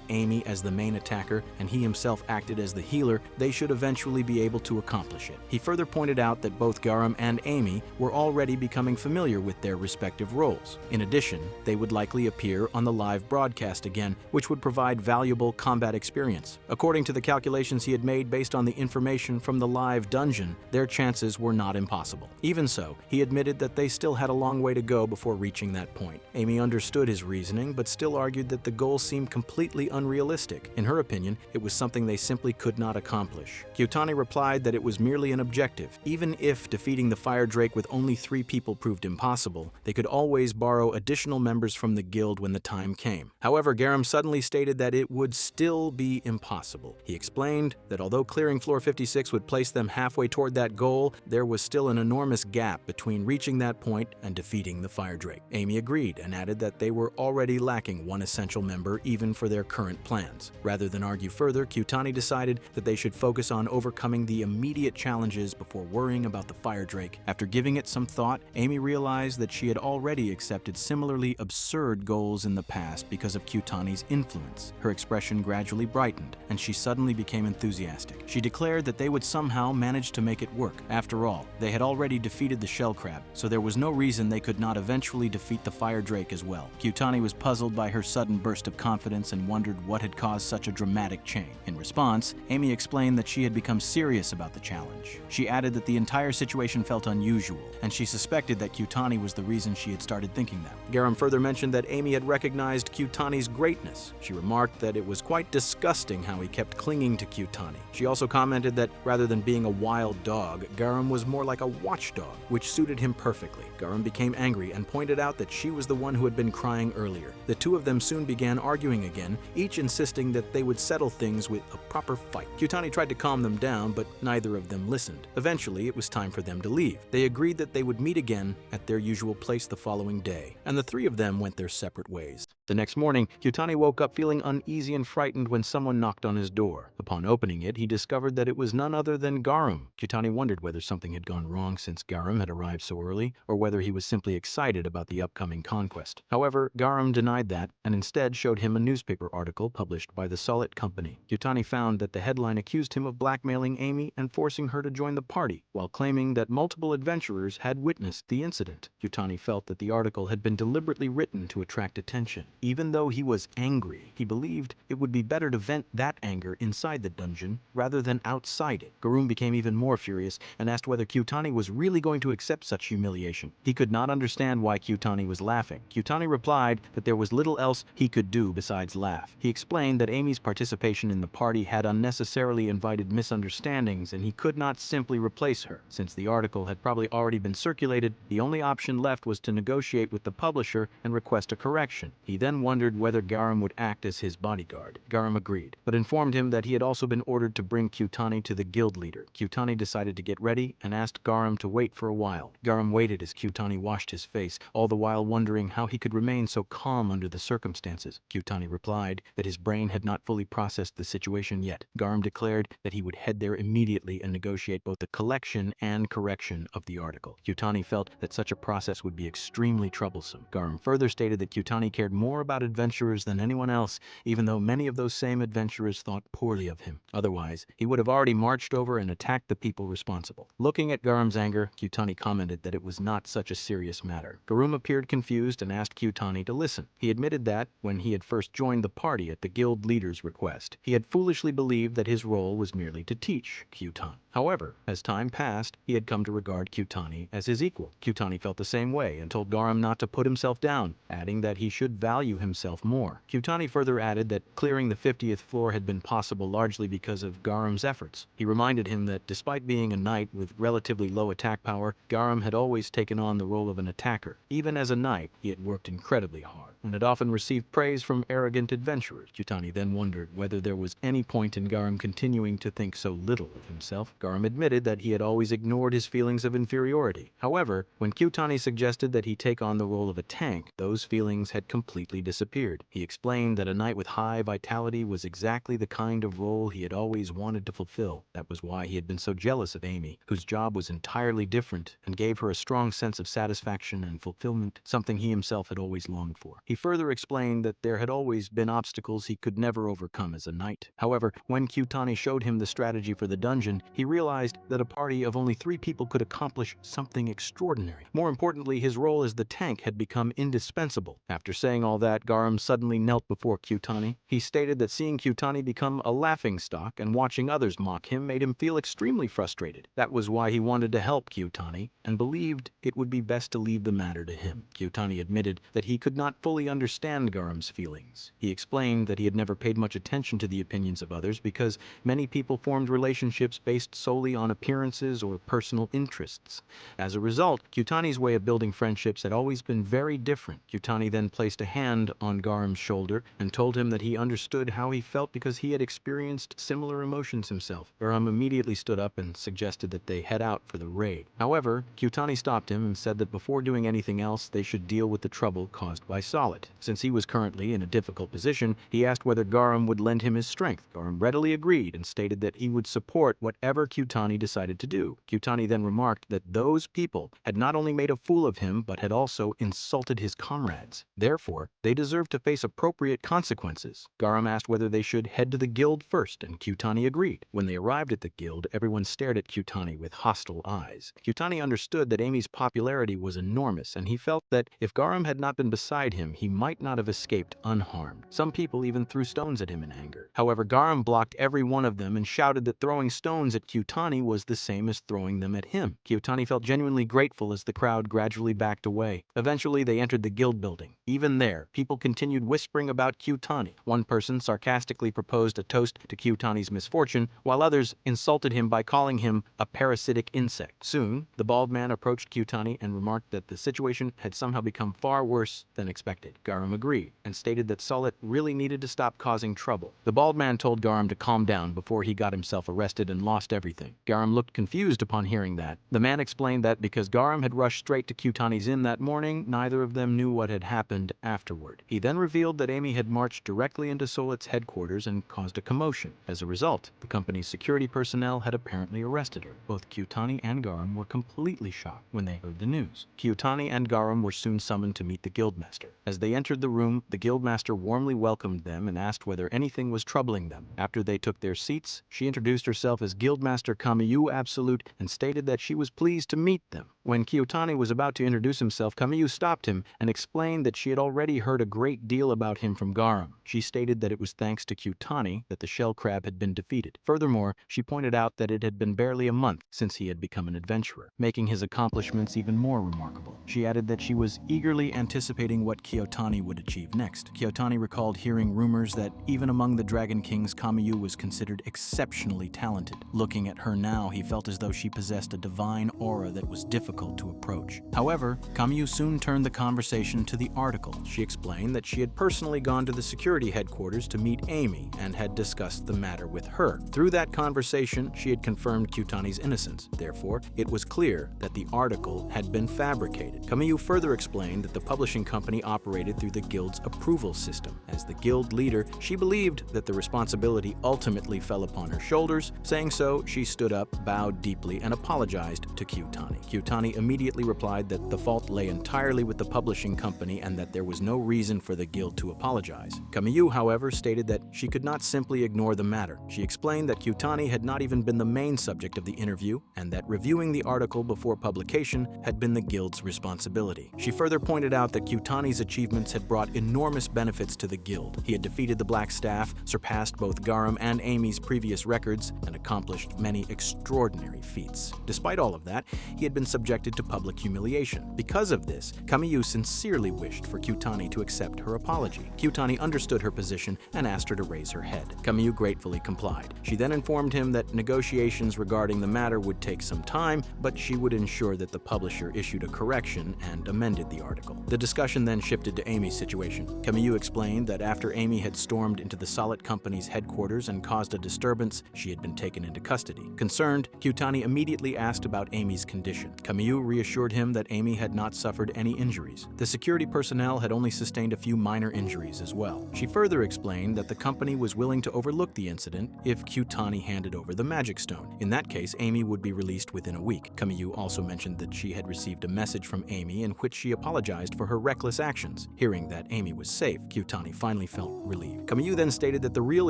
Amy as the main attacker, and he himself acted as the healer, they should eventually be able to accomplish it. He further pointed out that both Garam and Amy were already becoming familiar with their respective roles. In addition, they would likely appear on the live broadcast again, which would provide valuable combat experience. According to the calculations he had made based on the information from the live dungeon, their chances were not impossible. Even so, he admitted that they still had a long way to go before reaching that point. Amy understood his reasoning, but still argued that the goal seemed completely unrealistic. In her opinion, it was something they simply could not accomplish. Kyutani replied that it was merely an objective. Even if defeating the fire drake with only 3 people proved impossible, they could always borrow additional members from the guild when the time came. However, Garam suddenly stated that it would still be impossible. He explained that although clearing floor 56 would place them halfway toward that goal, there was still an enormous gap between reaching that point and defeating the fire drake. Amy agreed and added that they were already lacking one essential member even for their current plans. Rather than argue further, Kyutani decided that they should focus on overcoming the immediate challenges before worrying about the fire drake. After giving it some thought, Amy realized that she had already already accepted similarly absurd goals in the past because of Kyutani's influence. Her expression gradually brightened, and she suddenly became enthusiastic. She declared that they would somehow manage to make it work. After all, they had already defeated the shell crab, so there was no reason they could not eventually defeat the fire drake as well. Kyutani was puzzled by her sudden burst of confidence and wondered what had caused such a dramatic change. In response, Amy explained that she had become serious about the challenge. She added that the entire situation felt unusual, and she suspected that Kyutani was the reason she had started thinking that. Garam further mentioned that Amy had recognized Kyutani's greatness. She remarked that it was quite disgusting how he kept clinging to Kyutani. She also commented that rather than being a wild dog, Garam was more like a watchdog, which suited him perfectly. Garam became angry and pointed out that she was the one who had been crying earlier. The two of them soon began arguing again, each insisting that they would settle things with a proper fight. Kyutani tried to calm them down, but neither of them listened. Eventually, it was time for them to leave. They agreed that they would meet again at their usual place the following day, and the three of them went their separate ways. The next morning, Kyutani woke up feeling uneasy and frightened when someone knocked on his door. Upon opening it, he discovered that it was none other than Garam. Kyutani wondered whether something had gone wrong since Garam had arrived so early, or whether he was simply excited about the upcoming conquest. However, Garam denied that, and instead showed him a newspaper article published by the Solid Company. Kyutani found that the headline accused him of blackmailing Amy and forcing her to join the party, while claiming that multiple adventurers had witnessed the incident. Kyutani felt that the article had been deliberately written to attract attention. Even though he was angry, he believed it would be better to vent that anger inside the dungeon rather than outside it. Garam became even more furious and asked whether Kyutani was really going to accept such humiliation. He could not understand why Kyutani was laughing. Kyutani replied that there was little else he could do besides laugh. He explained that Amy's participation in the party had unnecessarily invited misunderstandings and he could not simply replace her. Since the article had probably already been circulated, the only option left was to negotiate with the publisher and request a correction. He then wondered whether Garam would act as his bodyguard. Garam agreed, but informed him that he had also been ordered to bring Kyutani to the guild leader. Kyutani decided to get ready and asked Garam to wait for a while. Garam waited as Kyutani washed his face, all the while wondering how he could remain so calm under the circumstances. Kyutani replied that his brain had not fully processed the situation yet. Garam declared that he would head there immediately and negotiate both the collection and correction of the article. Kyutani felt that such a process would be extremely troublesome. Garam further stated that Kyutani cared more about adventurers than anyone else, even though many of those same adventurers thought poorly of him. Otherwise, he would have already marched over and attacked the people responsible. Looking at Garam's anger, Kyutani commented that it was not such a serious matter. Garam appeared confused and asked Kyutani to listen. He admitted that, when he had first joined the party at the guild leader's request, he had foolishly believed that his role was merely to teach Kyutani. However, as time passed, he had come to regard Kyutani as his equal. Kyutani felt the same way and told Garam not to put himself down, adding that he should value himself more. Kyutani further added that clearing the 50th floor had been possible largely because of Garam's efforts. He reminded him that despite being a knight with relatively low attack power, Garam had always taken on the role of an attacker. Even as a knight, he had worked incredibly hard and had often received praise from arrogant adventurers. Kyutani then wondered whether there was any point in Garam continuing to think so little of himself. Garam admitted that he had always ignored his feelings of inferiority. However, when Kyutani suggested that he take on the role of a tank, those feelings had completely disappeared. He explained that a knight with high vitality was exactly the kind of role he had always wanted to fulfill. That was why he had been so jealous of Amy, whose job was entirely different and gave her a strong sense of satisfaction and fulfillment, something he himself had always longed for. He further explained that there had always been obstacles he could never overcome as a knight. However, when Kyutani showed him the strategy for the dungeon, he realized that a party of only 3 people could accomplish something extraordinary. More importantly, his role as the tank had become indispensable. After saying all that, Garam suddenly knelt before Kyutani. He stated that seeing Kyutani become a laughingstock and watching others mock him made him feel extremely frustrated. That was why he wanted to help Kyutani and believed it would be best to leave the matter to him. Kyutani admitted that he could not fully understand Garam's feelings. He explained that he had never paid much attention to the opinions of others because many people formed relationships based solely on appearances or personal interests. As a result, Kyutani's way of building friendships had always been very different. Kyutani then placed a hand on Garam's shoulder and told him that he understood how he felt because he had experienced similar emotions himself. Garam immediately stood up and suggested that they head out for the raid. However, Kyutani stopped him and said that before doing anything else, they should deal with the trouble caused by Solid. Since he was currently in a difficult position, he asked whether Garam would lend him his strength. Garam readily agreed and stated that he would support whatever Kyutani decided to do. Kyutani then remarked that those people had not only made a fool of him, but had also insulted his comrades. Therefore, they deserved to face appropriate consequences. Garam asked whether they should head to the guild first, and Kyutani agreed. When they arrived at the guild, everyone stared at Kyutani with hostile eyes. Kyutani understood that Amy's popularity was enormous, and he felt that if Garam had not been beside him, he might not have escaped unharmed. Some people even threw stones at him in anger. However, Garam blocked every one of them and shouted that throwing stones at Kyutani was the same as throwing them at him. Kyutani felt genuinely grateful as the crowd gradually backed away. Eventually, they entered the guild building. Even there, people continued whispering about Kyutani. One person sarcastically proposed a toast to Kyutani's misfortune, while others insulted him by calling him a parasitic insect. Soon, the bald man approached Kyutani and remarked that the situation had somehow become far worse than expected. Garam agreed and stated that Sulit really needed to stop causing trouble. The bald man told Garam to calm down before he got himself arrested and lost everything. Garam looked confused upon hearing that. The man explained that because Garam had rushed straight to Kyutani's inn that morning, neither of them knew what had happened afterward. He then revealed that Amy had marched directly into Sulit's headquarters and caused a commotion. As a result, the company's security personnel had apparently arrested her. Both Kyutani and Garam were completely shocked when they heard the news. Kyutani and Garam were soon summoned to meet the guildmaster. As they entered the room, the guildmaster warmly welcomed them and asked whether anything was troubling them. After they took their seats, she introduced herself as Guildmaster Kamiyu Absolute and stated that she was pleased to meet them. When Kyutani was about to introduce himself, Kamiyu stopped him and explained that she had already heard a great deal about him from Garam. She stated that it was thanks to Kyutani that the shell crab had been defeated. Furthermore, she pointed out that it had been barely a month since he had become an adventurer, making his accomplishments even more remarkable. She added that she was eagerly anticipating what Kyutani would achieve next. Kyutani recalled hearing rumors that even among the Dragon Kings, Kamiyu was considered exceptionally talented. Looking at her now, he felt as though she possessed a divine aura that was difficult to approach. However, Kamiyu soon turned the conversation to the article. She explained that she had personally gone to the security headquarters to meet Amy and had discussed the matter with her. Through that conversation, she had confirmed Kyutani's innocence. Therefore, it was clear that the article had been fabricated. Kamiyu further explained that the publishing company operated through the guild's approval system. As the guild leader, she believed that the responsibility ultimately fell upon her shoulders. Saying so, she stood up, bowed deeply, and apologized to Kyutani. Kyutani immediately replied that the fault lay entirely with the publishing company and that there was no reason for the guild to apologize. Kamiyu, however, stated that she could not simply ignore the matter. She explained that Kyutani had not even been the main subject of the interview and that reviewing the article before publication had been the guild's responsibility. She further pointed out that Kyutani's achievements had brought enormous benefits to the guild. He had defeated the Black Staff, surpassed both Garam and Amy's previous records, and accomplished many extraordinary feats. Despite all of that, he had been subjected to public humiliation. Because of this, Kamiyu sincerely wished for Kyutani to accept her apology. Kyutani understood her position and asked her to raise her head. Kamiyu gratefully complied. She then informed him that negotiations regarding the matter would take some time, but she would ensure that the publisher issued a correction and amended the article. The discussion then shifted to Amy's situation. Kamiyu explained that after Amy had stormed into the Solid Company's headquarters and caused a disturbance, she had been taken into custody. Concerned, Kyutani immediately asked about Amy's condition. Kamiyu reassured him that Amy had not suffered any injuries. The security personnel had only sustained a few minor injuries as well. She further explained that the company was willing to overlook the incident if Kyutani handed over the magic stone. In that case, Amy would be released within a week. Kamiyu also mentioned that she had received a message from Amy in which she apologized for her reckless actions. Hearing that Amy was safe, Kyutani finally felt relieved. Kamiyu then stated that the real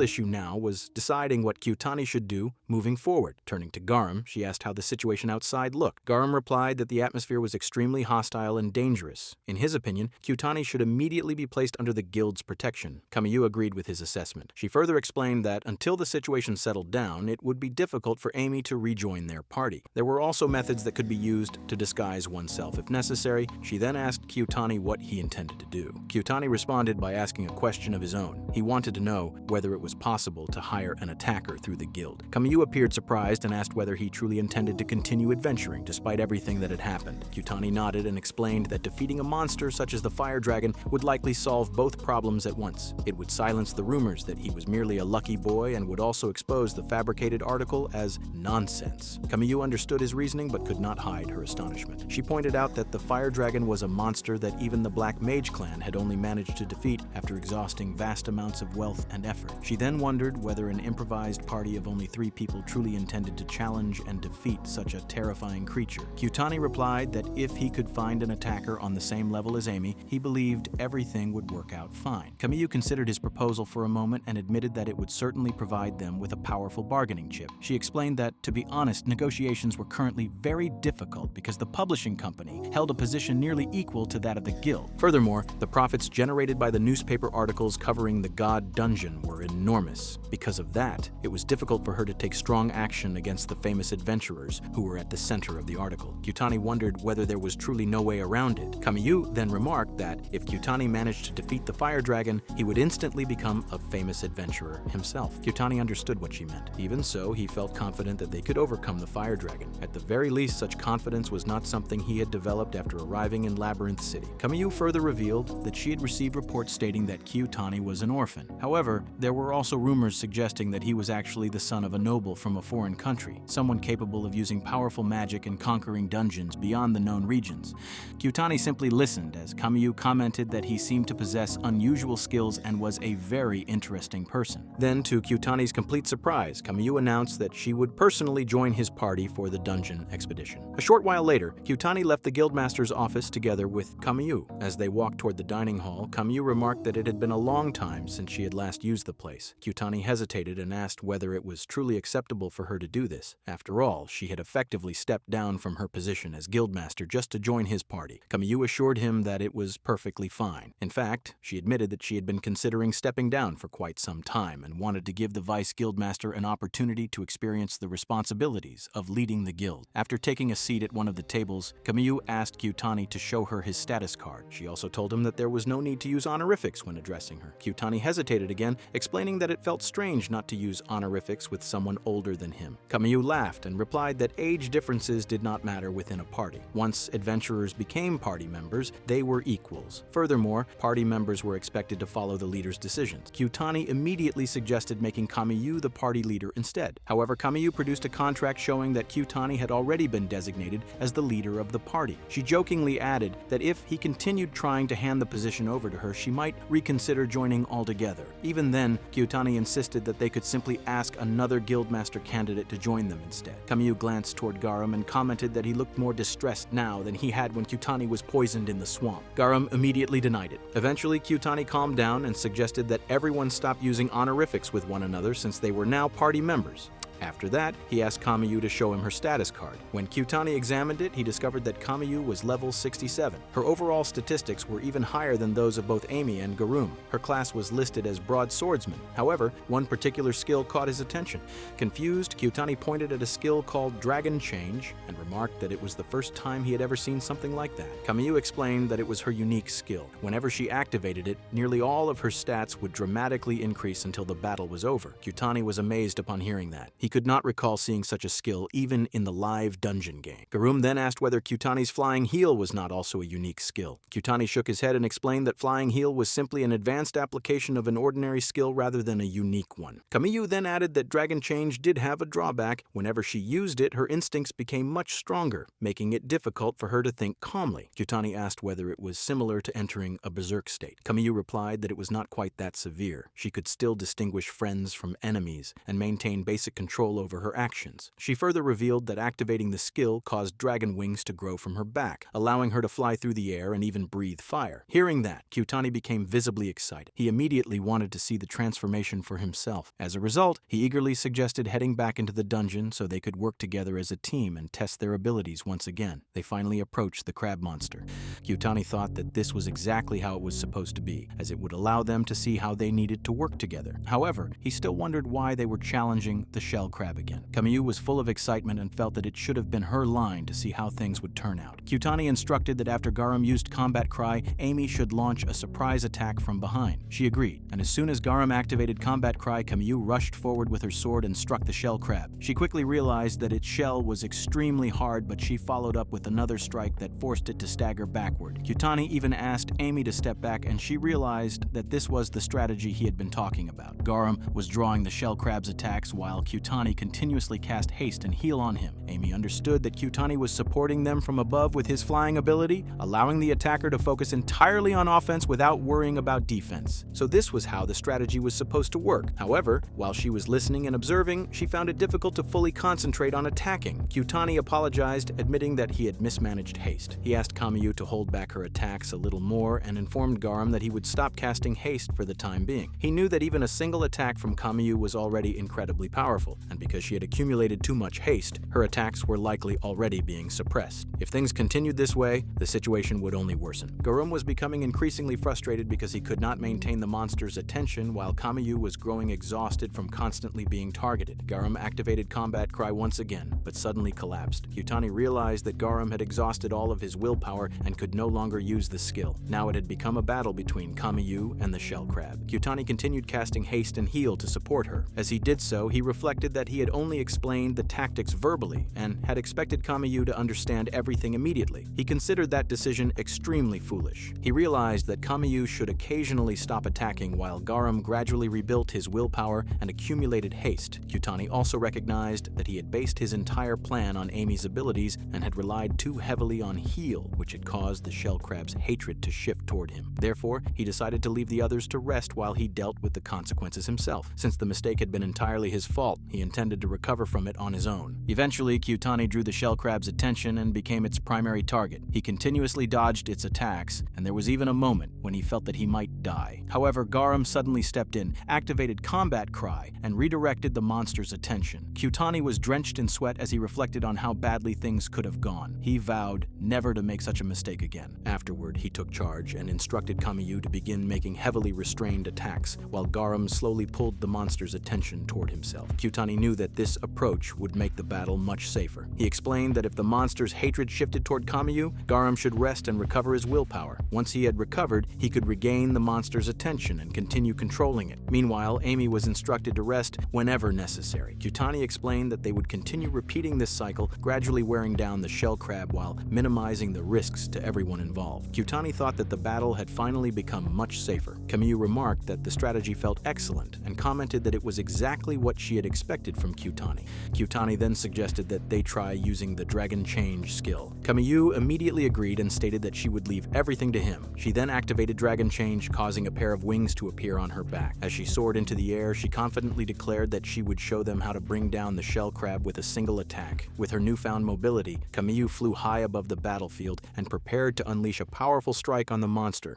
issue now was deciding what Kyutani should do moving forward. Turning to Garam, she asked how the situation outside looked. Garam replied that the atmosphere was extremely hostile and dangerous. In his opinion, Kyutani should immediately be placed under the guild's protection. Kamiyu agreed with his assessment. She further explained that until the situation settled down, it would be difficult for Amy to rejoin their party. There were also methods that could be used to disguise oneself if necessary. She then asked Kyutani what he intended to do. Kyutani responded by asking a question of his own. He wanted to know whether it was possible to hire an attacker through the guild. Kamiyu appeared surprised and asked whether he truly intended to continue adventuring despite everything that had happened. Kyutani nodded and explained that defeating a monster such as the fire dragon would likely solve both problems at once. It would silence the rumors that he was merely a lucky boy and would also expose the fabricated article as nonsense. Kamiyu understood his reasoning but could not hide her astonishment. She pointed out that the fire dragon was a monster that even the Black Mage clan had only managed to defeat after exhausting vast amounts of wealth and effort. She then wondered whether an improvised party of only 3 people truly truly intended to challenge and defeat such a terrifying creature. Kyutani replied that if he could find an attacker on the same level as Amy, he believed everything would work out fine. Kamiyu considered his proposal for a moment and admitted that it would certainly provide them with a powerful bargaining chip. She explained that, to be honest, negotiations were currently very difficult because the publishing company held a position nearly equal to that of the guild. Furthermore, the profits generated by the newspaper articles covering the God Dungeon were enormous. Because of that, it was difficult for her to take strong action against the famous adventurers who were at the center of the article. Kyutani wondered whether there was truly no way around it. Kamiyu then remarked that if Kyutani managed to defeat the fire dragon, he would instantly become a famous adventurer himself. Kyutani understood what she meant. Even so, he felt confident that they could overcome the fire dragon. At the very least, such confidence was not something he had developed after arriving in Labyrinth City. Kamiyu further revealed that she had received reports stating that Kyutani was an orphan. However, there were also rumors suggesting that he was actually the son of a noble from a foreign country, someone capable of using powerful magic and conquering dungeons beyond the known regions. Kyutani simply listened as Kamiyu commented that he seemed to possess unusual skills and was a very interesting person. Then, to Kyutani's complete surprise, Kamiyu announced that she would personally join his party for the dungeon expedition. A short while later, Kyutani left the guildmaster's office together with Kamiyu. As they walked toward the dining hall, Kamiyu remarked that it had been a long time since she had last used the place. Kyutani hesitated and asked whether it was truly acceptable for her to do this. After all, she had effectively stepped down from her position as guildmaster just to join his party. Kamiyu assured him that it was perfectly fine. In fact, she admitted that she had been considering stepping down for quite some time and wanted to give the vice guildmaster an opportunity to experience the responsibilities of leading the guild. After taking a seat at one of the tables, Kamiyu asked Kyutani to show her his status card. She also told him that there was no need to use honorifics when addressing her. Kyutani hesitated again, explaining that it felt strange not to use honorifics with someone older than him. Kamiyu laughed and replied that age differences did not matter within a party. Once adventurers became party members, they were equals. Furthermore, party members were expected to follow the leader's decisions. Kyutani immediately suggested making Kamiyu the party leader instead. However, Kamiyu produced a contract showing that Kyutani had already been designated as the leader of the party. She jokingly added that if he continued trying to hand the position over to her, she might reconsider joining altogether. Even then, Kyutani insisted that they could simply ask another guildmaster candidate to join them instead. Kamiyu glanced toward Garam and commented that he looked more distressed now than he had when Kyutani was poisoned in the swamp. Garam immediately denied it. Eventually, Kyutani calmed down and suggested that everyone stop using honorifics with one another since they were now party members. After that, he asked Kamiyu to show him her status card. When Kyutani examined it, he discovered that Kamiyu was level 67. Her overall statistics were even higher than those of both Amy and Garum. Her class was listed as broadswordsman. However, one particular skill caught his attention. Confused, Kyutani pointed at a skill called Dragon Change and remarked that it was the first time he had ever seen something like that. Kamiyu explained that it was her unique skill. Whenever she activated it, nearly all of her stats would dramatically increase until the battle was over. Kyutani was amazed upon hearing that. He could not recall seeing such a skill even in the live dungeon game. Garum then asked whether Kyutani's flying heel was not also a unique skill. Kyutani shook his head and explained that flying heel was simply an advanced application of an ordinary skill rather than a unique one. Kamiyu then added that Dragon Change did have a drawback. Whenever she used it, her instincts became much stronger, making it difficult for her to think calmly. Kyutani asked whether it was similar to entering a berserk state. Kamiyu replied that it was not quite that severe. She could still distinguish friends from enemies and maintain basic control over her actions. She further revealed that activating the skill caused dragon wings to grow from her back, allowing her to fly through the air and even breathe fire. Hearing that, Kyutani became visibly excited. He immediately wanted to see the transformation for himself. As a result, he eagerly suggested heading back into the dungeon so they could work together as a team and test their abilities once again. They finally approached the crab monster. Kyutani thought that this was exactly how it was supposed to be, as it would allow them to see how they needed to work together. However, he still wondered why they were challenging the shell crab again. Kamiyu was full of excitement and felt that it should have been her line to see how things would turn out. Kyutani instructed that after Garam used Combat Cry, Amy should launch a surprise attack from behind. She agreed, and as soon as Garam activated Combat Cry, Kamiyu rushed forward with her sword and struck the shell crab. She quickly realized that its shell was extremely hard, but she followed up with another strike that forced it to stagger backward. Kyutani even asked Amy to step back, and she realized that this was the strategy he had been talking about. Garam was drawing the shell crab's attacks while Kyutani Kyutani continuously cast haste and heal on him. Amy understood that Kyutani was supporting them from above with his flying ability, allowing the attacker to focus entirely on offense without worrying about defense. So this was how the strategy was supposed to work. However, while she was listening and observing, she found it difficult to fully concentrate on attacking. Kyutani apologized, admitting that he had mismanaged haste. He asked Kamiyu to hold back her attacks a little more and informed Garam that he would stop casting haste for the time being. He knew that even a single attack from Kamiyu was already incredibly powerful, and because she had accumulated too much haste, her attacks were likely already being suppressed. If things continued this way, the situation would only worsen. Garam was becoming increasingly frustrated because he could not maintain the monster's attention while Kamiyu was growing exhausted from constantly being targeted. Garam activated Combat Cry once again, but suddenly collapsed. Kyutani realized that Garam had exhausted all of his willpower and could no longer use the skill. Now it had become a battle between Kamiyu and the shell crab. Kyutani continued casting haste and heal to support her. As he did so, he reflected that he had only explained the tactics verbally and had expected Kamiyu to understand everything immediately. He considered that decision extremely foolish. He realized that Kamiyu should occasionally stop attacking while Garam gradually rebuilt his willpower and accumulated haste. Kyutani also recognized that he had based his entire plan on Amy's abilities and had relied too heavily on heal, which had caused the shell crab's hatred to shift toward him. Therefore, he decided to leave the others to rest while he dealt with the consequences himself. Since the mistake had been entirely his fault, he intended to recover from it on his own. Eventually, Kyutani drew the shell crab's attention and became its primary target. He continuously dodged its attacks, and there was even a moment when he felt that he might die. However, Garam suddenly stepped in, activated Combat Cry, and redirected the monster's attention. Kyutani was drenched in sweat as he reflected on how badly things could have gone. He vowed never to make such a mistake again. Afterward, he took charge and instructed Kamiyu to begin making heavily restrained attacks, while Garam slowly pulled the monster's attention toward himself. Kyutani knew that this approach would make the battle much safer. He explained that if the monster's hatred shifted toward Kamiyu, Garam should rest and recover his willpower. Once he had recovered, he could regain the monster's attention and continue controlling it. Meanwhile, Amy was instructed to rest whenever necessary. Kyutani explained that they would continue repeating this cycle, gradually wearing down the shell crab while minimizing the risks to everyone involved. Kyutani thought that the battle had finally become much safer. Kamiyu remarked that the strategy felt excellent and commented that it was exactly what she had expected from Kyutani. Kyutani then suggested that they try using the Dragon Change skill. Kamiyu immediately agreed and stated that she would leave everything to him. She then activated Dragon Change, causing a pair of wings to appear on her back. As she soared into the air, she confidently declared that she would show them how to bring down the shell crab with a single attack. With her newfound mobility, Kamiyu flew high above the battlefield and prepared to unleash a powerful strike on the monster.